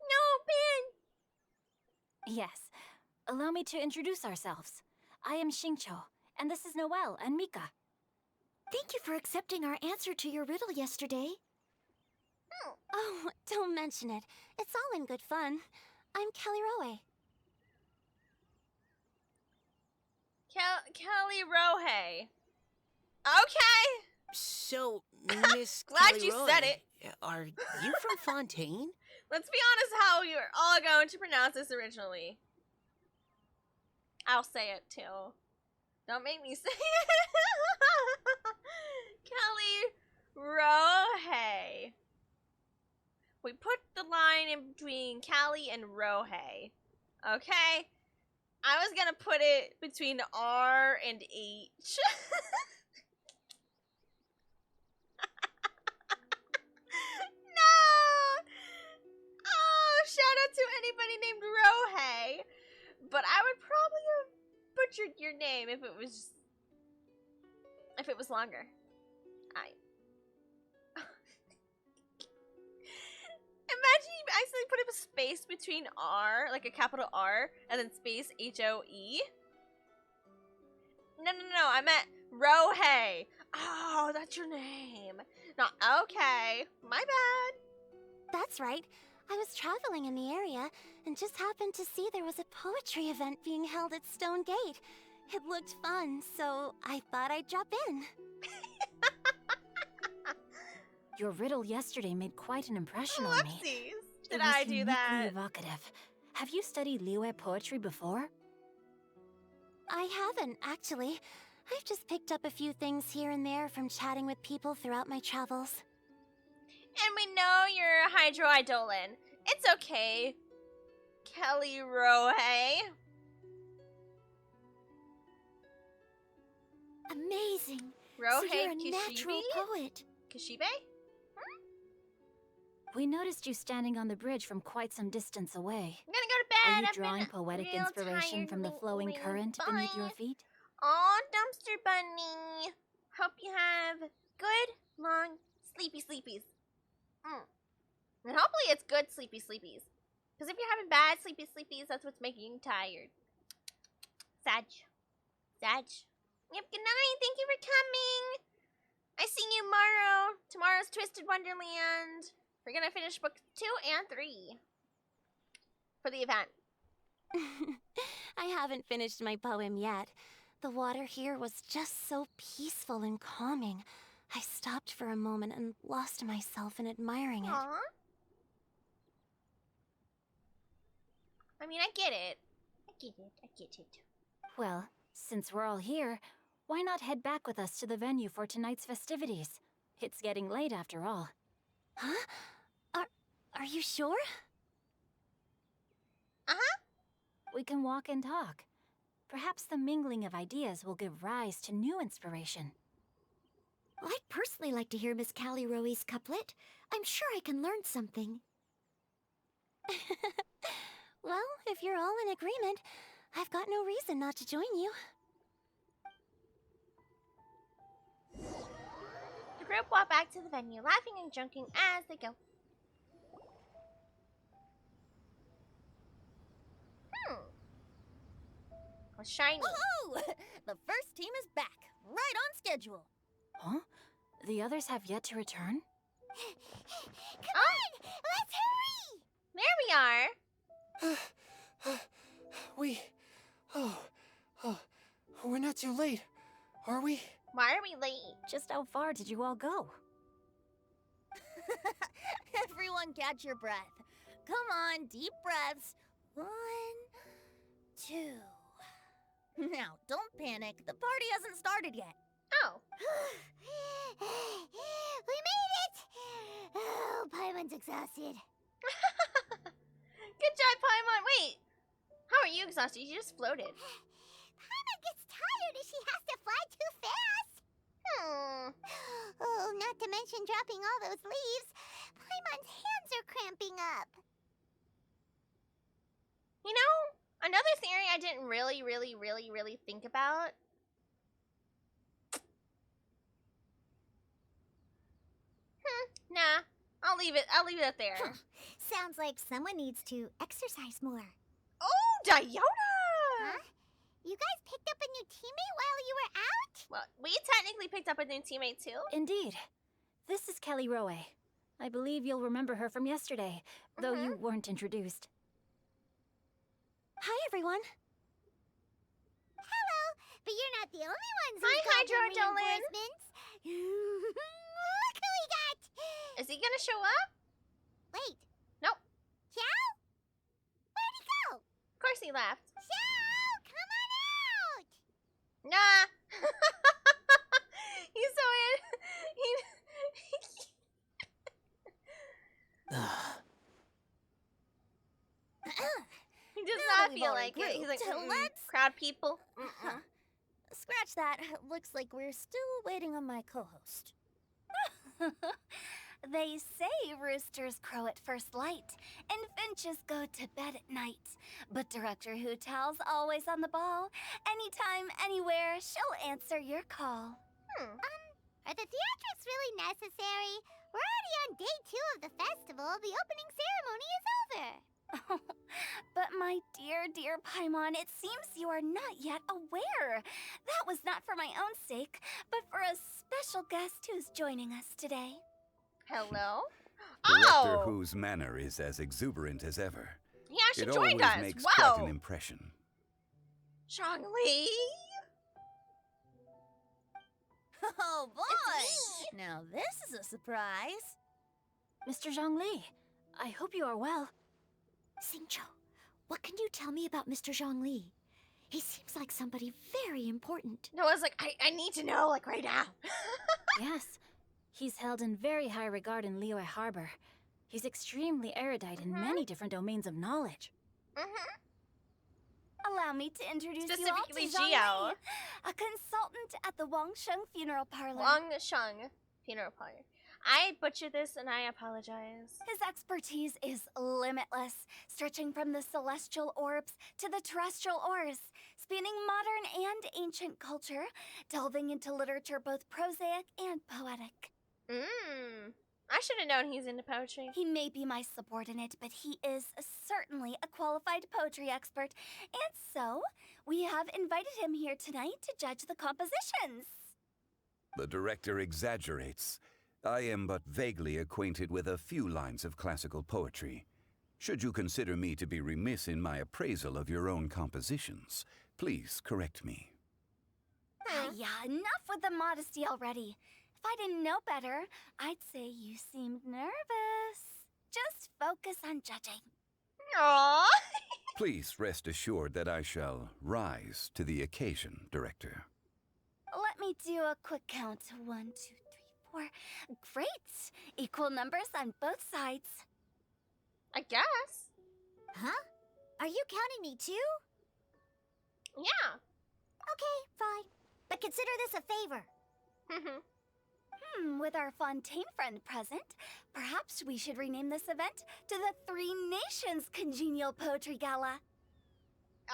No, Ben. Yes. Allow me to introduce ourselves. I am Xingqiu, and this is Noelle and Mika. Thank you for accepting our answer to your riddle yesterday. Oh, don't mention it. It's all in good fun. I'm Kelly Rowe. Kelly Rohe. Okay. So, Miss Glad Kelly you Rowe, said it. Are you from Fontaine? Let's be honest how you're all going to pronounce this originally. I'll say it too. Don't make me say it. Kelly Rohe. We put the line in between Callie and Rohe. Okay? I was gonna put it between R and H. No! Oh, shout out to anybody named Rohe. But I would probably have butchered your name if it was longer. Imagine you accidentally put a space between R, like a capital R, and then space H-O-E. No, I meant Rohe. Oh, that's your name. Not okay. My bad. That's right. I was traveling in the area and just happened to see there was a poetry event being held at Stone Gate. It looked fun, so I thought I'd drop in. Your riddle yesterday made quite an impression on me. Whoopsies. It Did was I do that? uniquely evocative. Have you studied Liyue poetry before? I haven't, actually. I've just picked up a few things here and there from chatting with people throughout my travels. And we know you're hydroidolin. It's okay, Kelly Rohe. Amazing. Rohe So you're a Kishibe? natural poet. Kishibe? We noticed you standing on the bridge from quite some distance away. I'm gonna go to Are bed. you I've drawing been poetic real inspiration tired from the flowing lately. current beneath your Bye. feet? Aw, dumpster bunny. Hope you have good, long, sleepy sleepies. And hopefully it's good sleepy sleepies. Because if you're having bad sleepy sleepies, that's what's making you tired. Sag. Yep, good night. Thank you for coming. I see you tomorrow. Tomorrow's Twisted Wonderland. We're gonna finish book 2 and 3 for the event. I haven't finished my poem yet. The water here was just so peaceful and calming. I stopped for a moment and lost myself in admiring it. Aww. I mean, I get it. I get it. Well, since we're all here, why not head back with us to the venue for tonight's festivities? It's getting late after all. Huh? Are you sure? We can walk and talk. Perhaps the mingling of ideas will give rise to new inspiration. I'd personally like to hear Miss Callie Rowe's couplet. I'm sure I can learn something. Well, if you're all in agreement, I've got no reason not to join you. The group walk back to the venue, laughing and joking as they go. A shiny. Woohoo! The first team is back, right on schedule. Huh? The others have yet to return? Come on! Let's hurry! There we are. We're not too late, are we? Why are we late? Just how far did you all go? Everyone catch your breath. Come on, deep breaths. 1, 2. Now, don't panic. The party hasn't started yet. Oh. We made it! Oh, Paimon's exhausted. Good job, Paimon. Wait. How are you exhausted? You just floated. Paimon gets tired if she has to fly too fast. Oh, not to mention dropping all those leaves. Paimon's hands are cramping up. You know, another theory I didn't really think about. Nah. I'll leave it up there. Sounds like someone needs to exercise more. Oh, Diona! Huh? You guys picked up a new teammate while you were out? Well, we technically picked up a new teammate too. Indeed. This is Kelly Rowe. I believe you'll remember her from yesterday, though you weren't introduced. Hi, everyone. Hello, but you're not the only ones Hi, who've gotten Hydro Dolan. reinforcements. Look who we got! Is he gonna show up? Wait. Nope. Xiao? Where'd he go? Of course he left. Xiao, come on out! Nah. He's so in. He does Now not that we've feel all like it. He's like, regrouped, let's- crowd people. Scratch that. Looks like we're still waiting on my co-host. They say roosters crow at first light, and finches go to bed at night. But Director Hu Tao's always on the ball. Anytime, anywhere, she'll answer your call. Are the theatrics really necessary? We're already on day 2 of the festival. The opening ceremony is over. But my dear Paimon, it seems you are not yet aware. That was not for my own sake, but for a special guest who's joining us today. Hello? Director Oh! Whose manner is as exuberant as ever. He actually It joined always us. makes Whoa! quite an impression. Zhongli? Oh boy! Now this is a surprise. Mr. Zhongli, I hope you are well. Xingqiu, what can you tell me about Mr. Zhongli? He seems like somebody very important. Noah's like, I need to know, like, right now. Yes, he's held in very high regard in Liyue Harbor. He's extremely erudite in many different domains of knowledge. Allow me to introduce you all to Specifically Zhang Jiao. Li, a consultant at the Wangsheng Funeral Parlor. Wang Sheng Funeral Parlor. I butchered this and I apologize. His expertise is limitless, stretching from the celestial orbs to the terrestrial ores, spanning modern and ancient culture, delving into literature both prosaic and poetic. I should have known he's into poetry. He may be my subordinate, but he is certainly a qualified poetry expert, and so we have invited him here tonight to judge the compositions. The director exaggerates. I am but vaguely acquainted with a few lines of classical poetry. Should you consider me to be remiss in my appraisal of your own compositions, please correct me. Yeah, enough with the modesty already. If I didn't know better, I'd say you seemed nervous. Just focus on judging. Aww. Please rest assured that I shall rise to the occasion, Director. Let me do a quick count. 1, 2, 3, 4. Great! Equal numbers on both sides. I guess. Huh? Are you counting me too? Yeah. Okay, fine. But consider this a favor. With our Fontaine friend present, perhaps we should rename this event to the Three Nations Congenial Poetry Gala.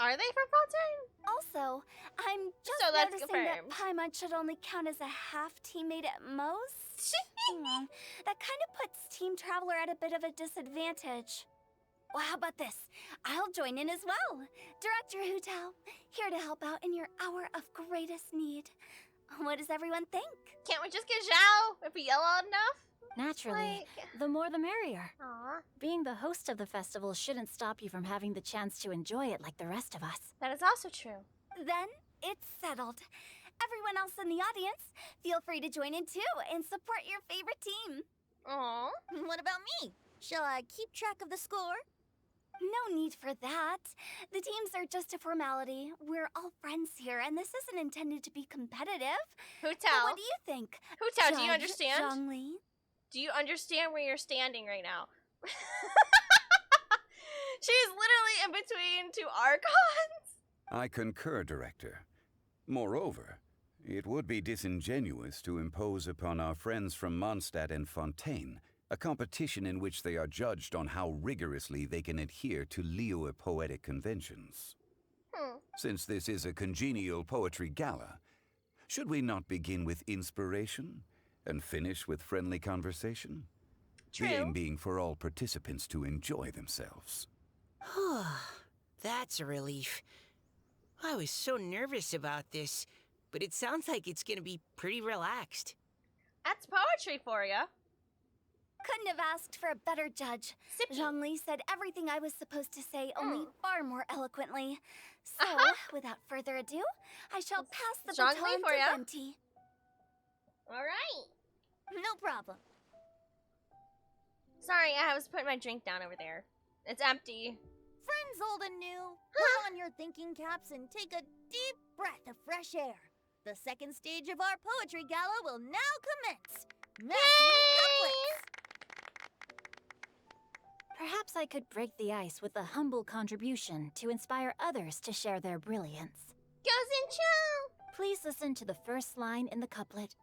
Are they from Fontaine? Also, I'm just So that's noticing that confirmed. Paimon should only count as a half teammate at most. That kind of puts Team Traveler at a bit of a disadvantage. Well, how about this? I'll join in as well. Director Hu Tao, here to help out in your hour of greatest need. What does everyone think? Can't we just get Zhao if we yell loud enough? Naturally, the more the merrier. Aw. Being the host of the festival shouldn't stop you from having the chance to enjoy it like the rest of us. That is also true. Then it's settled. Everyone else in the audience, feel free to join in too and support your favorite team. Aw. What about me? Shall I keep track of the score? No need for that. The teams are just a formality. We're all friends here, and this isn't intended to be competitive. Hu But Tao. what do you think? Hu Tao, do you Judge understand? Zhongli? Do you understand where you're standing right now? She's literally in between two archons. I concur, Director. Moreover, it would be disingenuous to impose upon our friends from Mondstadt and Fontaine a competition in which they are judged on how rigorously they can adhere to Liyue poetic conventions. Since this is a congenial poetry gala, should we not begin with inspiration and finish with friendly conversation? True. The aim being for all participants to enjoy themselves. That's a relief. I was so nervous about this, but it sounds like it's gonna be pretty relaxed. That's poetry for you. Couldn't have asked for a better judge. Sippy. Zhongli said everything I was supposed to say, only far more eloquently. So, without further ado, I shall pass the Zhongli baton for to ya. Venti. All right. No problem. Sorry, I was putting my drink down over there. It's empty. Friends old and new, put on your thinking caps and take a deep breath of fresh air. The second stage of our poetry gala will now commence. Couplets. Perhaps I could break the ice with a humble contribution to inspire others to share their brilliance. Genshin! Please listen to the first line in the couplet.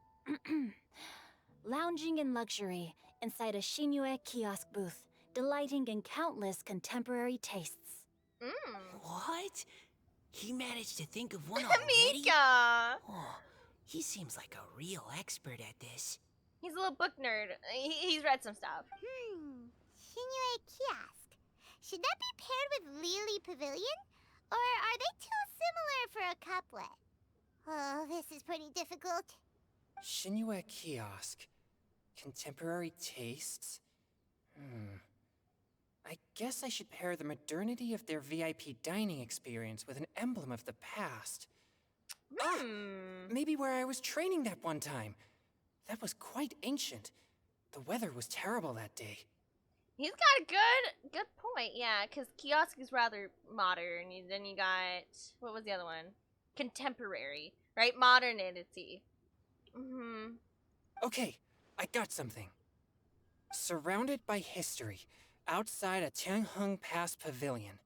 Lounging in luxury inside a Shinue kiosk booth, delighting in countless contemporary tastes. What? He managed to think of one already? Mika! Oh, he seems like a real expert at this. He's a little book nerd. He's read some stuff. Shinue Kiosk. Should that be paired with Lily Pavilion? Or are they too similar for a couplet? Oh, this is pretty difficult. Shinue Kiosk. Contemporary tastes? I guess I should pair the modernity of their VIP dining experience with an emblem of the past. Maybe where I was training that one time. That was quite ancient. The weather was terrible that day. He's got a good point, yeah, because kiosk is rather modern. Then you got, what was the other one? Contemporary, right? Modernity. Okay, I got something. Surrounded by history, outside a Tianheng Pass pavilion,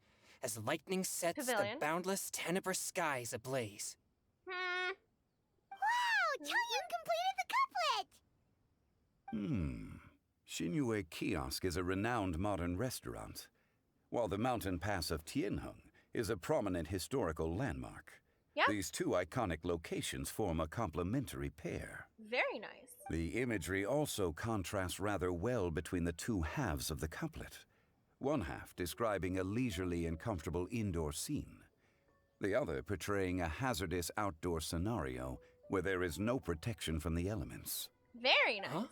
as lightning sets the boundless tenebrous skies ablaze. Wow! Choyun completed the couplet! Shinue Kiosk is a renowned modern restaurant, while the mountain pass of Tianheng is a prominent historical landmark. Yeah. These two iconic locations form a complementary pair. Very nice. The imagery also contrasts rather well between the two halves of the couplet. One half describing a leisurely and comfortable indoor scene, the other portraying a hazardous outdoor scenario where there is no protection from the elements. Very nice. Huh?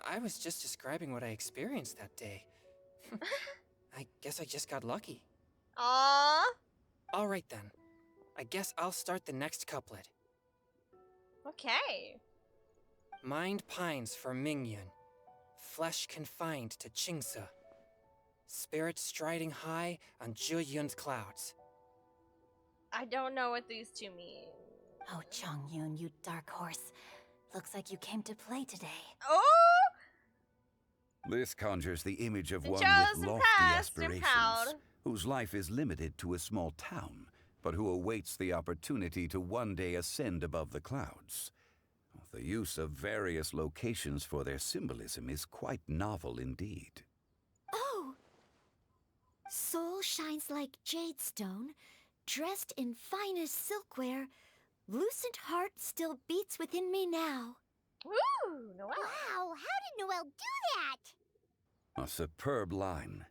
I was just describing what I experienced that day. I guess I just got lucky. Aww. All right then. I guess I'll start the next couplet. Okay. Mind pines for Mingyun, flesh confined to Qingse, spirit striding high on Zheyun's clouds. I don't know what these two mean. Oh, Chongyun, you dark horse. Looks like you came to play today. Oh! This conjures the image of And one Charles with and lofty Past and aspirations, proud. whose life is limited to a small town, but who awaits the opportunity to one day ascend above the clouds. The use of various locations for their symbolism is quite novel indeed. Oh! Soul shines like jadestone, dressed in finest silkware. Lucent heart still beats within me now. Woo! Noelle. Wow, how did Noelle do that? A superb line.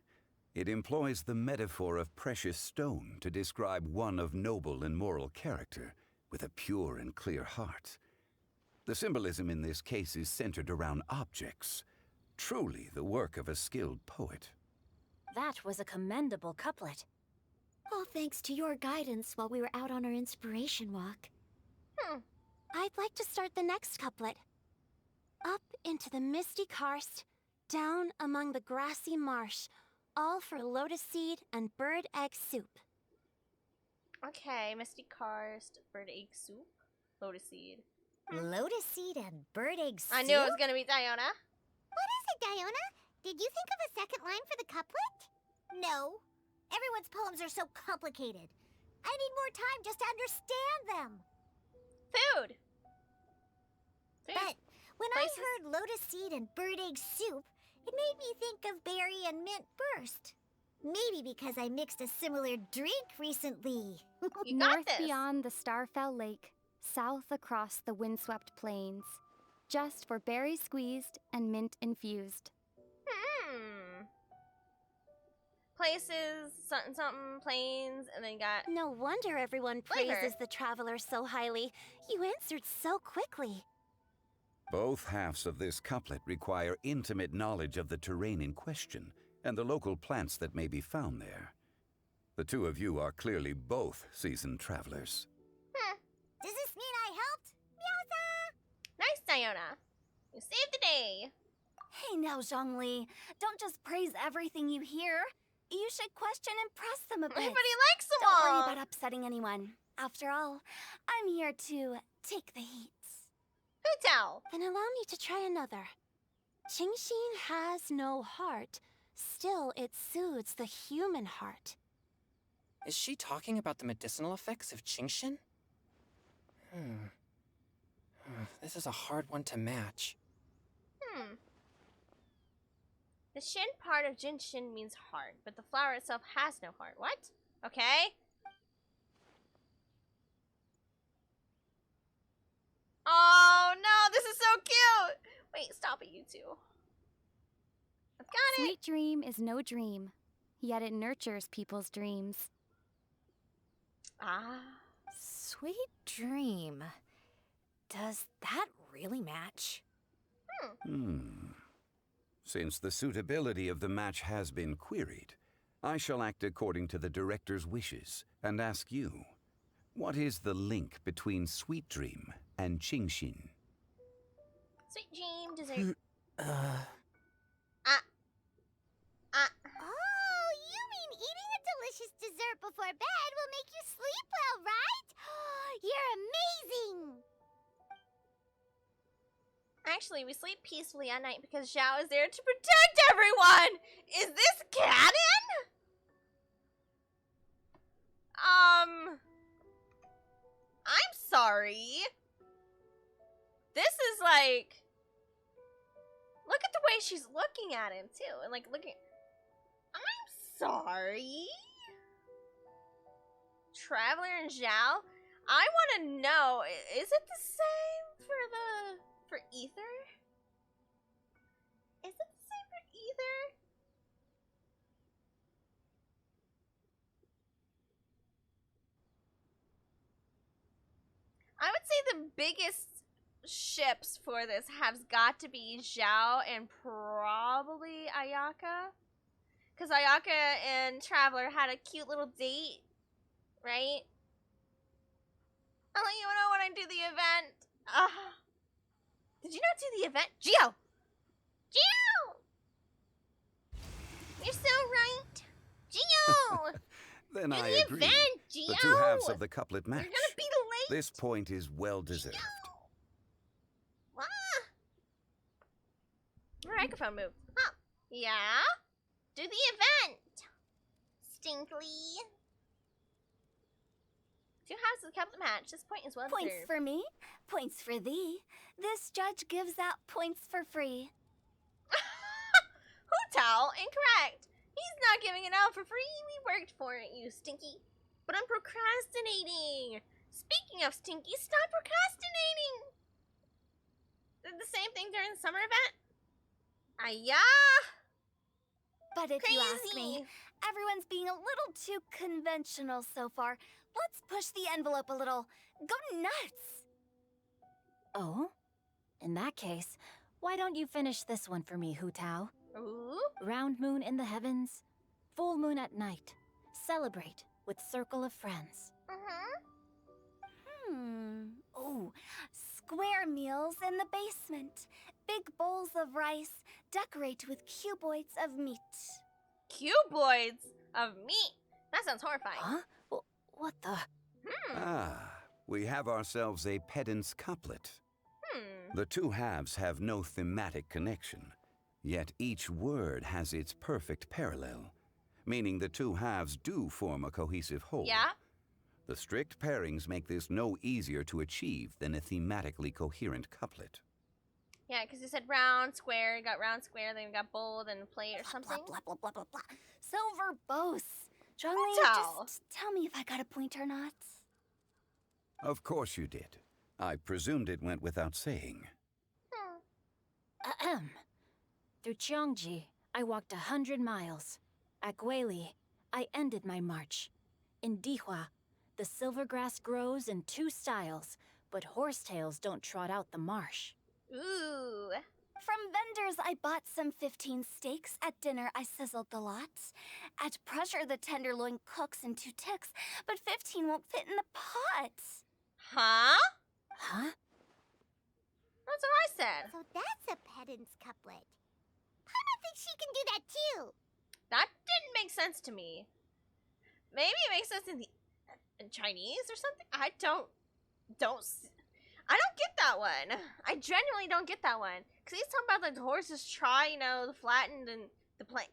It employs the metaphor of precious stone to describe one of noble and moral character, with a pure and clear heart. The symbolism in this case is centered around objects, truly the work of a skilled poet. That was a commendable couplet. All thanks to your guidance while we were out on our inspiration walk. I'd like to start the next couplet. Up into the misty karst, down among the grassy marsh, all for lotus seed and bird egg soup. Okay, Misty Karst, bird egg soup, lotus seed. Lotus seed and bird egg soup? I knew it was gonna be Diona. What is it, Diona? Did you think of a second line for the couplet? No. Everyone's poems are so complicated. I need more time just to understand them. Food. But when Places. I heard lotus seed and bird egg soup, it made me think of berry and mint burst. Maybe because I mixed a similar drink recently. You got North this. beyond the Starfell Lake, south across the windswept plains. Just for berry squeezed and mint infused. Places, something, something, planes, and then you got... No wonder everyone Flavor. praises the traveler so highly. You answered so quickly. Both halves of this couplet require intimate knowledge of the terrain in question and the local plants that may be found there. The two of you are clearly both seasoned travelers. Does this mean I helped? Meowza! Nice, Diona. You saved the day. Hey now, Zhongli. Don't just praise everything you hear. You should question and press them a bit. Everybody likes them Don't all. worry about upsetting anyone. After all, I'm here to take the heats. Who tell? Then allow me to try another. Genshin has no heart. Still, it soothes the human heart. Is she talking about the medicinal effects of Genshin? This is a hard one to match. The shin part of Genshin means heart, but the flower itself has no heart. What? Okay. Oh no, this is so cute! Wait, stop it, you two. I've got it! Sweet dream is no dream, yet it nurtures people's dreams. Ah. Sweet dream. Does that really match? Since the suitability of the match has been queried, I shall act according to the director's wishes and ask you, what is the link between Sweet Dream and Genshin? Sweet dream dessert. Oh, you mean eating a delicious dessert before bed will make you sleep well, right? You're amazing! Actually, we sleep peacefully at night because Zhao is there to protect everyone! Is this canon? I'm sorry. This is like... Look at the way she's looking at him, too. And like, looking... I'm sorry. Traveler and Zhao? I want to know, is it the same for Ether? Is it the same for Ether? I would say the biggest ships for this has got to be Zhao and probably Ayaka. Because Ayaka and Traveler had a cute little date, right? I'll let you know when I do the event. Did you not do the event? Gio! Gio! You're so right. Gio! Then I the agree. event, Gio! The two halves of the couplet match. You're gonna be late. This point is well deserved. Microphone move. Huh. Yeah? Do the event! Stinkly. 2 halves of the couplet match. This point is well Points deserved. for me, points for thee. This judge gives out points for free. Hootao, incorrect. He's not giving it out for free. We worked for it, you stinky. But I'm procrastinating. Speaking of stinky, stop procrastinating. Did the same thing during the summer event? Ayah! But if Crazy. you ask me, everyone's being a little too conventional so far. Let's push the envelope a little. Go nuts! Oh? In that case, why don't you finish this one for me, Hootao? Ooh? Round moon in the heavens, full moon at night. Celebrate with circle of friends. Oh, square meals in the basement. Big bowls of rice. Decorate with cuboids of meat. Cuboids of meat? That sounds horrifying. Huh? What the? Ah, we have ourselves a pedant's couplet. The 2 halves have no thematic connection, yet each word has its perfect parallel, meaning the 2 halves do form a cohesive whole. Yeah? The strict pairings make this no easier to achieve than a thematically coherent couplet. Yeah, because you said round, square, you got round, square, then you got bowl, then plate or something. Blah, blah, blah, blah, blah. So verbose. Zhongli, Hootao. just tell me if I got a point or not. Of course you did. I presumed it went without saying. Ahem. Through Cheongji, I walked 100 miles. At Guili, I ended my march. In Dihua, the silver grass grows in 2 styles, but horsetails don't trot out the marsh. Ooh. From vendors, I bought some 15 steaks. At dinner, I sizzled the lots. At pressure, the tenderloin cooks in 2 ticks, but 15 won't fit in the pot. Huh? Huh? That's what I said. So that's a pedant's couplet. Paimon thinks she can do that too. That didn't make sense to me. Maybe it makes sense in Chinese or something. I don't get that one. I genuinely don't get that one. Cause he's talking about like the horses try, you know, the flattened and the plain.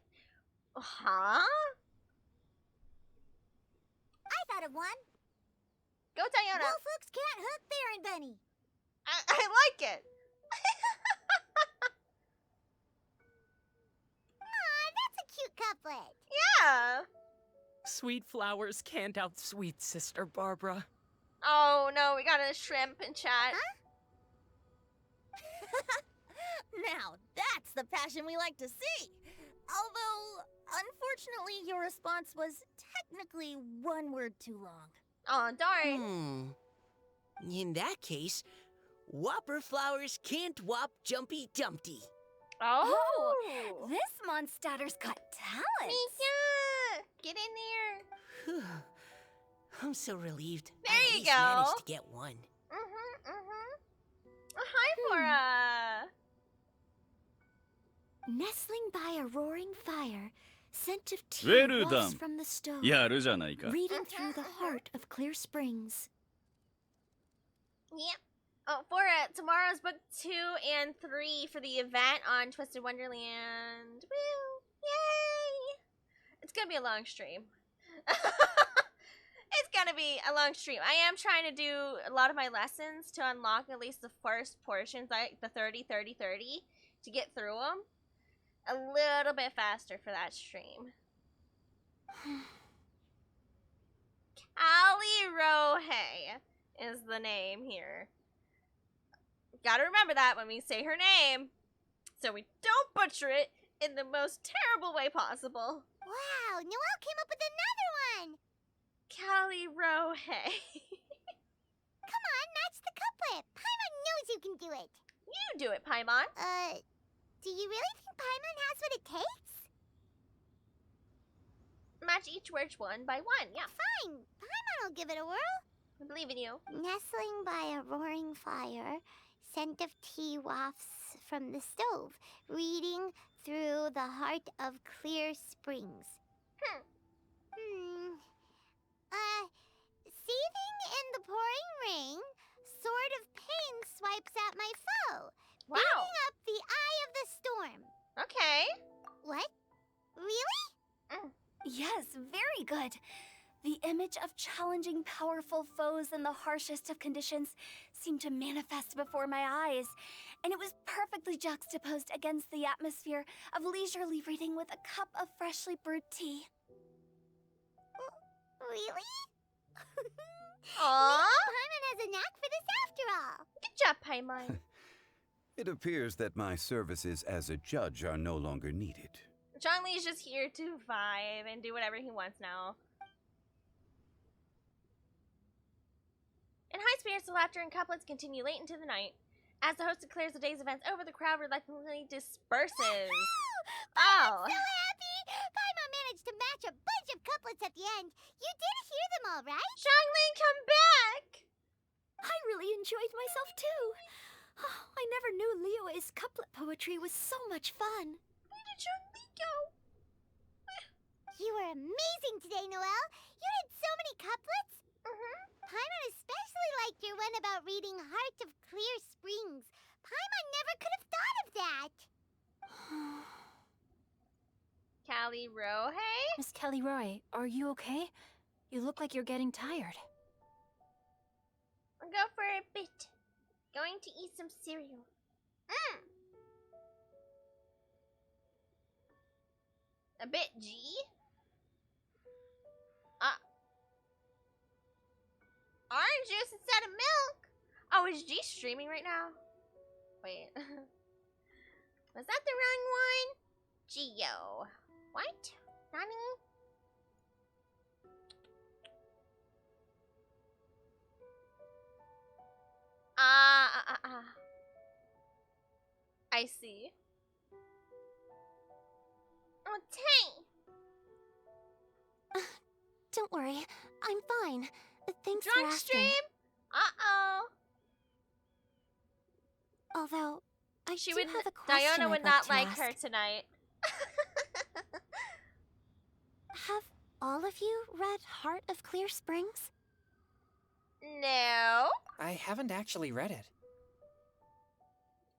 Huh? I thought of one. Go, Diana. Wolf hooks can't hook Baron Bunny. I like it. Aw, that's a cute couplet. Yeah. Sweet flowers can't outsweet Sister Barbara. Oh no, we got a shrimp in chat. Now, that's the passion we like to see. Although, unfortunately, your response was technically 1 word too long. Oh, darn. In that case, Whopper flowers can't whop Jumpy Dumpty. Oh. This monster's got talent. Mika, get in there. I'm so relieved. There I at you least go. managed to get one. Oh, hi, Flora. Nestling by a roaring fire, scent of tea Well wafts done. from the stove. やるじゃないか。 Reading through the heart of Clear Springs. Yep. Oh, for tomorrow's book 2 and 3 for the event on Twisted Wonderland. Woo! Yay! It's gonna be a long stream. It's gonna be a long stream. I am trying to do a lot of my lessons to unlock at least the first portions, like the 30, 30, 30, to get through them a little bit faster for that stream. Callie Rohe is the name here. Gotta remember that when we say her name, so we don't butcher it in the most terrible way possible. Wow, Noelle came up with another one. Callie Rohe. Come on, match the couplet. Paimon knows you can do it. You do it, Paimon. Do you really think Paimon has what it takes? Match each word 1 by 1, yeah. Fine, Paimon will give it a whirl. I believe in you. Nestling by a roaring fire, scent of tea wafts from the stove, reading through the heart of Clear Springs. Seething in the pouring rain, sword of pain swipes at my foe. Wow. Beating up the eye of the storm. Okay. Well, good. The image of challenging powerful foes in the harshest of conditions seemed to manifest before my eyes, and it was perfectly juxtaposed against the atmosphere of leisurely reading with a cup of freshly brewed tea. Really? Aww. Maybe Paimon has a knack for this after all. Good job, Paimon. It appears that my services as a judge are no longer needed. Zhongli is just here to vibe and do whatever he wants now. In high spirits, the laughter and couplets continue late into the night. As the host declares the day's events over, the crowd reluctantly disperses. Oh! So happy! Paimon managed to match a bunch of couplets at the end. You did hear them all, right? Zhongli, come back! I really enjoyed myself too. Oh, I never knew Liyue's couplet poetry was so much fun. Where did Zhongli go? You were amazing today, Noelle. You did so many couplets. Paimon especially liked your one about reading Heart of Clear Springs. Paimon never could have thought of that. Callie Rohe? Miss Kelly Roy, are you okay? You look like you're getting tired. I'll go for a bit. Going to eat some cereal. A bit, G? Orange juice instead of milk? Oh, is G streaming right now? Wait. Was that the wrong one? Geo. What? Nani? I see. Oh, Tay! Don't worry, I'm fine. Thanks Drunk for asking. stream? Uh-oh. Although, I She do would. have a question Diana I'd would like not to like ask. her tonight. Have all of you read Heart of Clear Springs? No. I haven't actually read it.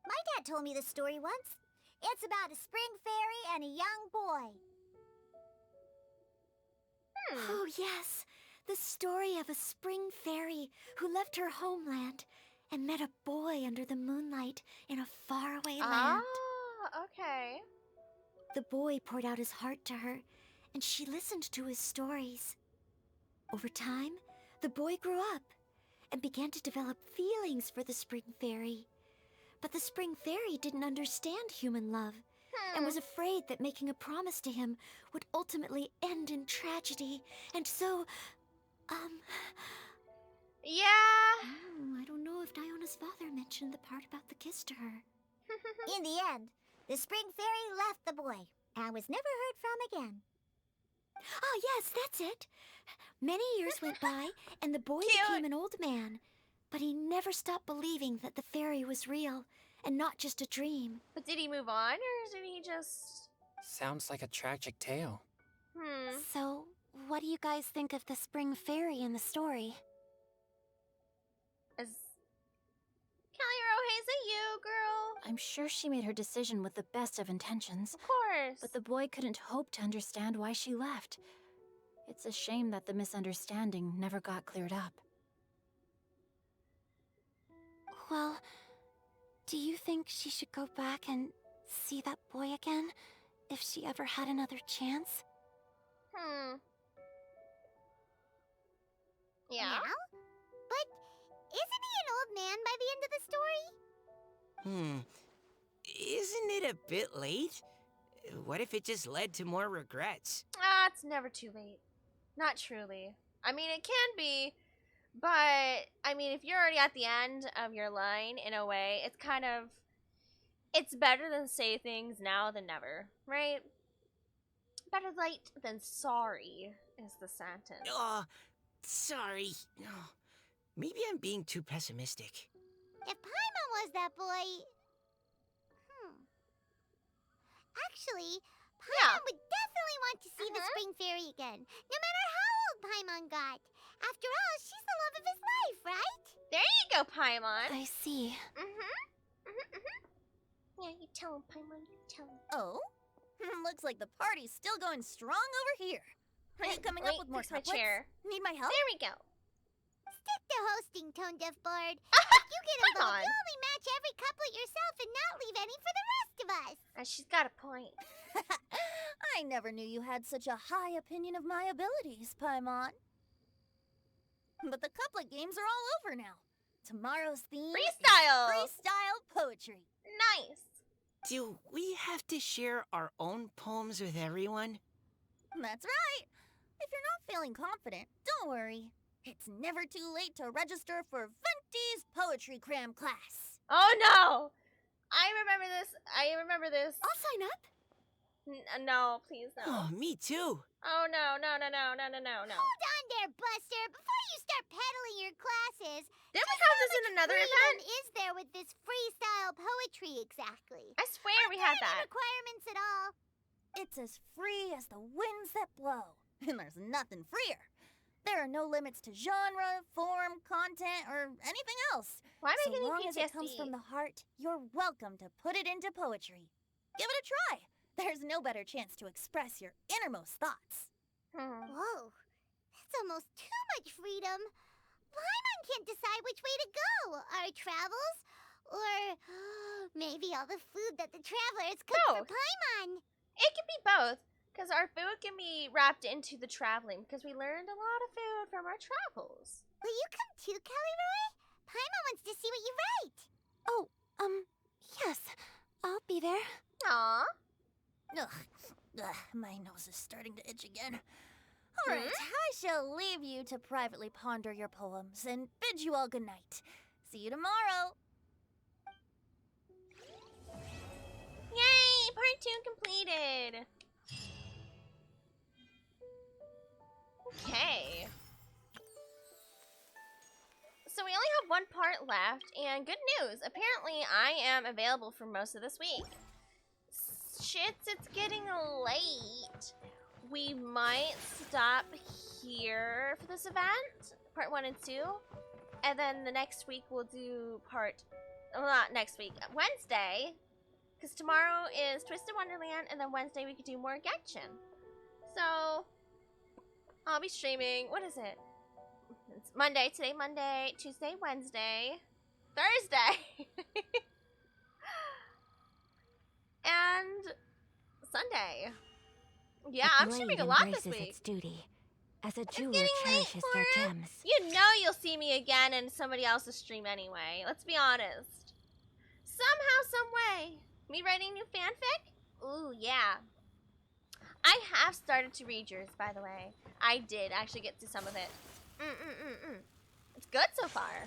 My dad told me this story once. It's about a spring fairy and a young boy. Oh, yes. The story of a spring fairy who left her homeland and met a boy under the moonlight in a faraway land. Ah, okay. The boy poured out his heart to her, and she listened to his stories. Over time, the boy grew up and began to develop feelings for the spring fairy. But the spring fairy didn't understand human love and was afraid that making a promise to him would ultimately end in tragedy. And so, Yeah. I don't know if Diona's father mentioned the part about the kiss to her. In the end, the spring fairy left the boy and was never heard from again. Oh, yes, that's it. Many years went by, and the boy Cute. became an old man. But he never stopped believing that the fairy was real and not just a dream. But did he move on, or did he just... Sounds like a tragic tale. So, what do you guys think of the spring fairy in the story? Is... Kelly Rohe, is it you, girl? I'm sure she made her decision with the best of intentions. Of course. But the boy couldn't hope to understand why she left. It's a shame that the misunderstanding never got cleared up. Well, do you think she should go back and see that boy again? If she ever had another chance? Yeah. Now? But isn't he an old man by the end of the story? Isn't it a bit late? What if it just led to more regrets? Ah, it's never too late. Not truly. I mean, it can be, but, I mean, if you're already at the end of your line, in a way, it's kind of, it's better than say things now than never, right? Better late than sorry is the sentence. Oh, sorry. Maybe I'm being too pessimistic. If Paimon was that boy... Actually, Paimon would definitely want to see the spring fairy again, no matter how old Paimon got. After all, she's the love of his life, right? There you go, Paimon. I see. Yeah, you tell him, Paimon, you tell him. Oh? Looks like the party's still going strong over here. Are you coming up with more fix my couplets? chair. Need my help? There we go. Stick to hosting, Tone Deaf Bard. If you get Come involved, on. you'll only match every couplet yourself and not leave any for the rest of us. She's got a point. I never knew you had such a high opinion of my abilities, Paimon. But the couplet games are all over now. Tomorrow's theme Freestyle! is freestyle poetry. Nice. Do we have to share our own poems with everyone? That's right. If you're not feeling confident, don't worry. It's never too late to register for Venti's Poetry Cram class. Oh no! I remember this. I'll sign up. No, please no. Oh, me too. Oh no. Hold on there, Buster. Before you start peddling your classes, Didn't we have this in another freedom event? is there with this freestyle poetry exactly? I swear we had that. Requirements at all? It's as free as the winds that blow, and there's nothing freer. There are no limits to genre, form, content, or anything else. Why am I So getting long as it comes PTSD? from the heart, you're welcome to put it into poetry. Give it a try. There's no better chance to express your innermost thoughts. Whoa, that's almost too much freedom. Paimon can't decide which way to go. Our travels, or maybe all the food that the travelers cook for Both. Paimon. It can be both, because our food can be wrapped into the traveling, because we learned a lot of food from our travels. Will you come too, Kelly Roy? Paimon wants to see what you write. Oh, yes. I'll be there. Aww. Ugh, my nose is starting to itch again. All right, I shall leave you to privately ponder your poems and bid you all good night. See you tomorrow. Yay! Part 2 completed. Okay. So we only have one part left, and good news. Apparently, I am available for most of this week. Shits, it's getting late. We might stop here for this event, part 1 and 2. And then the next week we'll do well, not next week, Wednesday. Because tomorrow is Twisted Wonderland, and then Wednesday we could do more Genshin. So, I'll be streaming, what is it? It's Monday, today Monday, Tuesday, Wednesday, Thursday, and Sunday. Yeah, I'm streaming a lot this week. Its duty, as a It's jeweler getting late, cherishes their Flora. gems. You know you'll see me again in somebody else's stream anyway. Let's be honest. Somehow, some way. Me writing new fanfic? Ooh, yeah. I have started to read yours, by the way. I did actually get to some of it. It's good so far.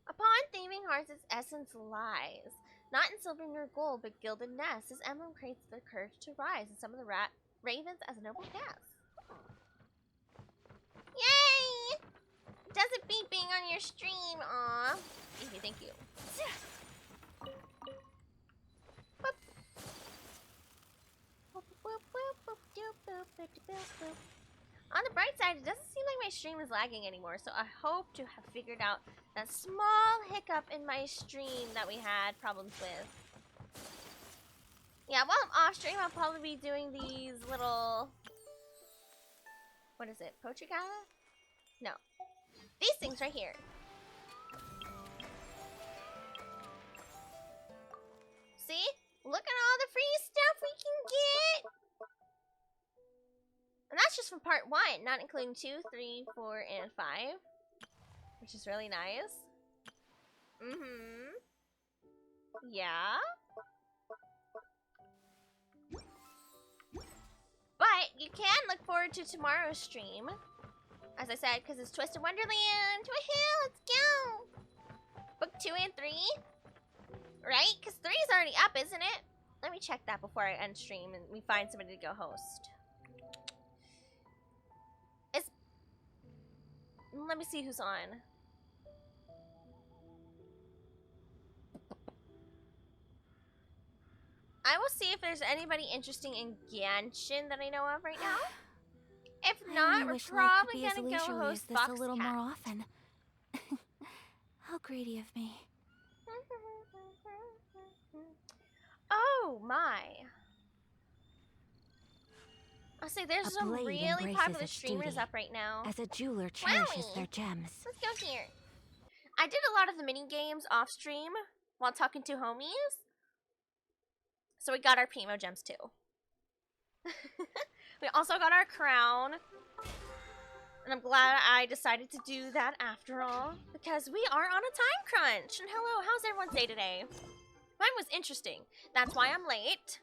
Upon thieving hearts, its essence lies. Not in silver nor gold, but gilded nests. This emblem creates the courage to rise, and some of the ravens as a noble guest. Yay! Does it beeping on your stream? Aw. Thank you. Boop. Boop, boop, boop, boop, doop, boop, boop, boop, boop. On the bright side, it doesn't seem like my stream is lagging anymore, so I hope to have figured out that small hiccup in my stream that we had problems with. Yeah, while I'm off stream, I'll probably be doing these little... What is it? Poetry gala? No. These things right here. See? Look at all the free stuff we can get! And that's just from part 1, not including 2, 3, 4, and 5. Which is really nice. Yeah. But you can look forward to tomorrow's stream. As I said, because it's Twisted Wonderland. Woohoo! Let's go! Book 2 and 3. Right? Because 3 is already up, isn't it? Let me check that before I end stream and we find somebody to go host. Let me see who's on. I will see if there's anybody interesting in Genshin that I know of right now. If not, we're probably gonna go host this Fox a little Cat. more often. How greedy of me. Oh my. I'll say there's A some blade really embraces popular its streamers duty, up right now. as a jeweler cherishes Wowie. their gems. Let's go here. I did a lot of the mini games off stream while talking to homies. So we got our Primo gems too. We also got our crown. And I'm glad I decided to do that after all. Because we are on a time crunch. And hello, how's everyone's day today? Mine was interesting. That's why I'm late.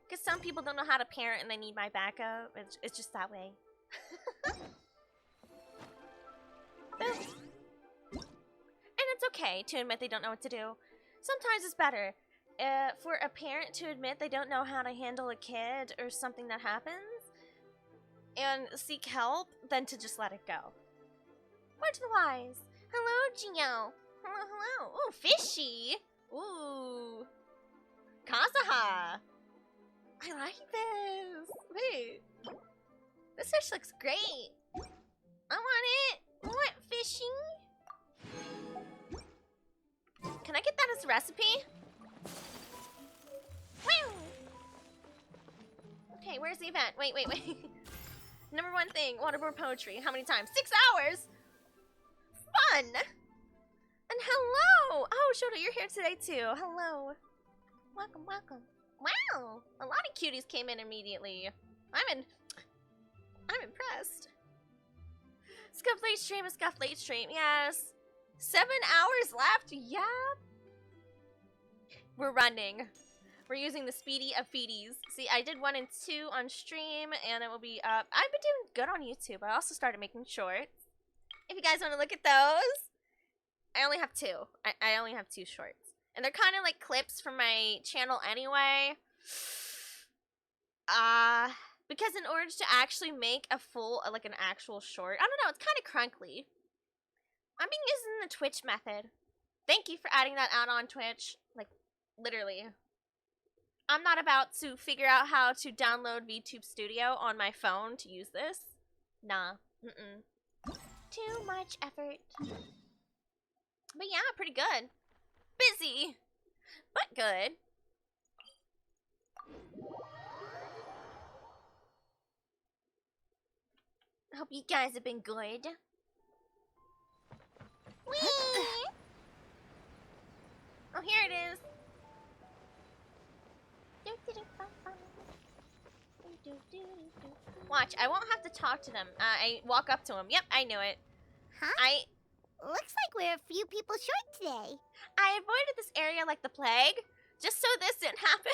Because some people don't know how to parent and they need my backup. It's just that way. And it's okay to admit they don't know what to do. Sometimes it's better for a parent to admit they don't know how to handle a kid or something that happens and seek help than to just let it go. Word to the wise. Hello, Gio. Hello, hello. Ooh, fishy. Ooh. Kazaha. I like this. Wait. This fish looks great. I want it. I want fishy. Can I get that as a recipe? Woo! Okay, where's the event? Wait. Number one thing, Waterborne poetry. How many times? 6 hours! Fun! And hello! Oh, Shota, you're here today too. Hello. Welcome. Wow! A lot of cuties came in immediately. I'm impressed. Scuff late stream, a scuff late stream, yes. 7 hours left, yeah. We're running. We're using the speedy of feedies. See, I did 1 and 2 on stream, and it will be up. I've been doing good on YouTube. I also started making shorts. If you guys want to look at those, I only have 2. I only have 2 shorts. And they're kind of like clips from my channel anyway. Because in order to actually make a full, like an actual short, I don't know, it's kind of crunkly. I'm being using the Twitch method. Thank you for adding that out on Twitch. Like, literally. I'm not about to figure out how to download VTube Studio on my phone to use this. Nah. Too much effort. But yeah, pretty good. Busy, but good. Hope you guys have been good. Whee! Oh, here it is. Watch, I won't have to talk to them. I walk up to them. Yep, I knew it. Huh? Looks like we're a few people short today. I avoided this area like the plague, just so this didn't happen.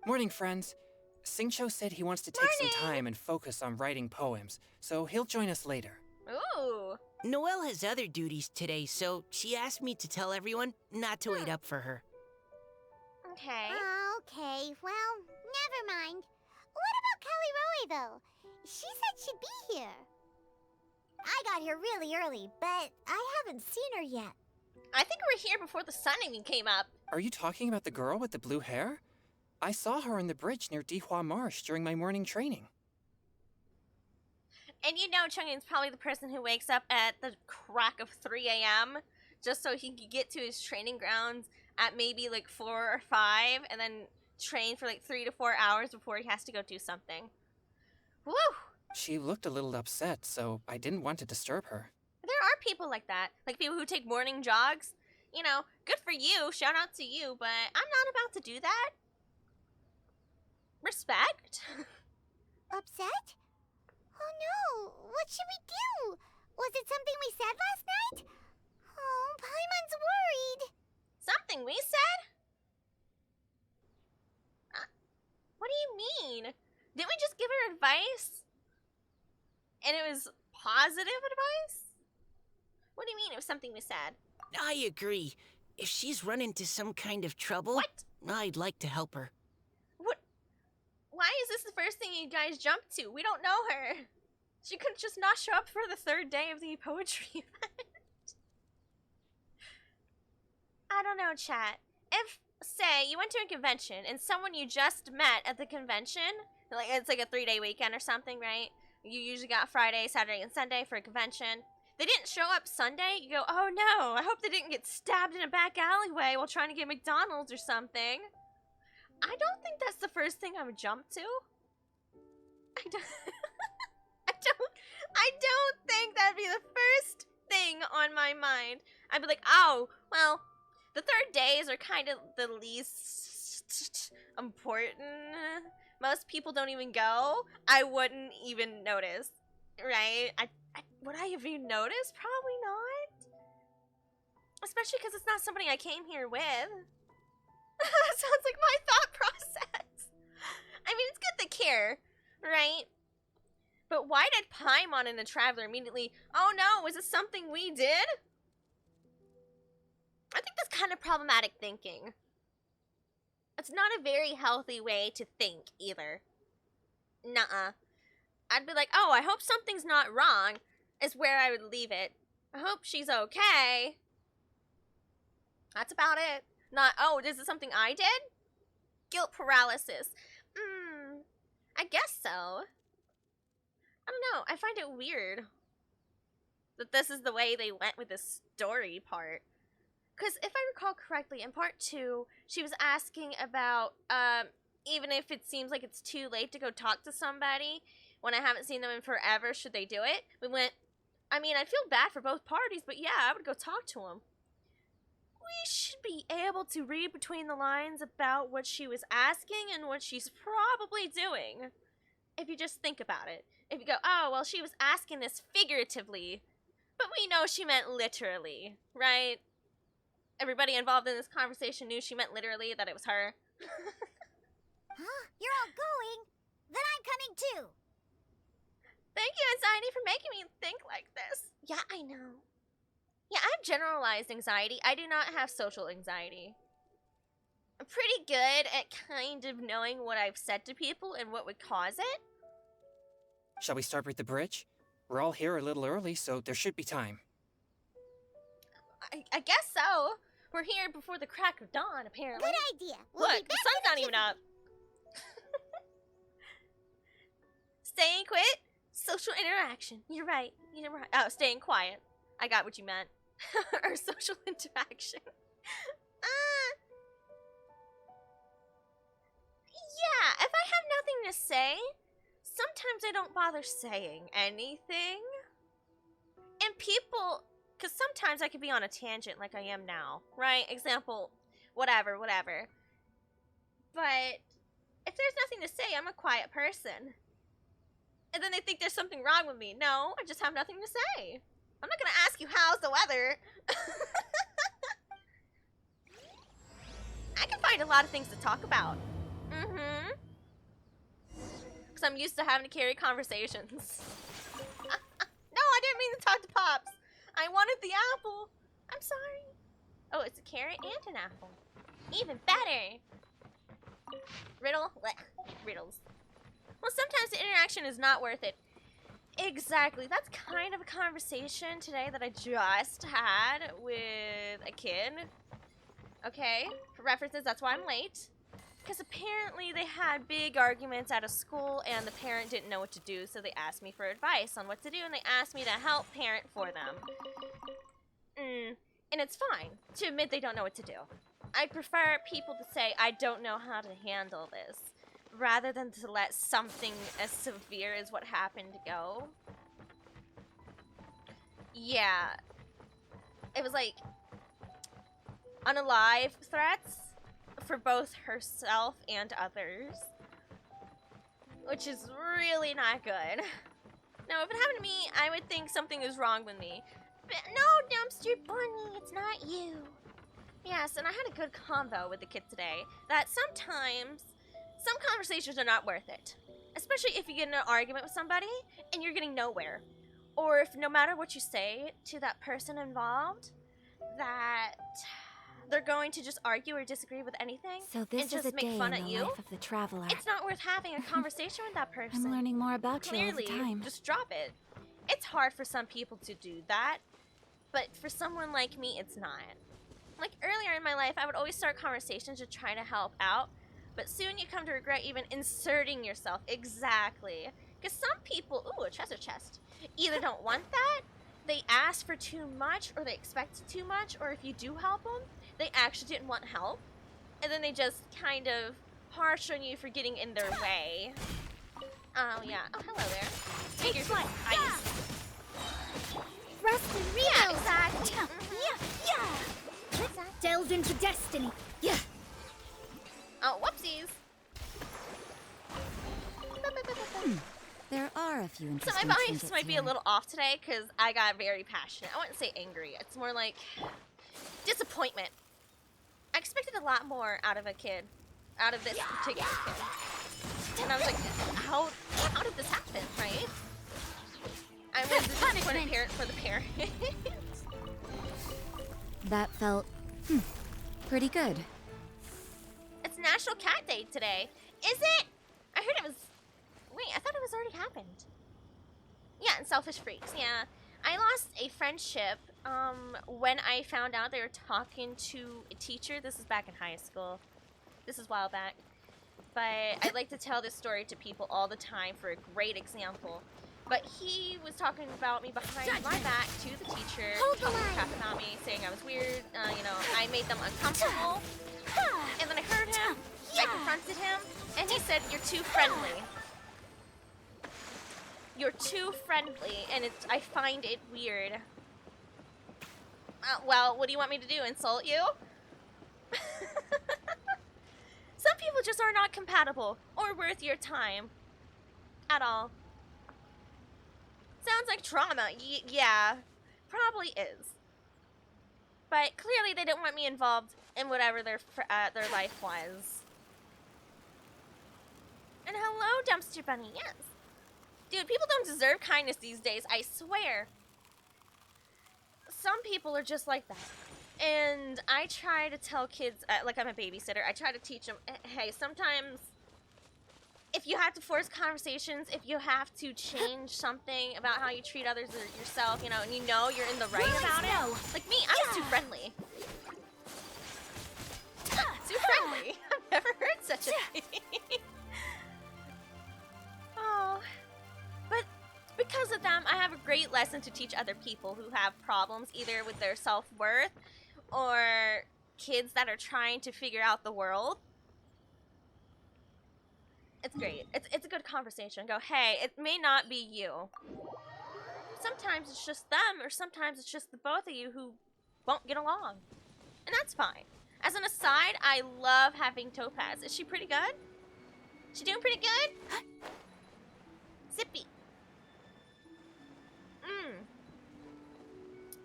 Morning, friends. Singcho said he wants to take some time and focus on writing poems, so he'll join us later. Ooh. Noelle has other duties today, so she asked me to tell everyone not to wait up for her. Okay. Okay, well, never mind. What about Kelly Roy, though? She said she'd be here. I got here really early, but I haven't seen her yet. I think we were here before the sun even came up. Are you talking about the girl with the blue hair? I saw her on the bridge near Dihua Marsh during my morning training. And you know Chungin's probably the person who wakes up at the crack of 3 a.m. just so he can get to his training grounds at maybe like 4 or 5 and then train for like 3 to 4 hours before he has to go do something. Woo! She looked a little upset, so I didn't want to disturb her. There are people like that. Like people who take morning jogs. You know, good for you. Shout out to you, but I'm not about to do that. Respect. Upset? Oh no, what should we do? Was it something we said last night? Oh, Paimon's worried. Something we said? What do you mean? Didn't we just give her advice? And it was positive advice? What do you mean it was something we said? I agree. If she's run into some kind of trouble, What? I'd like to help her. What? Why is this the first thing you guys jump to? We don't know her. She could just not show up for the 3rd day of the poetry event. I don't know, chat. If, say, you went to a convention and someone you just met at the convention, like it's like a 3-day weekend or something, right? You usually got Friday, Saturday, and Sunday for a convention. They didn't show up Sunday, you go, oh no, I hope they didn't get stabbed in a back alleyway while trying to get McDonald's or something. I don't think that's the first thing I would jump to. I don't I don't think that'd be the first thing on my mind. I'd be like, oh, well, the third days are kind of the least important. Most people don't even go. I wouldn't even notice, right? Would I have even noticed? Probably not. Especially because it's not somebody I came here with. That sounds like my thought process. I mean, it's good to care, right? But why did Paimon and the Traveler immediately, oh no, was this something we did? I think that's kind of problematic thinking. It's not a very healthy way to think, either. Nuh-uh. I'd be like, oh, I hope something's not wrong, is where I would leave it. I hope she's okay. That's about it. Not, oh, is it something I did? Guilt paralysis. I guess so. I don't know. I find it weird that this is the way they went with the story part. Because if I recall correctly, in part 2, she was asking about, even if it seems like it's too late to go talk to somebody, when I haven't seen them in forever, should they do it? We went, I mean, I'd feel bad for both parties, but yeah, I would go talk to them. We should be able to read between the lines about what she was asking and what she's probably doing. If you just think about it. If you go, oh, well, she was asking this figuratively, but we know she meant literally, right? Everybody involved in this conversation knew she meant literally, that it was her. Huh? You're all going? Then I'm coming too. Thank you, anxiety, for making me think like this. Yeah, I know. Yeah, I have generalized anxiety. I do not have social anxiety. I'm pretty good at kind of knowing what I've said to people and what would cause it. Shall we start with the bridge? We're all here a little early, so there should be time. I guess so. We're here before the crack of dawn, apparently. Good idea. We'll Look, be the back sun's in a not even jiffy. up. Staying quit? Social interaction. You're right. You're right. Oh, staying quiet. I got what you meant. Or social interaction. Yeah, if I have nothing to say, sometimes I don't bother saying anything. And people, because sometimes I could be on a tangent like I am now, right? Example, whatever. But if there's nothing to say, I'm a quiet person. And then they think there's something wrong with me. No, I just have nothing to say. I'm not gonna ask you how's the weather. I can find a lot of things to talk about. Because I'm used to having to carry conversations. No, I didn't mean to talk to Pops. I wanted the apple. I'm sorry. Oh, it's a carrot and an apple. Even better. Riddle? Blech. Riddles. Well, sometimes the interaction is not worth it. Exactly. That's kind of a conversation today that I just had with a kid. Okay, for references, that's why I'm late. Because apparently they had big arguments at a school and the parent didn't know what to do, so they asked me for advice on what to do, and they asked me to help parent for them. And it's fine to admit they don't know what to do. I prefer people to say, I don't know how to handle this, rather than to let something as severe as what happened go. Yeah. It was like unalive threats for both herself and others, which is really not good. Now, if it happened to me, I would think something is wrong with me. But no, Dumpster Bunny, it's not you. Yes, and I had a good convo with the kid today that sometimes some conversations are not worth it. Especially if you get in an argument with somebody and you're getting nowhere. Or if no matter what you say to that person involved, that they're going to just argue or disagree with anything So this and just is a make day fun in at the you. life of the traveler. It's not worth having a conversation with that person. I'm learning more about Clearly, you all the time. just drop it. It's hard for some people to do that, but for someone like me, it's not. Like earlier in my life, I would always start conversations to try to help out, but soon you come to regret even inserting yourself. Exactly. Because some people, ooh, a treasure chest, either don't want that, they ask for too much, or they expect too much, or if you do help them, they actually didn't want help, and then they just kind of harsh on you for getting in their way. Oh, yeah. Oh, hello there. Figures like ice. Thrust and reload. Yeah, exactly. Yeah. Delve into destiny. Yeah. Oh, whoopsies. There are a few So interesting my trinkets voice might be a here. little off today because I got very passionate. I wouldn't say angry. It's more like disappointment. I expected a lot more out of a kid, out of this particular kid. And I was like, how did this happen, right? I was a disappointed parent for the parents. That felt pretty good. It's National Cat Day today. Is it? I heard it was... Wait, I thought it was already happened. Yeah, and Selfish Freaks, yeah. I lost a friendship when I found out they were talking to a teacher. This is back in high school. This is a while back. But I like to tell this story to people all the time for a great example. But he was talking about me behind my back to the teacher, talking crap about me, saying I was weird, you know, I made them uncomfortable. And then I heard him, I confronted him, and he said, "You're too friendly. You're too friendly, and I find it weird." Well, what do you want me to do, insult you? Some people just are not compatible or worth your time at all. Sounds like trauma. Yeah, probably is. But clearly they didn't want me involved in whatever their life was. And hello, Dumpster Bunny, yes. Dude, people don't deserve kindness these days, I swear. Some people are just like that. And I try to tell kids, like I'm a babysitter, I try to teach them, hey, sometimes if you have to force conversations, if you have to change something about how you treat others or yourself, you know, and you know you're in the right about it. Like me, I was too friendly. Too friendly. I've never heard such a thing. Oh. But because of them, I have a great lesson to teach other people who have problems either with their self-worth or kids that are trying to figure out the world. It's great. It's a good conversation. Go, hey, it may not be you. Sometimes it's just them, or sometimes it's just the both of you who won't get along. And that's fine. As an aside, I love having Topaz. Is she pretty good? She doing pretty good? Zippy.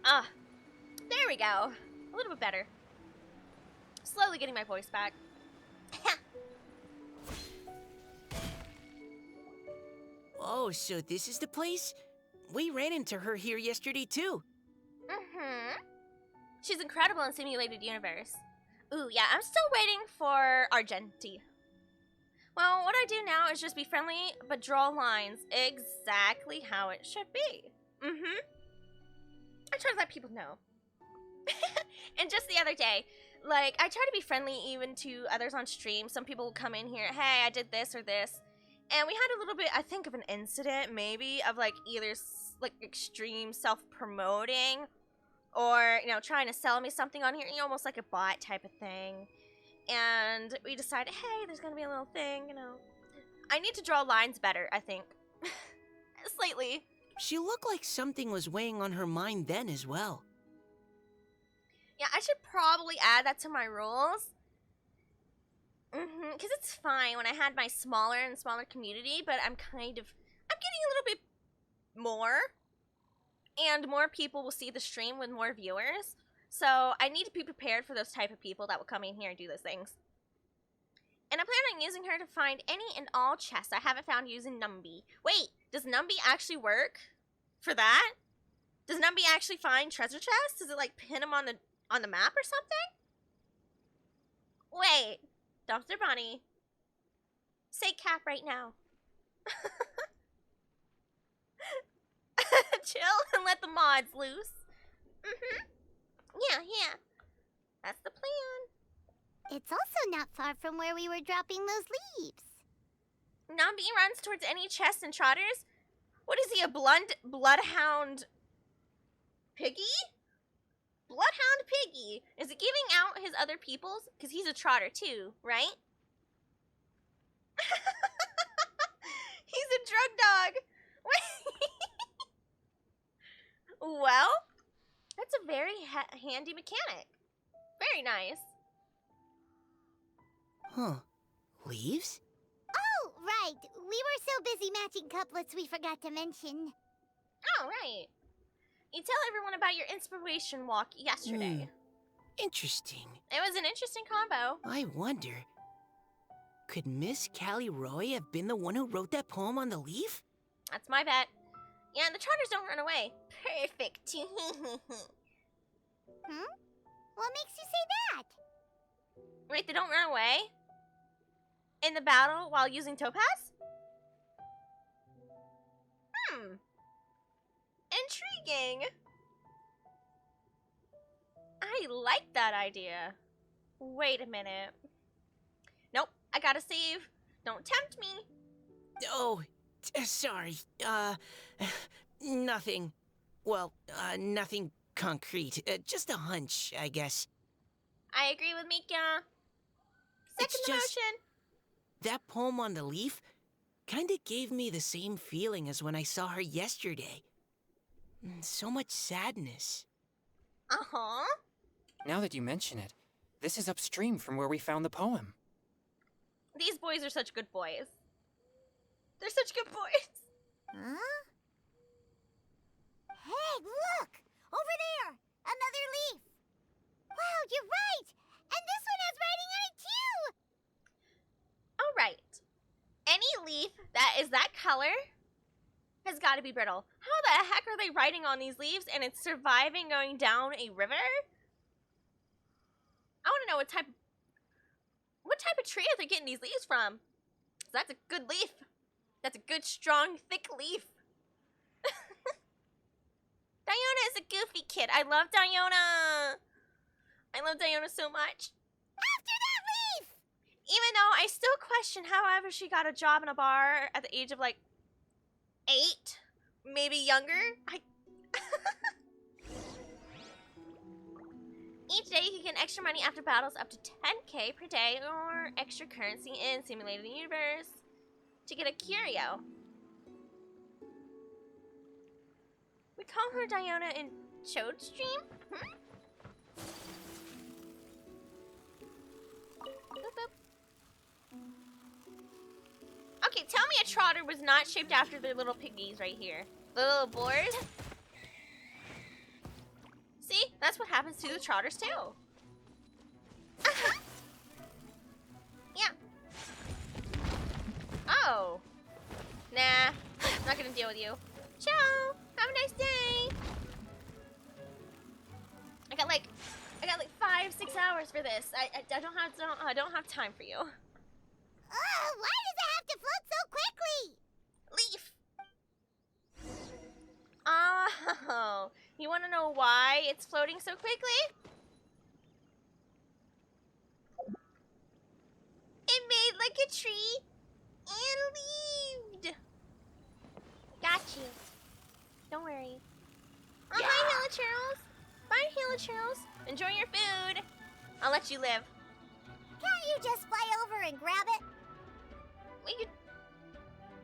There we go. A little bit better. Slowly getting my voice back. Oh, so this is the place? We ran into her here yesterday, too. She's incredible in Simulated Universe. Ooh, yeah, I'm still waiting for Argenti. Well, what I do now is just be friendly, but draw lines exactly how it should be. I try to let people know. And just the other day, like, I try to be friendly even to others on stream. Some people will come in here, hey, I did this or this. And we had a little bit, I think, of an incident, maybe, of, like, either, like, extreme self-promoting or, you know, trying to sell me something on here, you know, almost like a bot type of thing. And we decided, hey, there's gonna be a little thing, you know. I need to draw lines better, I think. Slightly. She looked like something was weighing on her mind then as well. Yeah, I should probably add that to my rules. Because it's fine when I had my smaller and smaller community, but I'm getting a little bit more. And more people will see the stream with more viewers. So I need to be prepared for those type of people that will come in here and do those things. And I plan on using her to find any and all chests I haven't found using Numby. Wait, does Numby actually work for that? Does Numby actually find treasure chests? Does it like pin them on the map or something? Wait, Dumpster Bunny. Say cap right now. Chill and let the mods loose. Yeah. That's the plan. It's also not far from where we were dropping those leaves. Numby runs towards any chests and trotters? What is he, a bloodhound piggy? Bloodhound piggy. Is it giving out his other peoples? Because he's a trotter too, right? He's a drug dog. Well, that's a very handy mechanic. Very nice. Huh. Leaves? Oh, right. We were so busy matching couplets we forgot to mention. Oh, right. You tell everyone about your inspiration walk yesterday. Interesting. It was an interesting combo. I wonder, could Miss Callie Roy have been the one who wrote that poem on the leaf? That's my bet. Yeah, and the trotters don't run away. Perfect. What makes you say that? Wait, they don't run away? In the battle while using Topaz? Intriguing. I like that idea. Wait a minute. Nope, I gotta save. Don't tempt me. Oh, sorry. Nothing. Well, nothing concrete. Just a hunch, I guess. I agree with Mika. Second It's just- motion. That poem on the leaf kinda gave me the same feeling as when I saw her yesterday. So much sadness. Uh-huh. Now that you mention it, this is upstream from where we found the poem. These boys are such good boys. They're such good boys. Huh? Hey, look! Over there! Another leaf! Wow, you're right! And this one has writing on it too! All right. Any leaf that is that color has got to be brittle. How the heck are they writing on these leaves and it's surviving going down a river? I want to know what type of tree are they getting these leaves from? 'Cause that's a good leaf. That's a good, strong, thick leaf. Diona is a goofy kid. I love Diona. I love Diona so much. After that leaf! Even though I still question however she got a job in a bar at the age of like 8, maybe younger. Each day you can get extra money after battles up to 10k per day or extra currency in Simulated Universe to get a curio. We call her Diona in Chode Stream? Boop, boop. Okay, tell me a trotter was not shaped after their little piggies right here. The little boars? See? That's what happens to the trotters too. Yeah. Oh. Nah. Not gonna deal with you. Ciao. Have a nice day. I got like 5-6 hours for this. I don't have time for you. Oh, why does it have to float so quickly? Leaf. Oh, you want to know why it's floating so quickly? It made like a tree and leaved. Got you. Don't worry. Oh, yeah. Hi, Hilichurls. Bye, Hilichurls. Enjoy your food. I'll let you live. Can't you just fly over and grab it? We could...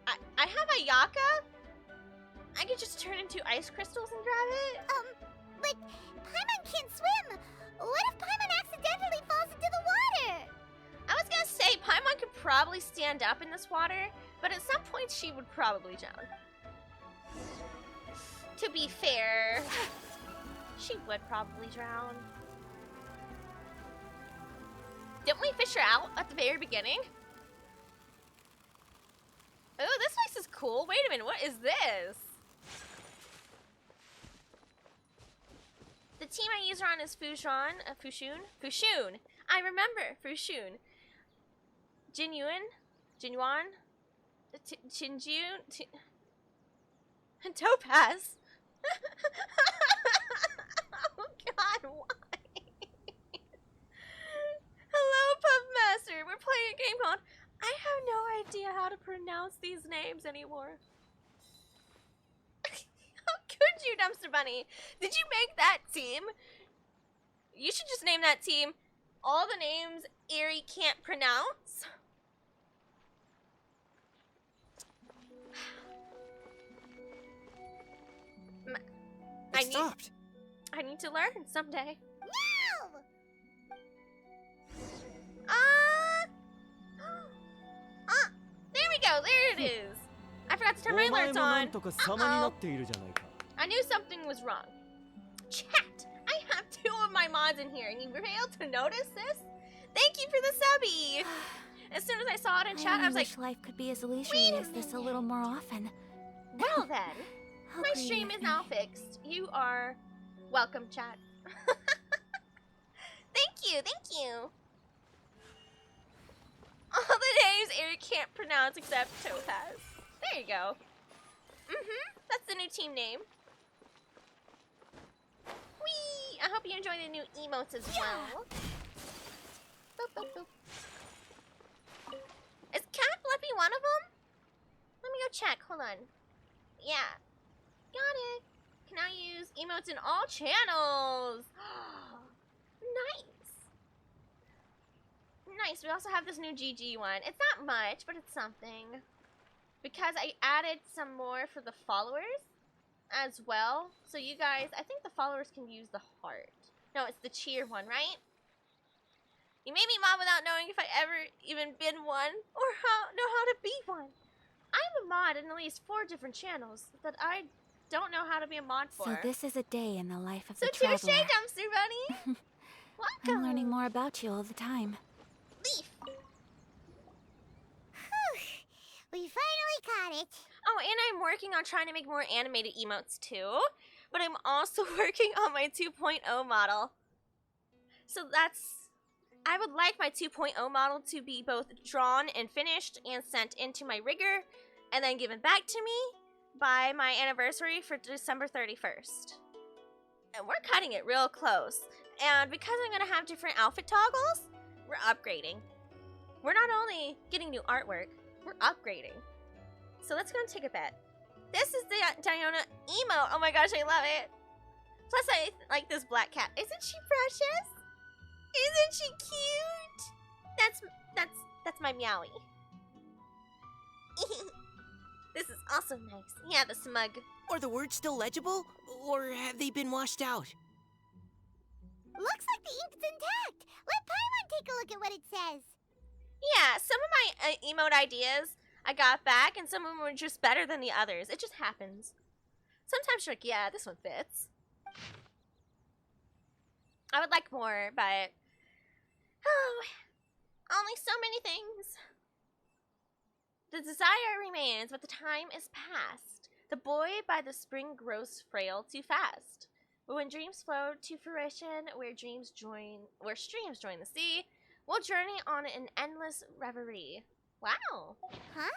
I have a Yaka. I could just turn into ice crystals and grab it. But Paimon can't swim. What if Paimon accidentally falls into the water? I was gonna say, Paimon could probably stand up in this water, but at some point she would probably drown. To be fair, she would probably drown. Didn't we fish her out at the very beginning? Oh, this place is cool. Wait a minute, what is this? The team I use her on is Fushun. I remember Fushun. Jinyuan, Chinjun, and Topaz. Oh God, why? Hello, Puffmaster. We're playing a game called I have no idea how to pronounce these names anymore. How could you, Dumpster Bunny? Did you make that team? You should just name that team all the names Erie can't pronounce. stopped. I need to learn someday. No! There we go. There it is. I forgot to turn my alerts on. Uh-oh. I knew something was wrong. Chat, I have 2 of my mods in here, and you failed to notice this? Thank you for the subby. As soon as I saw it in chat, I was like, life could be as leisurely as this a little more often. well then, my stream is now fixed. You are welcome, chat. Thank you. All the names Eric can't pronounce except Topaz. There you go. That's the new team name. Whee! I hope you enjoy the new emotes as well. Boop, boop, boop. Is Cat Fluffy one of them? Let me go check. Hold on. Yeah. Got it. Can now use emotes in all channels. Nice. Nice. We also have this new GG one. It's not much, but it's something. Because I added some more for the followers as well. So you guys, I think the followers can use the heart. No, it's the cheer one, right? You made me mod without knowing if I ever even been one or know how to be one. I'm a mod in at least 4 different channels that I don't know how to be a mod for. So this is a day in the life of So the traveler. touche, Dumpster Bunny. Welcome. I'm learning more about you all the time. Leaf. We finally got it. Oh, and I'm working on trying to make more animated emotes too. But I'm also working on my 2.0 model. So I would like my 2.0 model to be both drawn and finished and sent into my rigger and then given back to me by my anniversary for December 31st. And we're cutting it real close. And because I'm going to have different outfit toggles, we're upgrading. We're not only getting new artwork, we're upgrading. So let's go and take a bet. This is the Diona emote. Oh my gosh, I love it. Plus, I like this black cat. Isn't she precious? Isn't she cute? That's my Meowie. This is also nice. Yeah, the smug. Are the words still legible? Or have they been washed out? Looks like the ink's intact. Let Paimon take a look at what it says. Yeah, some of my emote ideas I got back, and some of them were just better than the others. It just happens. Sometimes you're like, yeah, this one fits. I would like more, but oh, only so many things. The desire remains, but the time is past. The boy by the spring grows frail too fast. But when dreams flow to fruition, where streams join the sea, we'll journey on an endless reverie. Wow. Huh?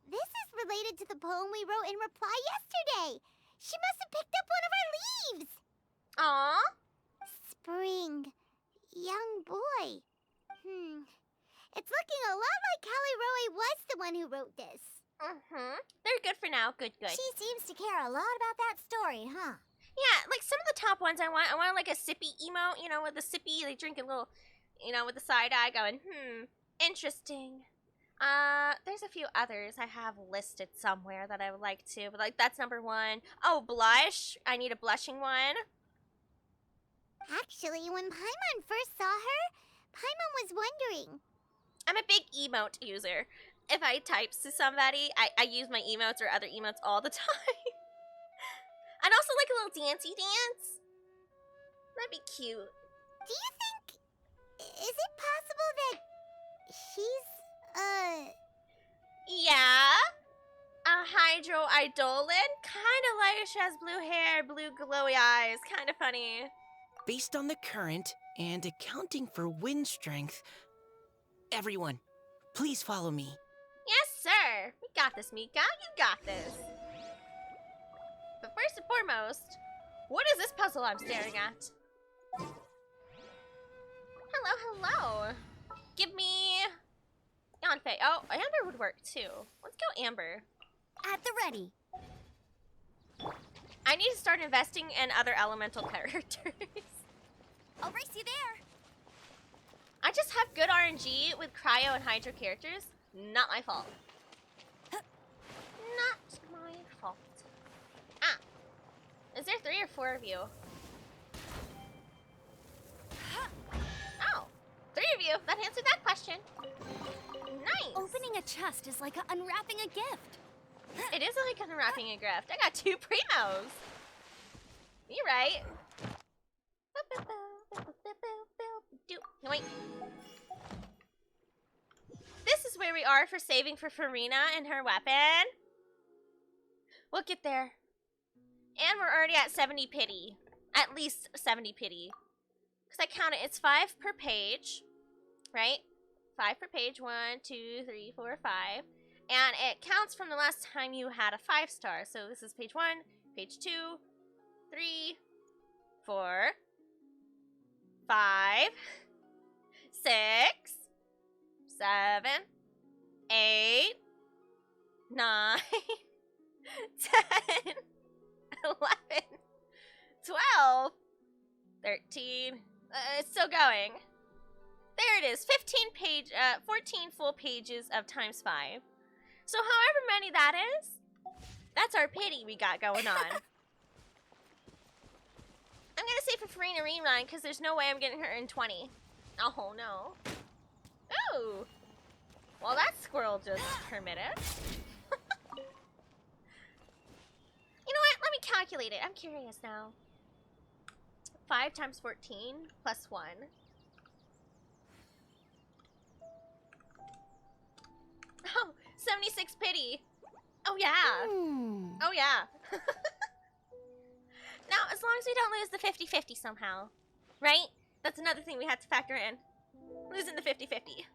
This is related to the poem we wrote in reply yesterday. She must have picked up one of our leaves. Aww. Spring. Young boy. It's looking a lot like Callie Roe was the one who wrote this. They're good for now. Good. She seems to care a lot about that story, huh? Yeah, like some of the top ones I want like a sippy emote, you know, with the sippy, they drink a little, you know, with the side eye going, interesting. There's a few others I have listed somewhere that I would like to, but like that's number 1. Oh, blush. I need a blushing one. Actually, when Paimon first saw her, Paimon was wondering. I'm a big emote user. If I type to somebody, I use my emotes or other emotes all the time. I'd also like a little dancey dance. That'd be cute. Do you think... Is it possible that she's, Yeah? A Hydro Idolin? Kinda like she has blue hair, blue glowy eyes. Kinda funny. Based on the current and accounting for wind strength, everyone, please follow me. Yes, sir. We got this, Mika. You got this. But first and foremost, what is this puzzle I'm staring at? Hello. Give me... Yanfei. Oh, Amber would work too. Let's go Amber. At the ready. I need to start investing in other elemental characters. I'll race you there. I just have good RNG with Cryo and Hydro characters. Not my fault. Not my fault. Is there 3 or 4 of you? Oh, 3 of you. That answered that question. Nice. Opening a chest is like unwrapping a gift. It is like unwrapping a gift. I got 2 primos. You're right. Yoink. This is where we are for saving for Farina and her weapon. We'll get there. And we're already at 70 pity. At least 70 pity. Because I counted, it's 5 per page. Right? 5 per page. 1, 2, 3, 4, 5. And it counts from the last time you had a 5-star. So this is page 1, page 2, 3, 4, 5, 6, 7, 8, 9, 10, 11, 12, 13. It's still going. There it is. 14 full pages of times 5. So however many that is, that's our pity we got going on. I'm gonna say for Farina rerun because there's no way I'm getting her in 20. Oh no. Ooh. Well, that squirrel just permitted. You know what? Let me calculate it. I'm curious now. 5 times 14 plus 1. Oh, 76 pity. Oh yeah. Oh yeah. Now, as long as we don't lose the 50-50 somehow, right? That's another thing we have to factor in. Losing the 50-50.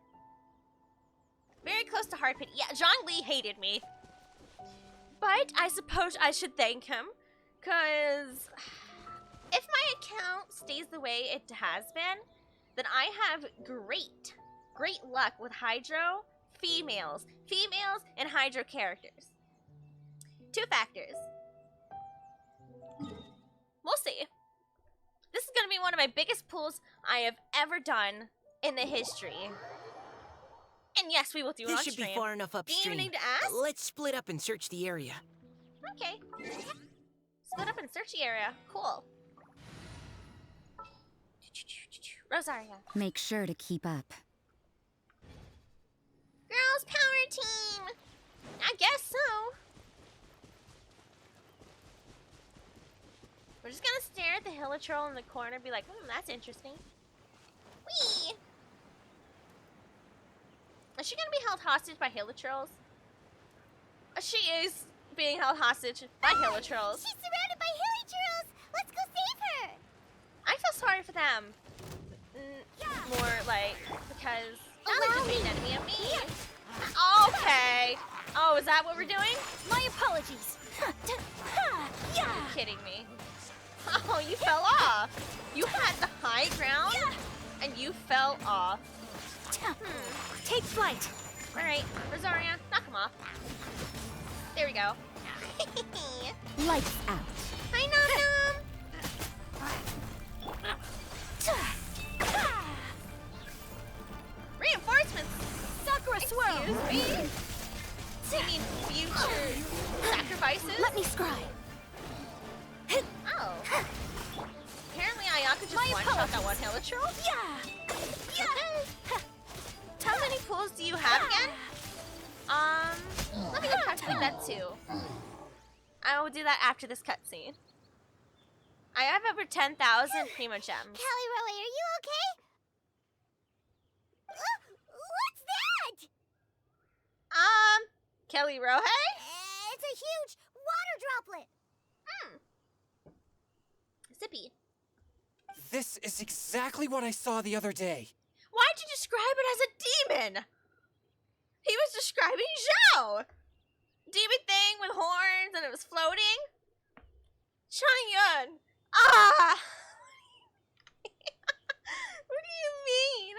Very close to hard pity. Yeah, Zhang Li hated me. But I suppose I should thank him, because if my account stays the way it has been, then I have great luck with Hydro females. Females and Hydro characters. 2 factors. We'll see. This is going to be one of my biggest pulls I have ever done in the history. And yes, we will do it on This should stream. be far enough upstream. Do you need to ask? Let's split up and search the area. Okay. Split up and search the area. Cool. Rosaria. Make sure to keep up. Girls power team! I guess so. We're just gonna stare at the Hilichurl in the corner and be like, that's interesting. Whee! Is she gonna be held hostage by Hilichurls? She is being held hostage by Hilichurls. She's surrounded by Hilichurls! Let's go save her! I feel sorry for them. More like, because now they're just being an enemy of me. Okay. Oh, is that what we're doing? My apologies. You're kidding me. Oh, you fell off. You had the high ground, and you fell off. Take flight. All right, Rosaria, knock him off. There we go. Lights out. Hi, Nom Nom. Reinforcements. Sakura swirl. Excuse me. You mean future sacrifices? Let me scry. Oh. Apparently Ayaka just one-shot that one Hilichurl? Yeah. Okay. How many pulls do you have again? Let me go calculate that too. I will do that after this cutscene. I have over 10,000 Primo Gems. Callie Roe, are you okay? What's that? Kelly Rohe? It's a huge water droplet. Zippy. This is exactly what I saw the other day. Why'd you describe it as a demon? He was describing Zhao. Demon thing with horns and it was floating. Changyun. What do you mean?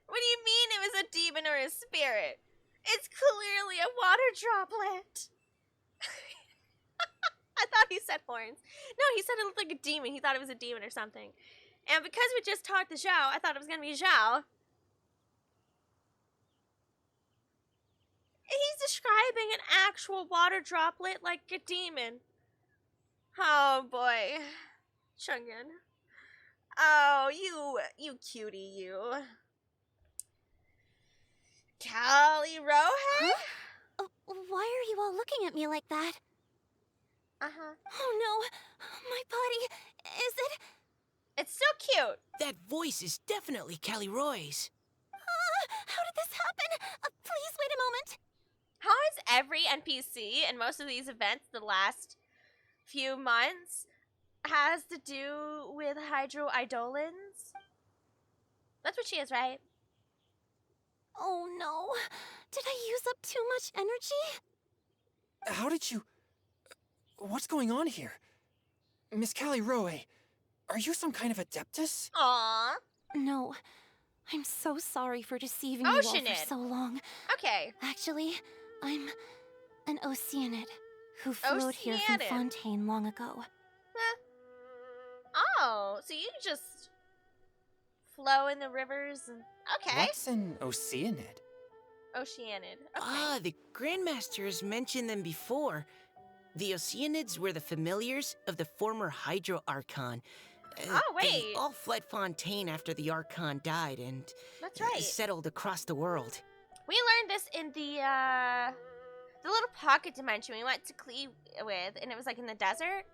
What do you mean it was a demon or a spirit? It's clearly a water droplet. I thought he said horns. No, he said it looked like a demon. He thought it was a demon or something. And because we just talked to Zhao, I thought it was going to be Zhao. He's describing an actual water droplet like a demon. Oh boy. Chungin. Oh, you cutie, you. Callie Rohe? Huh? Why are you all looking at me like that? Uh-huh. Oh no! My body... Is it... It's so cute. That voice is definitely Callie Roy's. How did this happen? Please wait a moment. How is every NPC in most of these events the last few months has to do with hydroidolins? That's what she is, right? Oh no. Did I use up too much energy? How did you... What's going on here? Miss Callie Roe, are you some kind of adeptus? Aww. No. I'm so sorry for deceiving you all Oceanid. for so long. Okay. Actually, I'm an Oceanid who flowed here from Oceanid. Fontaine long ago. Oh, so you just flow in the rivers and... Okay. What's an Oceanid? Oceanid. Okay. Ah, the Grandmasters mentioned them before. The Oceanids were the familiars of the former Hydro Archon. Oh, They wait. all fled Fontaine after the Archon died and That's right. settled across the world. We learned this in the little pocket dimension we went to Klee with, and it was like in the desert.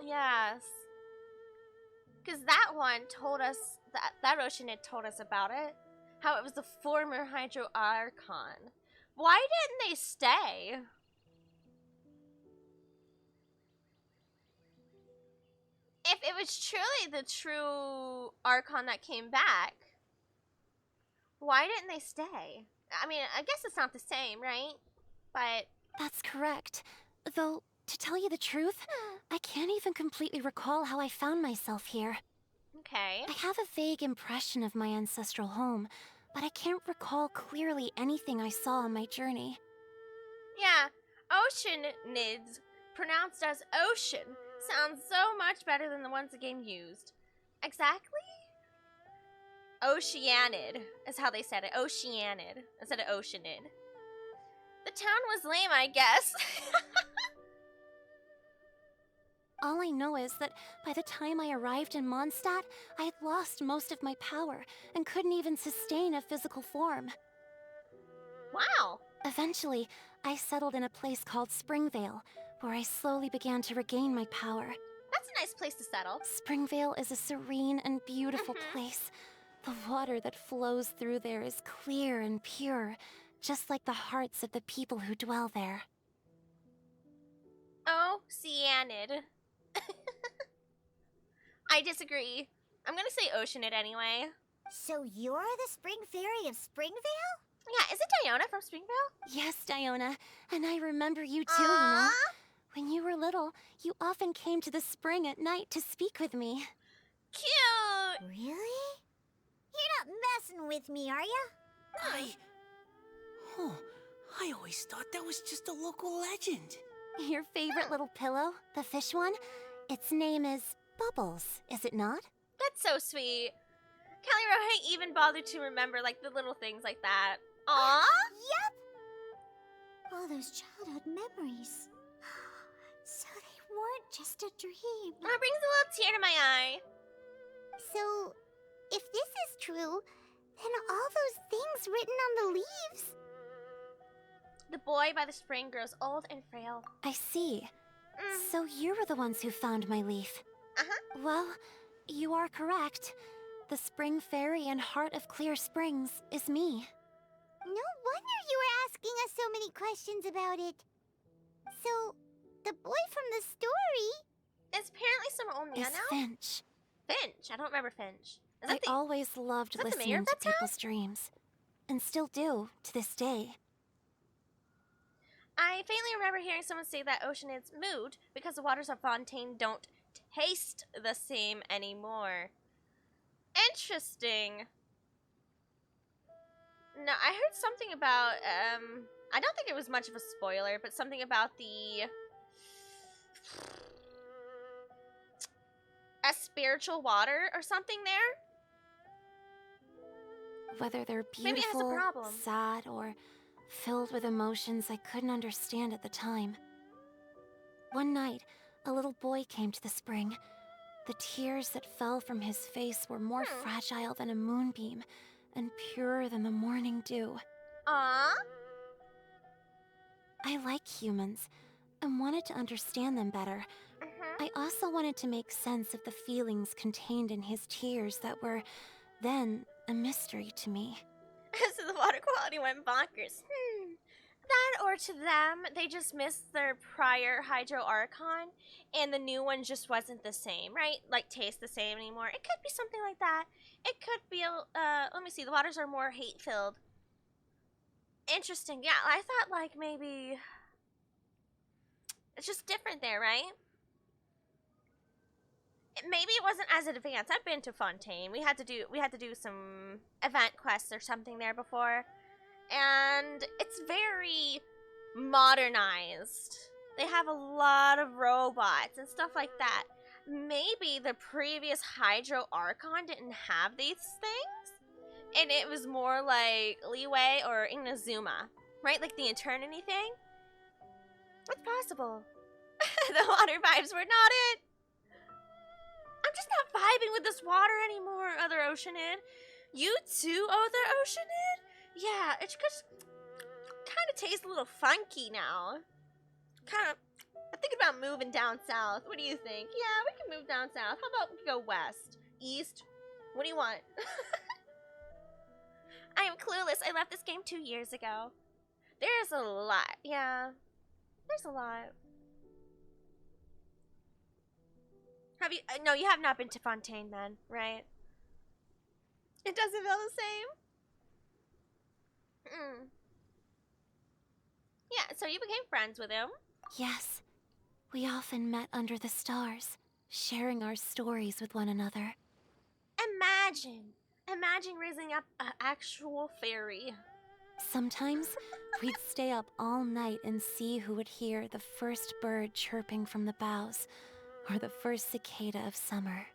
Yes. Because that one told us, that Oceanid told us about it. How it was the former Hydro Archon. Why didn't they stay? If it was truly the true Archon that came back, why didn't they stay? I mean, I guess it's not the same, right? But... That's correct. Though, to tell you the truth, I can't even completely recall how I found myself here. Okay. I have a vague impression of my ancestral home, but I can't recall clearly anything I saw on my journey. Yeah, Oceanids, pronounced as ocean, sounds so much better than the ones the game used. Exactly? Oceanid is how they said it. Oceanid instead of Oceanid. The town was lame, I guess. All I know is that by the time I arrived in Mondstadt, I had lost most of my power and couldn't even sustain a physical form. Wow. Eventually, I settled in a place called Springvale, where I slowly began to regain my power. That's a nice place to settle. Springvale is a serene and beautiful place. The water that flows through there is clear and pure, just like the hearts of the people who dwell there. Oceanid. I disagree. I'm gonna say Oceanid anyway. So you're the Spring Fairy of Springvale? Yeah, is it Diona from Springvale? Yes, Diona, and I remember you too, you know. When you were little, you often came to the spring at night to speak with me. Cute! Really? You're not messing with me, are ya? I always thought that was just a local legend. Your favorite little pillow, the fish one, its name is Bubbles, is it not? That's so sweet. Callie Rohe even bothered to remember, like, the little things like that. Aww! Yep! All those childhood memories. So they weren't just a dream. That brings a little tear to my eye. So, if this is true, then all those things written on the leaves... The boy by the spring grows old and frail. I see. So you were the ones who found my leaf. Uh-huh. Well, you are correct. The Spring Fairy and Heart of Clear Springs is me. No wonder you were asking us so many questions about it. So, the boy from the story... It's apparently some old man Is now? Finch. Finch. I don't remember Finch. Is I that the... always loved is that the mayor listening of to that town? people's dreams. And still do, to this day. I faintly remember hearing someone say that Oceanid's moved because the waters of Fontaine don't taste the same anymore. Interesting. No, I heard something about, I don't think it was much of a spoiler, but something about a spiritual water or something there? Whether they're Maybe it has a beautiful, problem. sad, or filled with emotions I couldn't understand at the time. One night, a little boy came to the spring. The tears that fell from his face were more fragile than a moonbeam and purer than the morning dew. Aww. I like humans and wanted to understand them better. I also wanted to make sense of the feelings contained in his tears that were, then, a mystery to me. So the water quality went bonkers. That, or to them, they just missed their prior Hydro Archon, and the new one just wasn't the same, right? Like, taste the same anymore. It could be something like that. It could be, let me see, the waters are more hate-filled. Interesting, yeah, I thought, like, maybe... It's just different there, right? Maybe it wasn't as advanced. I've been to Fontaine. We had to do some event quests or something there before. And it's very modernized. They have a lot of robots and stuff like that. Maybe the previous Hydro Archon didn't have these things, and it was more like Leeway or Inazuma, right? Like the Eternity thing. It's possible. The water vibes were not it. I'm just not vibing with this water anymore, Other Oceanid. You too, Other Oceanid? Yeah, it just kind of tastes a little funky now. I'm thinking about moving down south. What do you think? Yeah, we can move down south. How about we go west? East? What do you want? I am clueless. I left this game 2 years ago. There's a lot. Yeah, there's a lot. Have you? No, you have not been to Fontaine then, right? It doesn't feel the same. Yeah, so you became friends with him. Yes, we often met under the stars, sharing our stories with one another. Imagine raising up an actual fairy. Sometimes we'd stay up all night and see who would hear the first bird chirping from the boughs, or the first cicada of summer.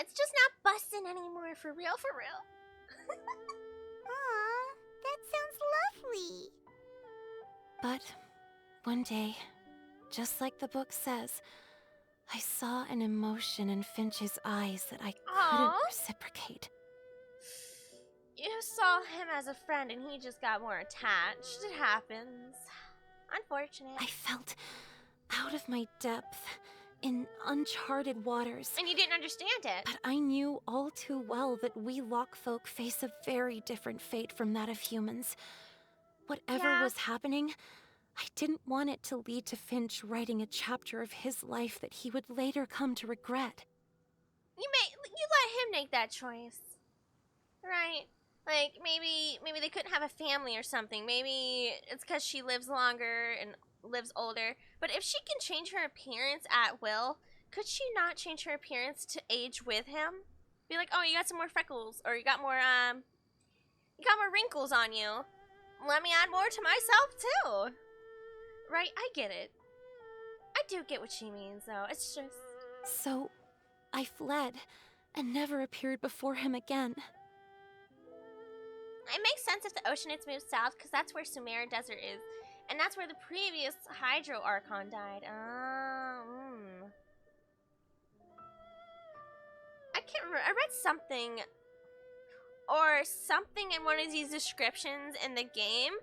It's just not bussin' anymore, for real, for real. Aw, that sounds lovely. But one day, just like the book says, I saw an emotion in Finch's eyes that I couldn't reciprocate. You saw him as a friend and he just got more attached. It happens. Unfortunate. I felt out of my depth, in uncharted waters. And you didn't understand it. But I knew all too well that we Lockfolk face a very different fate from that of humans. Whatever was happening, I didn't want it to lead to Finch writing a chapter of his life that he would later come to regret. You let him make that choice. Right? Like, maybe they couldn't have a family or something. Maybe it's because she lives longer and lives older. But if she can change her appearance at will, could she not change her appearance to age with him? Be like, oh, you got some more freckles, or you got more wrinkles on you. Let me add more to myself too. Right? I get it. I do get what she means, though. It's just... So, I fled, and never appeared before him again. It makes sense if the Oceanids moved south, because that's where Sumeru Desert is. And that's where the previous Hydro Archon died. I can't remember. I read something in one of these descriptions in the game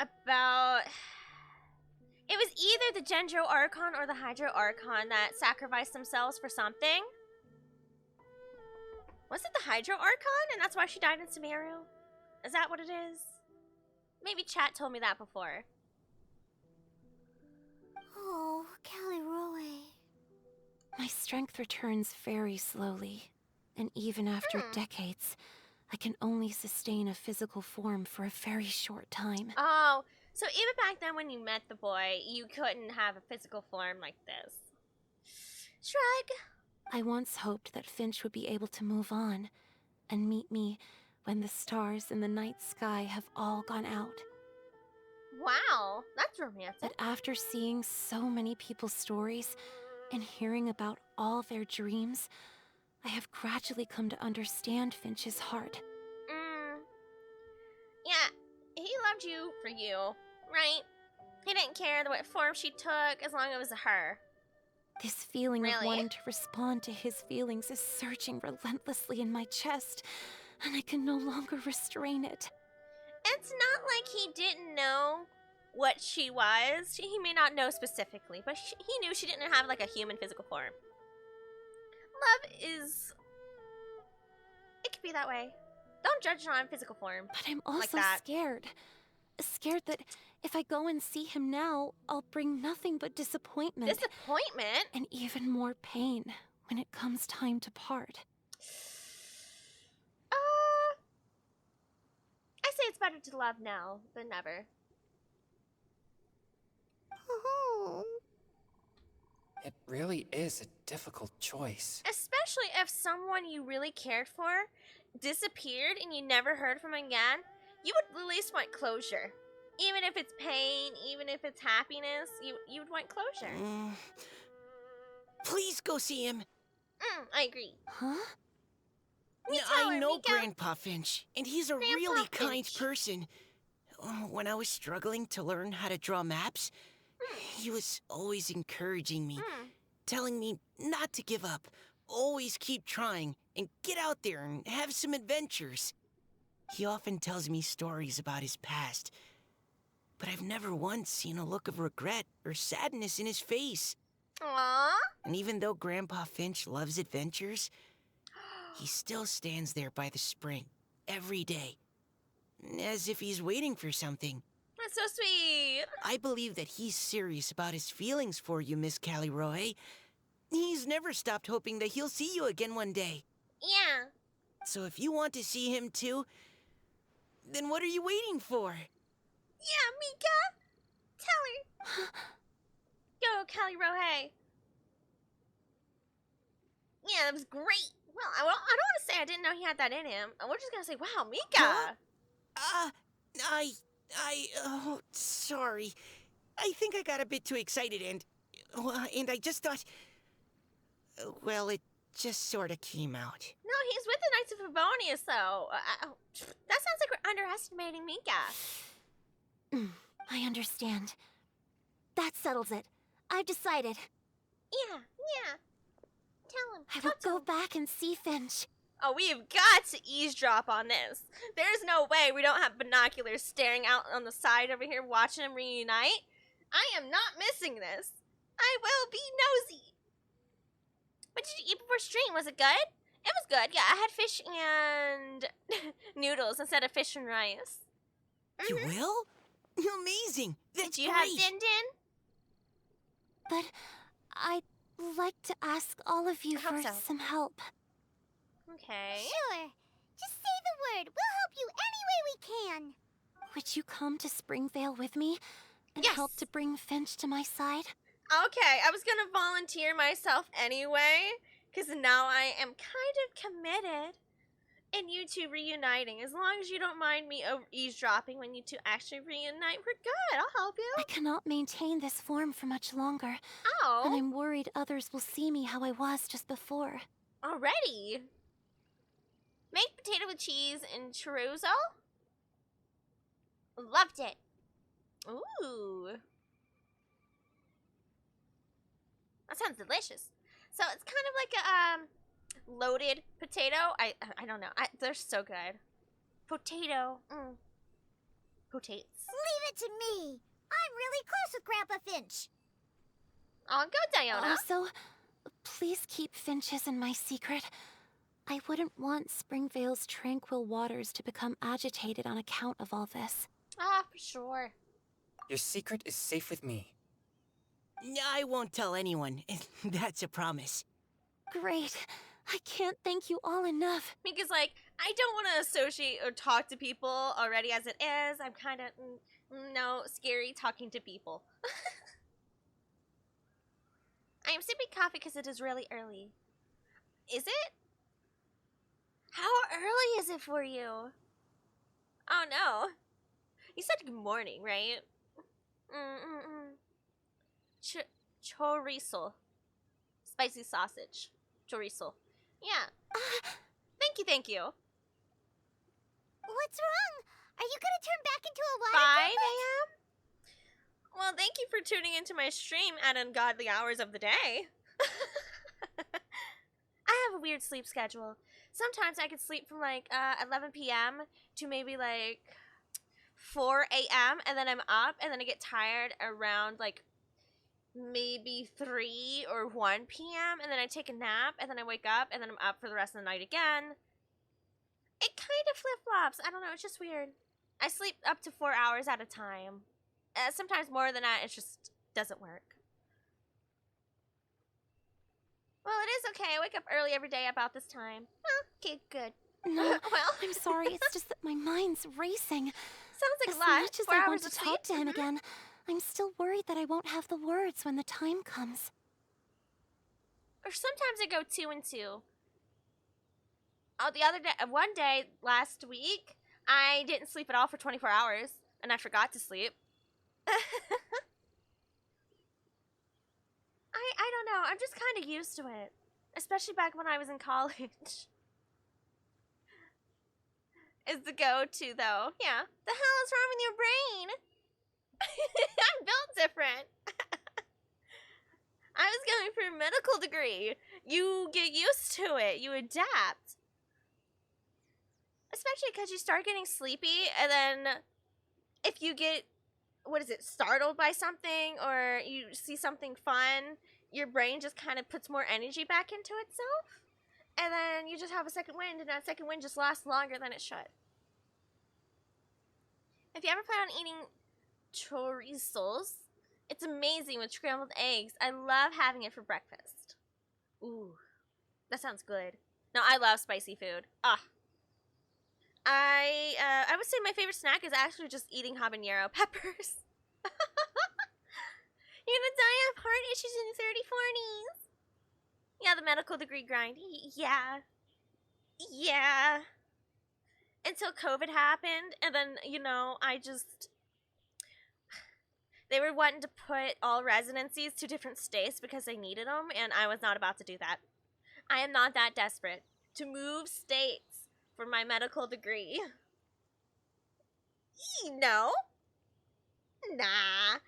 about... It was either the Genjo Archon or the Hydro Archon that sacrificed themselves for something. Was it the Hydro Archon, and that's why she died in Sumeru? Is that what it is? Maybe chat told me that before. Oh, Caliroe. My strength returns very slowly, and even after decades, I can only sustain a physical form for a very short time. Oh, so even back then when you met the boy, you couldn't have a physical form like this. Shrug. I once hoped that Finch would be able to move on and meet me when the stars in the night sky have all gone out. Wow, that's romantic. But after seeing so many people's stories and hearing about all their dreams, I have gradually come to understand Finch's heart. Yeah, he loved you for you, right? He didn't care what form she took as long as it was her. This feeling of Really? wanting to respond to his feelings is surging relentlessly in my chest, and I can no longer restrain it. It's not like he didn't know what she was. He may not know specifically, but he knew she didn't have like a human physical form. Love is... It could be that way. Don't judge it on physical form. But I'm also like that. scared. Scared that if I go and see him now, I'll bring nothing but disappointment. Disappointment? And even more pain when it comes time to part. I say it's better to love now than never. It really is a difficult choice. Especially if someone you really cared for disappeared and you never heard from again, you would at least want closure. Even if it's pain, even if it's happiness, you would want closure. Please go see him. I agree. Huh? I know Grandpa Finch, and he's a really kind Finch. person. When I was struggling to learn how to draw maps, he was always encouraging me, telling me not to give up, always keep trying, and get out there and have some adventures. He often tells me stories about his past, but I've never once seen a look of regret or sadness in his face. Aww. And even though Grandpa Finch loves adventures, he still stands there by the spring every day, as if he's waiting for something. That's so sweet. I believe that he's serious about his feelings for you, Miss Callie Roe. He's never stopped hoping that he'll see you again one day. Yeah. So if you want to see him too, then what are you waiting for? Yeah, Mika. Tell her. Yo, Callie Rohe. Yeah, that was great. Well, I don't want to say I didn't know he had that in him. We're just going to say, wow, Mika. Oh, sorry. I think I got a bit too excited and I just thought, well, it just sort of came out. No, he's with the Knights of Favonius, though. That sounds like we're underestimating Mika. I understand. That settles it. I've decided. Yeah. Tell him. I will go back and see Finch. Oh, we have got to eavesdrop on this. There's no way we don't have binoculars staring out on the side over here watching them reunite. I am not missing this. I will be nosy. What did you eat before stream? Was it good? It was good. Yeah, I had fish and noodles instead of fish and rice. You will? Amazing. That's Did you great. have Din Din? But I'd like to ask all of you for some help. Okay. Sure. Just say the word. We'll help you any way we can. Would you come to Springvale with me and help to bring Finch to my side? Okay, I was gonna volunteer myself anyway, because now I am kind of committed in you two reuniting. As long as you don't mind me eavesdropping when you two actually reunite, we're good. I'll help you. I cannot maintain this form for much longer. Oh. And I'm worried others will see me how I was just before. Already? Make potato with cheese and chorizo? Loved it. Ooh. That sounds delicious. So it's kind of like a loaded potato. I don't know. They're so good. Potato. Potates. Leave it to me. I'm really close with Grandpa Finch. Oh, go Diona. Also, please keep Finch's in my secret. I wouldn't want Springvale's tranquil waters to become agitated on account of all this. Ah, for sure. Your secret is safe with me. I won't tell anyone. That's a promise. Great. I can't thank you all enough. Because, like, I don't want to associate or talk to people already as it is. I'm kind of, scary talking to people. I am sipping coffee because it is really early. Is it? How early is it for you? Oh, no. You said good morning, right? Chorizo. Spicy sausage. Chorizo. Yeah. Thank you. What's wrong? Are you gonna turn back into a water 5 puppet? a.m.? Well, thank you for tuning into my stream at ungodly hours of the day. I have a weird sleep schedule. Sometimes I could sleep from like 11 p.m. to maybe like 4 a.m. and then I'm up and then I get tired around like maybe 3 or 1 p.m. and then I take a nap and then I wake up and then I'm up for the rest of the night again. It kind of flip-flops. I don't know. It's just weird. I sleep up to 4 hours at a time. Sometimes more than that. It just doesn't work. Well, it is okay. I wake up early every day about this time. Oh, okay, good. No, well, I'm sorry. It's just that my mind's racing. Sounds like as a lot. much as 4 I hours want to of talk sleep. to him again, I'm still worried that I won't have the words when the time comes. Or sometimes I go 2 and 2. Oh, the other day, one day last week, I didn't sleep at all for 24 hours, and I forgot to sleep. I don't know. I'm just kind of used to it, especially back when I was in college. Is the go-to though? Yeah. The hell is wrong with your brain? I'm built different. I was going for a medical degree. You get used to it. You adapt. Especially because you start getting sleepy, and then if you get, startled by something, or you see something fun, your brain just kind of puts more energy back into itself, and then you just have a second wind, and that second wind just lasts longer than it should. If you ever plan on eating chorizos, it's amazing with scrambled eggs. I love having it for breakfast. Ooh, that sounds good. No, I love spicy food. I would say my favorite snack is actually just eating habanero peppers. You're gonna die of heart issues in your 40s. Yeah, the medical degree grind. Yeah. Until COVID happened, and then, they were wanting to put all residencies to different states because they needed them, and I was not about to do that. I am not that desperate to move states for my medical degree. No. Nah.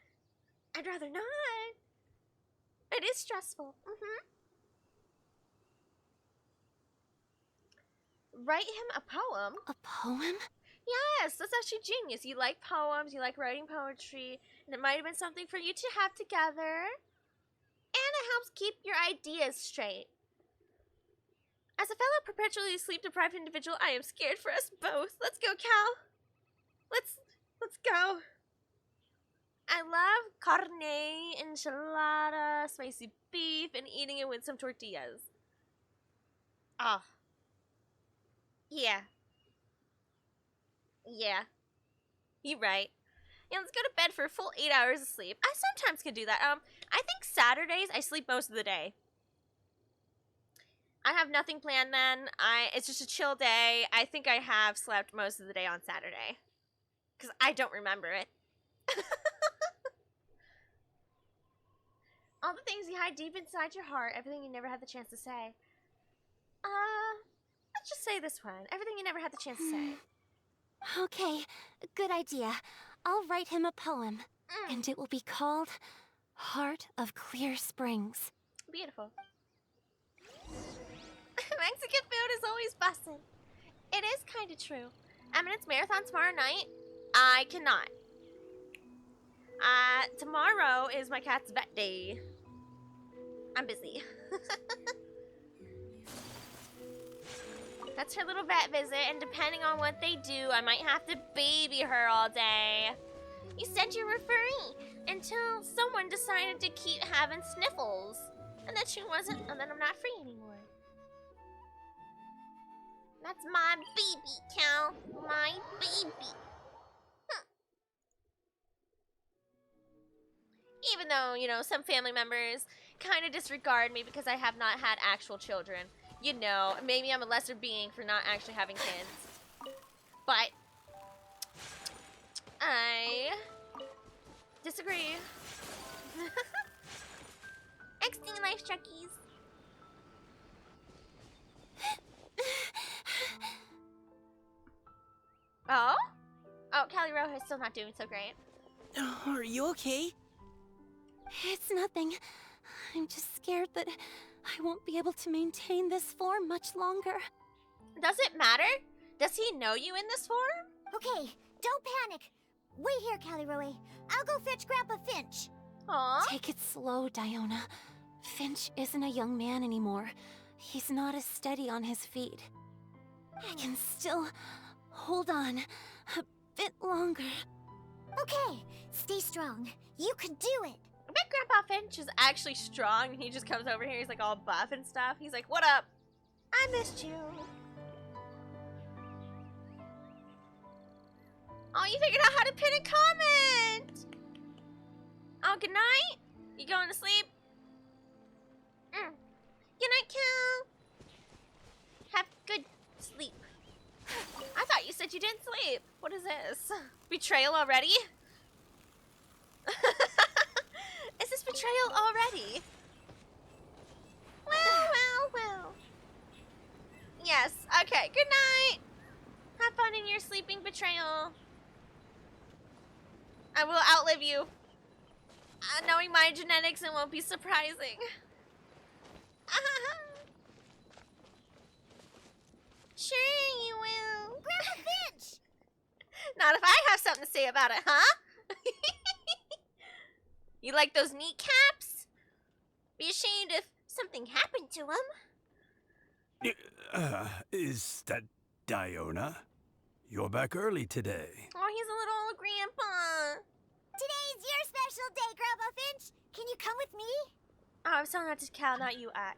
I'd rather not. It is stressful. Write him a poem. A poem? Yes, that's actually genius. You like poems, you like writing poetry, and it might have been something for you to have together. And it helps keep your ideas straight. As a fellow perpetually sleep-deprived individual, I am scared for us both. Let's go, Cal. Let's go. I love carne, enchilada, spicy beef, and eating it with some tortillas. Yeah. You're right. Yeah, let's go to bed for a full 8 hours of sleep. I sometimes can do that. I think Saturdays I sleep most of the day. I have nothing planned then. It's just a chill day. I think I have slept most of the day on Saturday. Because I don't remember it. All the things you hide deep inside your heart. Everything you never had the chance to say. Let's just say this one. Everything you never had the chance to say. Okay, good idea. I'll write him a poem. And it will be called Heart of Clear Springs. Beautiful. Mexican food is always bussin'. It is kind of true. Eminence Marathon tomorrow night? I cannot. Tomorrow is my cat's vet day. I'm busy. That's her little vet visit, and depending on what they do, I might have to baby her all day. You said you were free until someone decided to keep having sniffles. And then she wasn't, and then I'm not free anymore. That's my baby, Cal. My baby. Even though, some family members kind of disregard me because I have not had actual children. Maybe I'm a lesser being for not actually having kids. But I disagree. XD life chuckies. Oh, Callie Rojo is still not doing so great. Are you okay? It's nothing. I'm just scared that I won't be able to maintain this form much longer. Does it matter? Does he know you in this form? Okay, don't panic. Wait here, Caliroe. I'll go fetch Grandpa Finch. Aww. Take it slow, Diona. Finch isn't a young man anymore. He's not as steady on his feet. I can still hold on a bit longer. Okay, stay strong. You can do it. I bet Grandpa Finch is actually strong. He just comes over here, he's like all buff and stuff. He's like, what up? I missed you. Oh, you figured out how to pin a comment! Oh, good night? You going to sleep? Good night, Cal. Have good sleep. I thought you said you didn't sleep. What is this? Betrayal already? Is this betrayal already? Well. Yes, okay, good night. Have fun in your sleeping, betrayal. I will outlive you. Knowing my genetics, it won't be surprising. Sure you will. Grandpa Finch! Not if I have something to say about it, huh? You like those kneecaps? Be ashamed if something happened to him. Is that Diona? You're back early today. Oh, he's a little old grandpa. Today's your special day, Grandpa Finch. Can you come with me? Oh, I'm telling that to Cal, not you, Ack.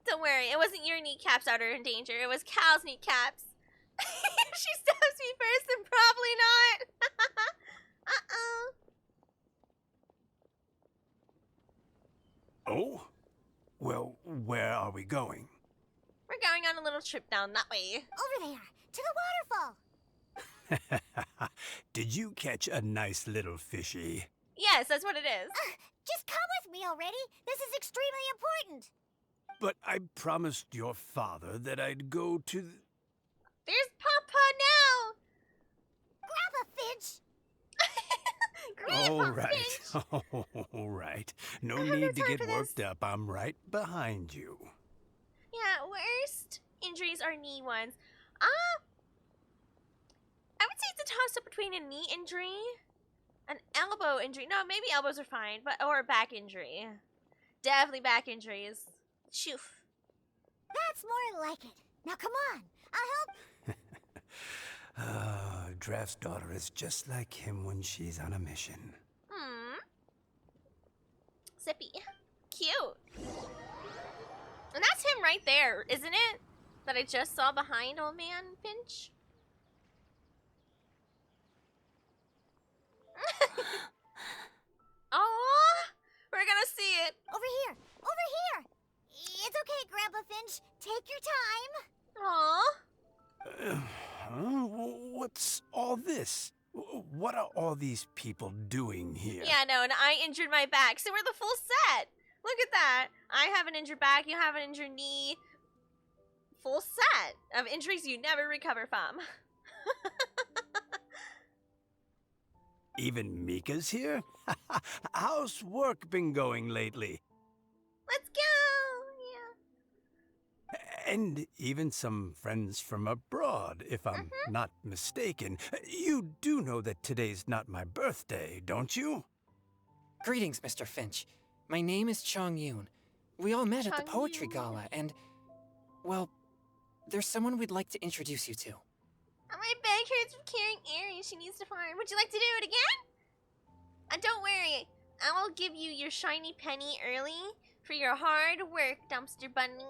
Don't worry, it wasn't your kneecaps that are in danger. It was Cal's kneecaps. If she stabs me first, then probably not. Uh-oh. Oh? Well, where are we going? We're going on a little trip down that way. Over there, to the waterfall. Did you catch a nice little fishy? Yes, that's what it is. Just come with me already. This is extremely important. But I promised your father that I'd go to There's Papa now. Grandpa Finch. Grandpa All right. Finch. All right. No I have no need to time get for this. worked up. I'm right behind you. Yeah, worst injuries are knee ones. I would say it's a toss-up between a knee injury, an elbow injury. No, maybe elbows are fine, or a back injury. Definitely back injuries. Shoof. That's more like it. Now come on, I'll help. Draft's daughter is just like him when she's on a mission. Sippy. Cute. And that's him right there, isn't it? That I just saw behind old man Finch. Oh, we're gonna see it. Over here, over here. It's okay, Grandpa Finch. Take your time. Aw. What's all this? What are all these people doing here? Yeah, no, and I injured my back, so we're the full set. Look at that. I have an injured back, you have an injured knee. Full set of injuries you never recover from. Even Mika's here? How's work been going lately? Let's go. Yeah. And even some friends from abroad, if I'm not mistaken. You do know that today's not my birthday, don't you? Greetings, Mr. Finch. My name is Chong Yoon. We all met at the poetry gala, and, well, there's someone we'd like to introduce you to. My back hurts from carrying earrings she needs to find. Would you like to do it again? And don't worry, I will give you your shiny penny early for your hard work, Dumpster Bunny.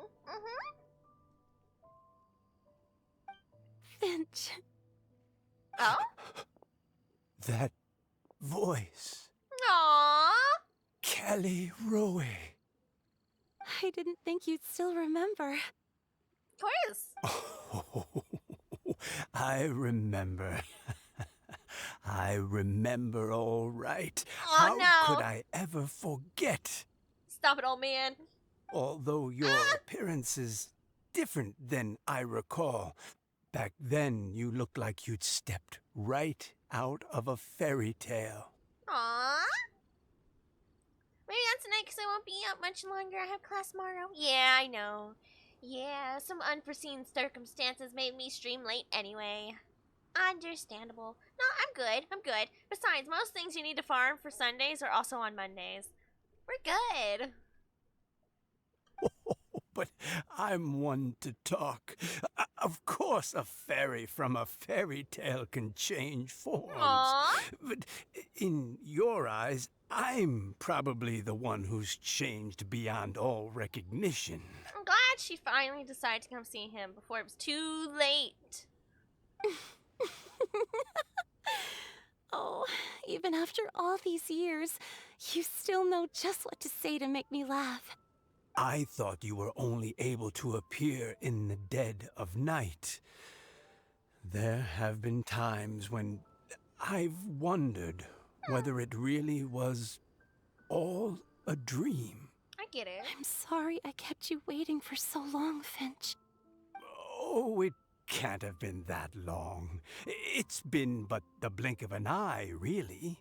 Finch. Oh? That voice. Aww. Kelly Rowe. I didn't think you'd still remember. Of course. Oh, I remember. I remember all right. Oh, How no. could I ever forget? Stop it, old man. Although your appearance is different than I recall. Back then, you looked like you'd stepped right out of a fairy tale. Aww. I won't be up much longer. I have class tomorrow. Yeah, I know. Yeah, some unforeseen circumstances made me stream late anyway. Understandable. No, I'm good. I'm good. Besides, most things you need to farm for Sundays are also on Mondays. We're good. But I'm one to talk. Of course, a fairy from a fairy tale can change forms. Aww. But in your eyes, I'm probably the one who's changed beyond all recognition. I'm glad she finally decided to come see him before it was too late. Oh, even after all these years, you still know just what to say to make me laugh. I thought you were only able to appear in the dead of night. There have been times when I've wondered whether it really was all a dream. I get it. I'm sorry I kept you waiting for so long, Finch. Oh, it can't have been that long. It's been but the blink of an eye, really.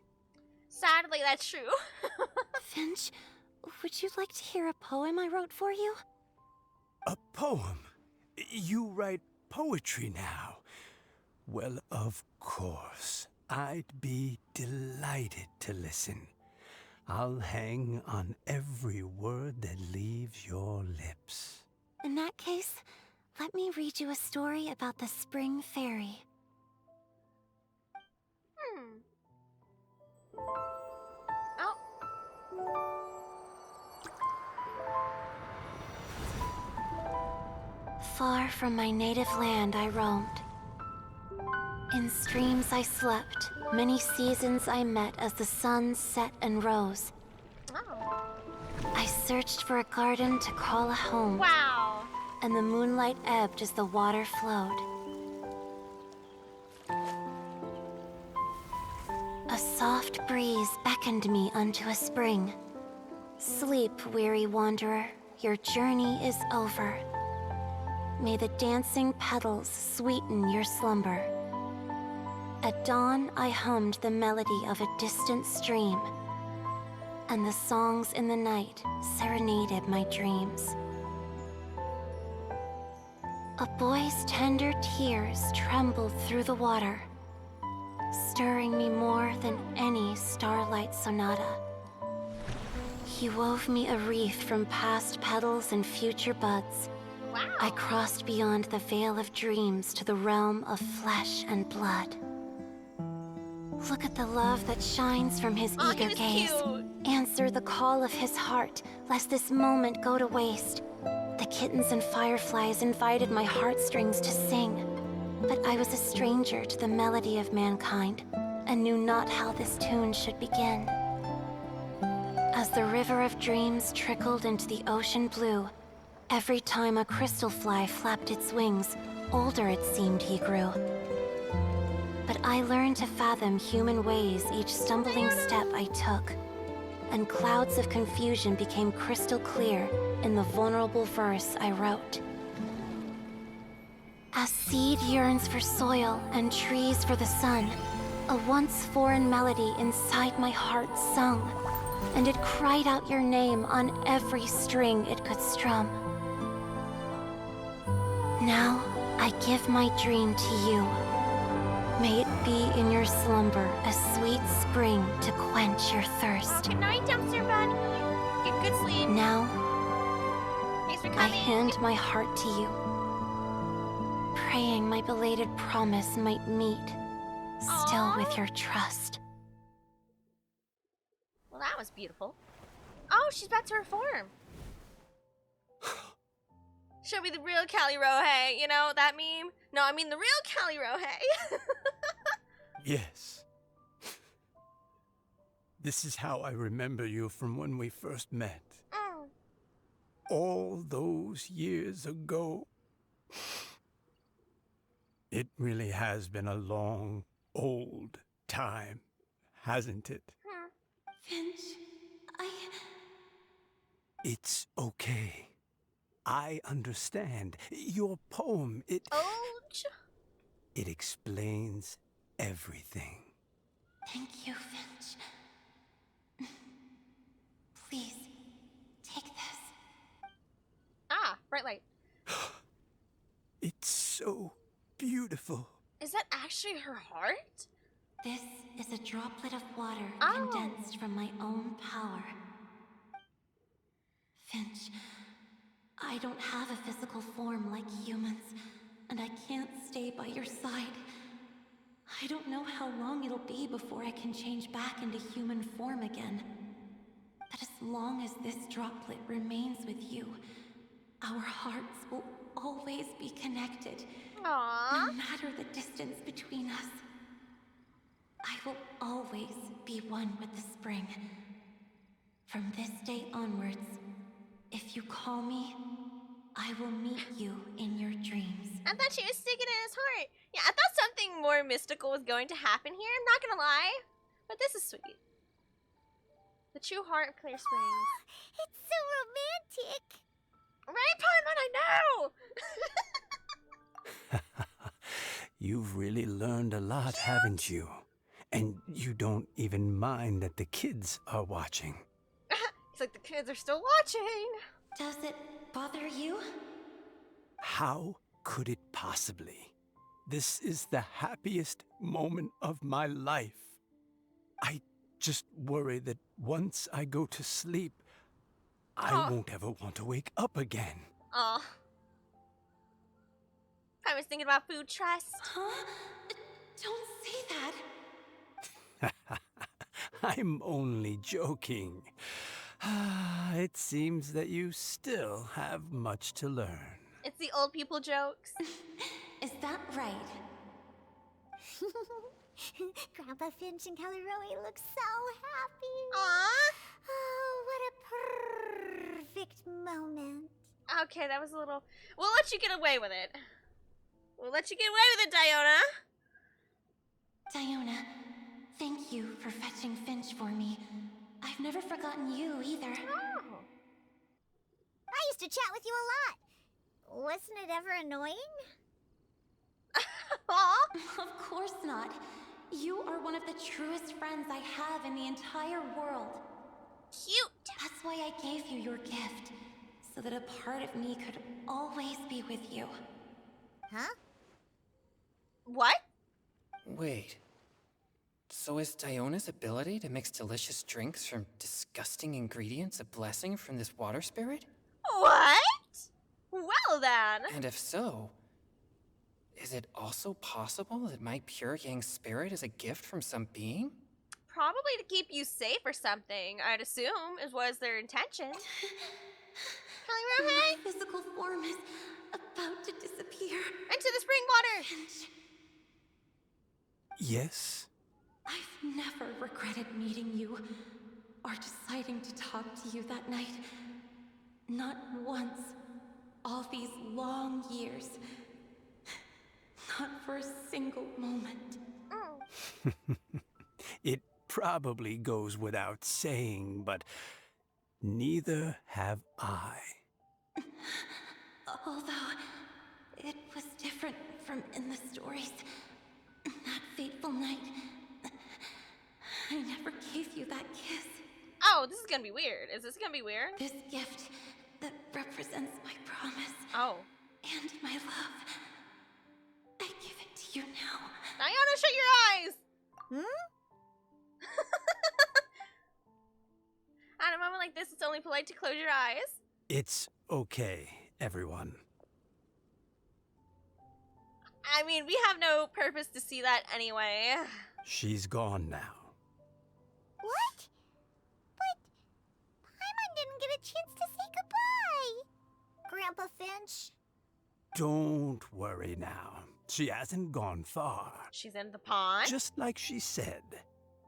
Sadly, that's true. Finch, would you like to hear a poem I wrote for you? A poem? You write poetry now? Well, of course. I'd be delighted to listen. I'll hang on every word that leaves your lips. In that case, let me read you a story about the Spring Fairy. Oh. Far from my native land I roamed. In streams I slept, many seasons I met as the sun set and rose. Oh. I searched for a garden to call a home. Wow. And the moonlight ebbed as the water flowed. A soft breeze beckoned me unto a spring. Sleep, weary wanderer, your journey is over. May the dancing petals sweeten your slumber. At dawn, I hummed the melody of a distant stream, and the songs in the night serenaded my dreams. A boy's tender tears trembled through the water, stirring me more than any starlight sonata. He wove me a wreath from past petals and future buds. Wow. I crossed beyond the veil of dreams to the realm of flesh and blood. Look at the love that shines from his eager gaze. Cute. Answer the call of his heart, lest this moment go to waste. The kittens and fireflies invited my heartstrings to sing, but I was a stranger to the melody of mankind, and knew not how this tune should begin. As the river of dreams trickled into the ocean blue, every time a crystal fly flapped its wings, older it seemed he grew. But I learned to fathom human ways each stumbling step I took, and clouds of confusion became crystal clear in the vulnerable verse I wrote. As seed yearns for soil and trees for the sun, a once foreign melody inside my heart sung, and it cried out your name on every string it could strum. Now I give my dream to you. May it be in your slumber a sweet spring to quench your thirst. Good night, dumpster bunny. Get good sleep. Now, Thanks for I coming. hand my heart to you, praying my belated promise might meet, still with your trust. Well, that was beautiful. Oh, she's about to reform. She'll be the real Callie Rohe, you know, that meme? No, I mean the real Callie Rohe. Yes. This is how I remember you from when we first met. Mm. All those years ago. It really has been a long, old time, hasn't it? Finch, It's okay. I understand. Your poem, it explains everything. Thank you, Finch. Please, Bright light. It's so beautiful. Is that actually her heart? This is a droplet of water Oh. condensed from my own power. Finch, I don't have a physical form like humans, and I can't stay by your side. I don't know how long it'll be before I can change back into human form again. But as long as this droplet remains with you, our hearts will always be connected. Aww. No matter the distance between us. I will always be one with the spring. From this day onwards, if you call me, I will meet you in your dreams. I thought she was sticking in his heart. Yeah, I thought something more mystical was going to happen here. I'm not gonna lie. But this is sweet. The true heart of Clear Springs. It's so romantic. Right, Paimon, I know! You've really learned a lot, haven't you? And you don't even mind that the kids are watching. It's like the kids are still watching. Does it bother you? How could it possibly? This is the happiest moment of my life. I just worry that once I go to sleep, I won't ever want to wake up again. Aw. I was thinking about food trust. Huh? Don't say that. I'm only joking. It seems that you still have much to learn. It's the old people jokes. Is that right? Grandpa Finch and Kelly Rowie look so happy. Aww. Oh, what a perfect moment. Okay, that was a little... We'll let you get away with it. We'll let you get away with it, Diona. Diona, thank you for fetching Finch for me. I've never forgotten you either. Oh. I used to chat with you a lot. Wasn't it ever annoying? Aw. Of course not. You are one of the truest friends I have in the entire world. Cute. That's why I gave you your gift, so that a part of me could always be with you. Huh? What? Wait. So is Diona's ability to mix delicious drinks from disgusting ingredients a blessing from this water spirit? What? Well then. And if so, is it also possible that my pure yang spirit is a gift from some being? Probably to keep you safe or something, I'd assume, was their intention. Kelly Rowie? My physical form is about to disappear. Into the spring water. Finch, Yes? I've never regretted meeting you or deciding to talk to you that night. Not once. All these long years. Not for a single moment. It probably goes without saying, but neither have I. Although, it was different from in the stories. That fateful night, I never gave you that kiss. Oh, this is gonna be weird. Is this gonna be weird? This gift that represents my promise. Oh. And my love. I give it to you now. Diona, shut your eyes! At a moment like this, it's only polite to close your eyes. It's okay, everyone. I mean, we have no purpose to see that anyway. She's gone now. What? But Paimon didn't get a chance to say goodbye. Grandpa Finch. Don't worry now. She hasn't gone far. She's in the pond. Just like she said,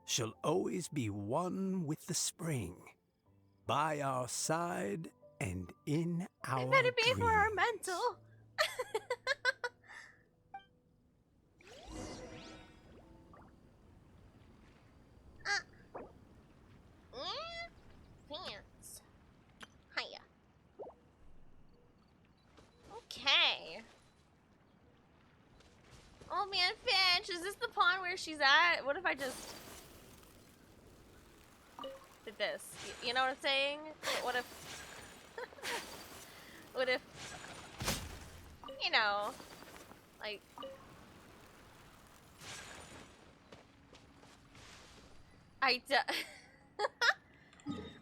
she'll always be one with the spring. By our side and in our I better be dreams. for our mental. Pants. Hiya. Okay. Oh man, Finch, is this the pond where she's at? What if I just did this? You know what I'm saying? What if... what if you know, like...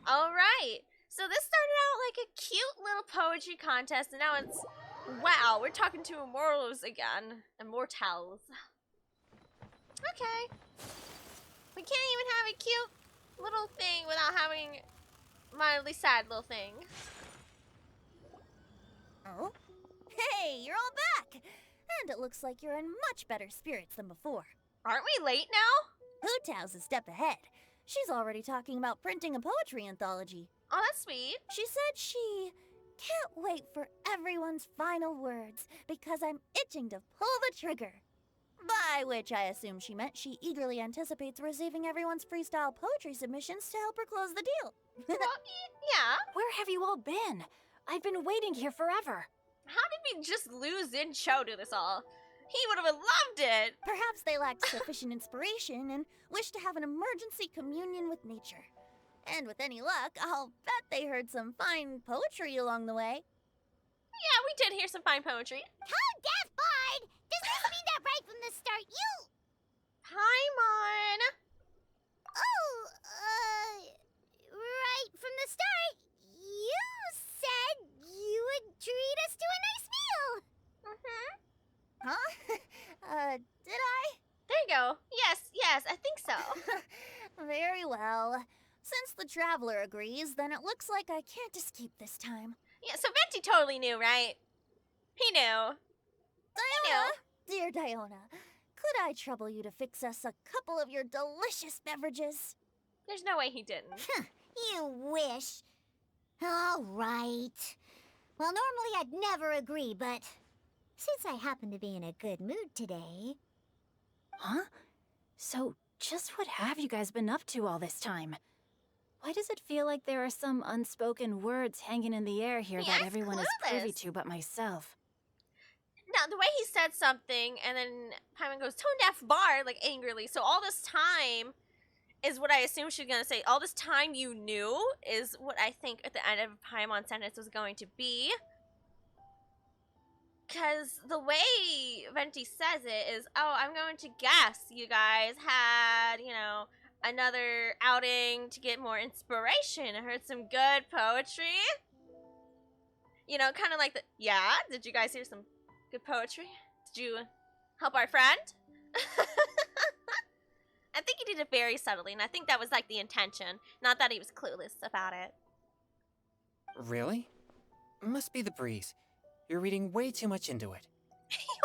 Alright, so this started out like a cute little poetry contest, and now it's... Wow, we're talking to immortals again. Immortals. Okay. We can't even have a cute little thing without having mildly sad little thing. Oh? Hey, you're all back! And it looks like you're in much better spirits than before. Aren't we late now? Hootow's a step ahead. She's already talking about printing a poetry anthology. Oh, that's sweet. She said she can't wait for everyone's final words because I'm itching to pull the trigger. By which I assume she meant she eagerly anticipates receiving everyone's freestyle poetry submissions to help her close the deal. Well, yeah. Where have you all been? I've been waiting here forever. How did we just lose in Cho to this all? He would have loved it. Perhaps they lacked sufficient inspiration and wished to have an emergency communion with nature. And with any luck, I'll bet they heard some fine poetry along the way. Yeah, we did hear some fine poetry. Tone deaf, Bard! Does this mean that right from the start you... Paimon! Oh, right from the start, you said you would treat us to a nice meal. Mm-hmm. Huh? Did I? There you go. Yes, I think so. Very well. Since the traveler agrees, then it looks like I can't escape this time. Yeah, so Venti totally knew, right? He knew. Diona, dear Diona, could I trouble you to fix us a couple of your delicious beverages? There's no way he didn't. You wish. All right. Well, normally I'd never agree, but since I happen to be in a good mood today... Huh? So, just what have you guys been up to all this time? Why does it feel like there are some unspoken words hanging in the air here that everyone is privy to but myself? Now, the way he said something, and then Paimon goes, tone deaf bar, like angrily. So all this time is what I assume she's going to say. All this time you knew is what I think at the end of Paimon's sentence was going to be. Because the way Venti says it is, oh, I'm going to guess you guys had, you know, another outing to get more inspiration. I heard some good poetry. You know, kind of like the, yeah, did you guys hear some good poetry? Did you help our friend? I think he did it very subtly, and I think that was like the intention. Not that he was clueless about it. Really? Must be the breeze. You're reading way too much into it.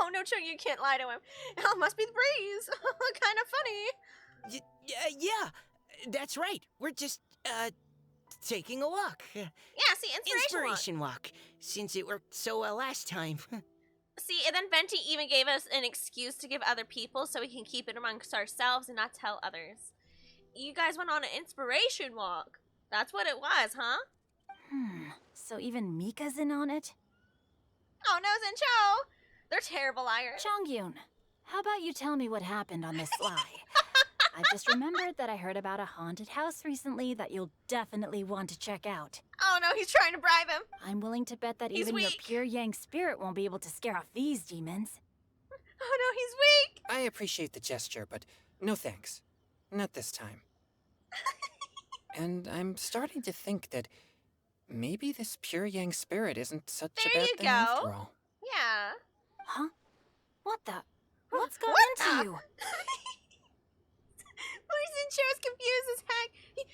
Oh, no, Cho, you can't lie to him. Oh, must be the breeze. Kind of funny. Yeah, that's right. We're just, taking a walk. Yeah, see, inspiration walk. Since it worked so well last time. See, and then Venti even gave us an excuse to give other people so we can keep it amongst ourselves and not tell others. You guys went on an inspiration walk. That's what it was, huh? So even Mika's in on it? Oh, no, Zencho! They're terrible liars. Chongyun, how about you tell me what happened on this sly? I just remembered that I heard about a haunted house recently that you'll definitely want to check out. Oh no, he's trying to bribe him. I'm willing to bet that He's even your weak. pure Yang spirit won't be able to scare off these demons. Oh no, he's weak. I appreciate the gesture, but no thanks. Not this time. And I'm starting to think that maybe this pure Yang spirit isn't such a bad thing after all. Yeah. Huh? What the? What's What going into you? Zencho's confused as heck.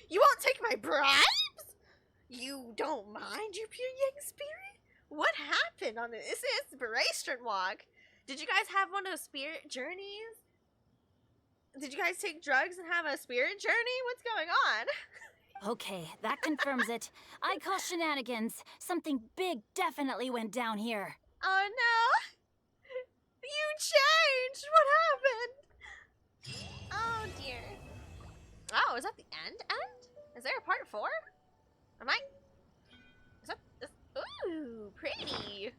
You won't take my bribes? You don't mind your pure Yang spirit? What happened on this inspiration walk? Did you guys have one of those spirit journeys? Did you guys take drugs and have a spirit journey? What's going on? Okay, that confirms it. I call shenanigans. Something big definitely went down here. Oh no! You changed! What happened? Oh dear. Oh, is that the end? Is there a part 4? Am I? Is that this? Ooh, pretty.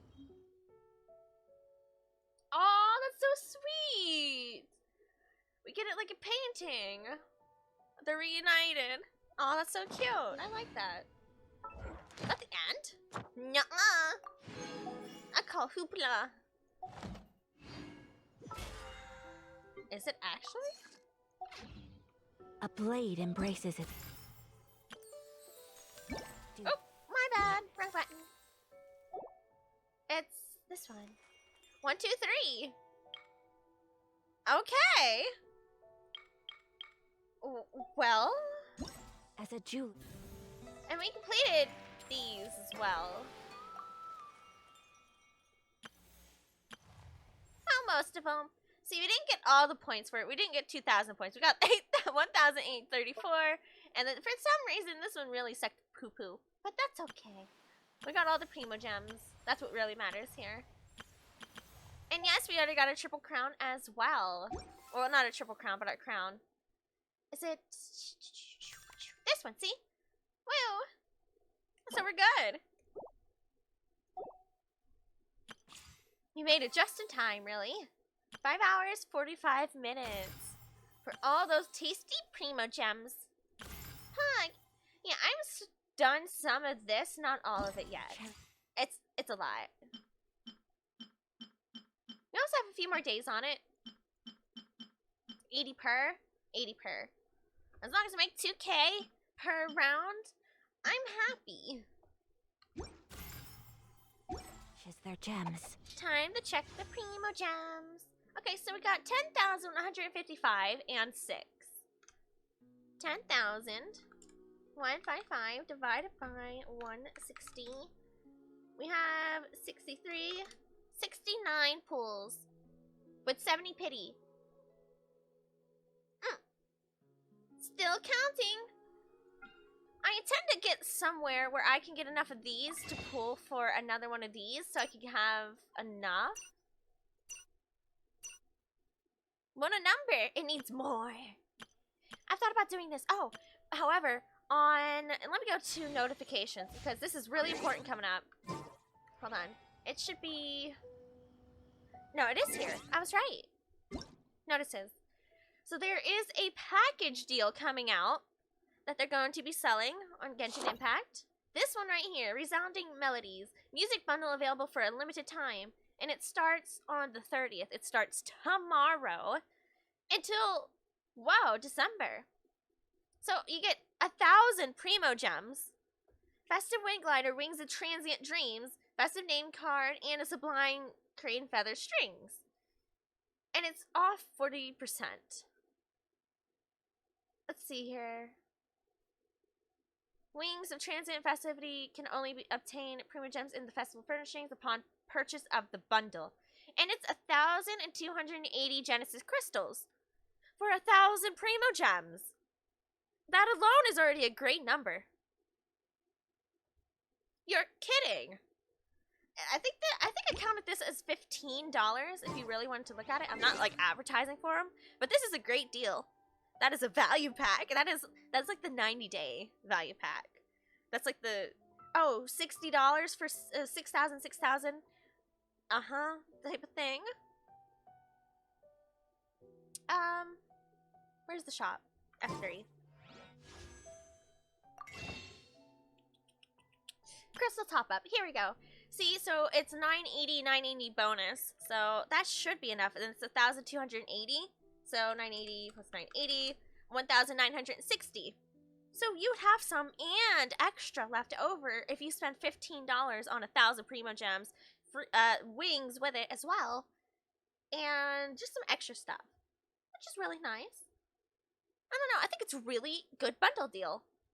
Oh, that's so sweet. We get it like a painting. They're reunited. Oh, that's so cute. I like that. Is that the end? Nuh-uh. I call hoopla. Is it actually? A blade embraces its... Oh, my bad. Wrong button. It's this one. 1, 2, 3. Okay. Well. As a jeweler. And we completed these as well. Well, most of them. See, we didn't get all the points for it. We didn't get 2,000 points. We got 1,834. And then for some reason, this one really sucked poo-poo. But that's okay. We got all the primo gems. That's what really matters here. And yes, we already got a triple crown as well. Well, not a triple crown, but a crown. Is it this one? See? Woo! So we're good. You made it just in time, really. 5 hours, 45 minutes. For all those tasty primo gems. Huh. Yeah, I've done some of this, not all of it yet. It's a lot. We also have a few more days on it. 80 per. 80 per. As long as I make 2K per round, I'm happy. She's their gems. Time to check the primo gems. Okay, so we got 10,155 and 6. 10,155 divided by 160. We have 63, 69 pools with 70 pity. Still counting. I intend to get somewhere where I can get enough of these to pull for another one of these so I can have enough. What a number! It needs more. I've thought about doing this. Oh, however, let me go to notifications because this is really important coming up. Hold on. It should be... No, it is here. I was right. Notices. So there is a package deal coming out that they're going to be selling on Genshin Impact. This one right here, Resounding Melodies. Music bundle available for a limited time. And it starts on the 30th. It starts tomorrow until, wow, December. So you get 1,000 primo gems, festive wing glider, wings of transient dreams, festive name card, and a sublime crane feather strings. And it's off 40%. Let's see here. Wings of transient festivity can only obtain primo gems in the festival furnishings upon purchase of the bundle. And it's 1,280 Genesis crystals for 1,000 primo gems. That alone is already a great number. You're kidding. I think I counted this as $15 if you really wanted to look at it. I'm not like advertising for them, but this is a great deal. That is a value pack. That's like the 90-day value pack. That's like the $60 for 6,000 type of thing. Where's the shop? F3. Crystal top up. Here we go. See, so it's 980 bonus. So that should be enough. And it's 1,280. So 980 plus 980, 1,960. So you'd have some and extra left over if you spend $15 on 1,000 primo gems, wings with it as well, and just some extra stuff, which is really nice. I don't know. I think it's a really good bundle deal.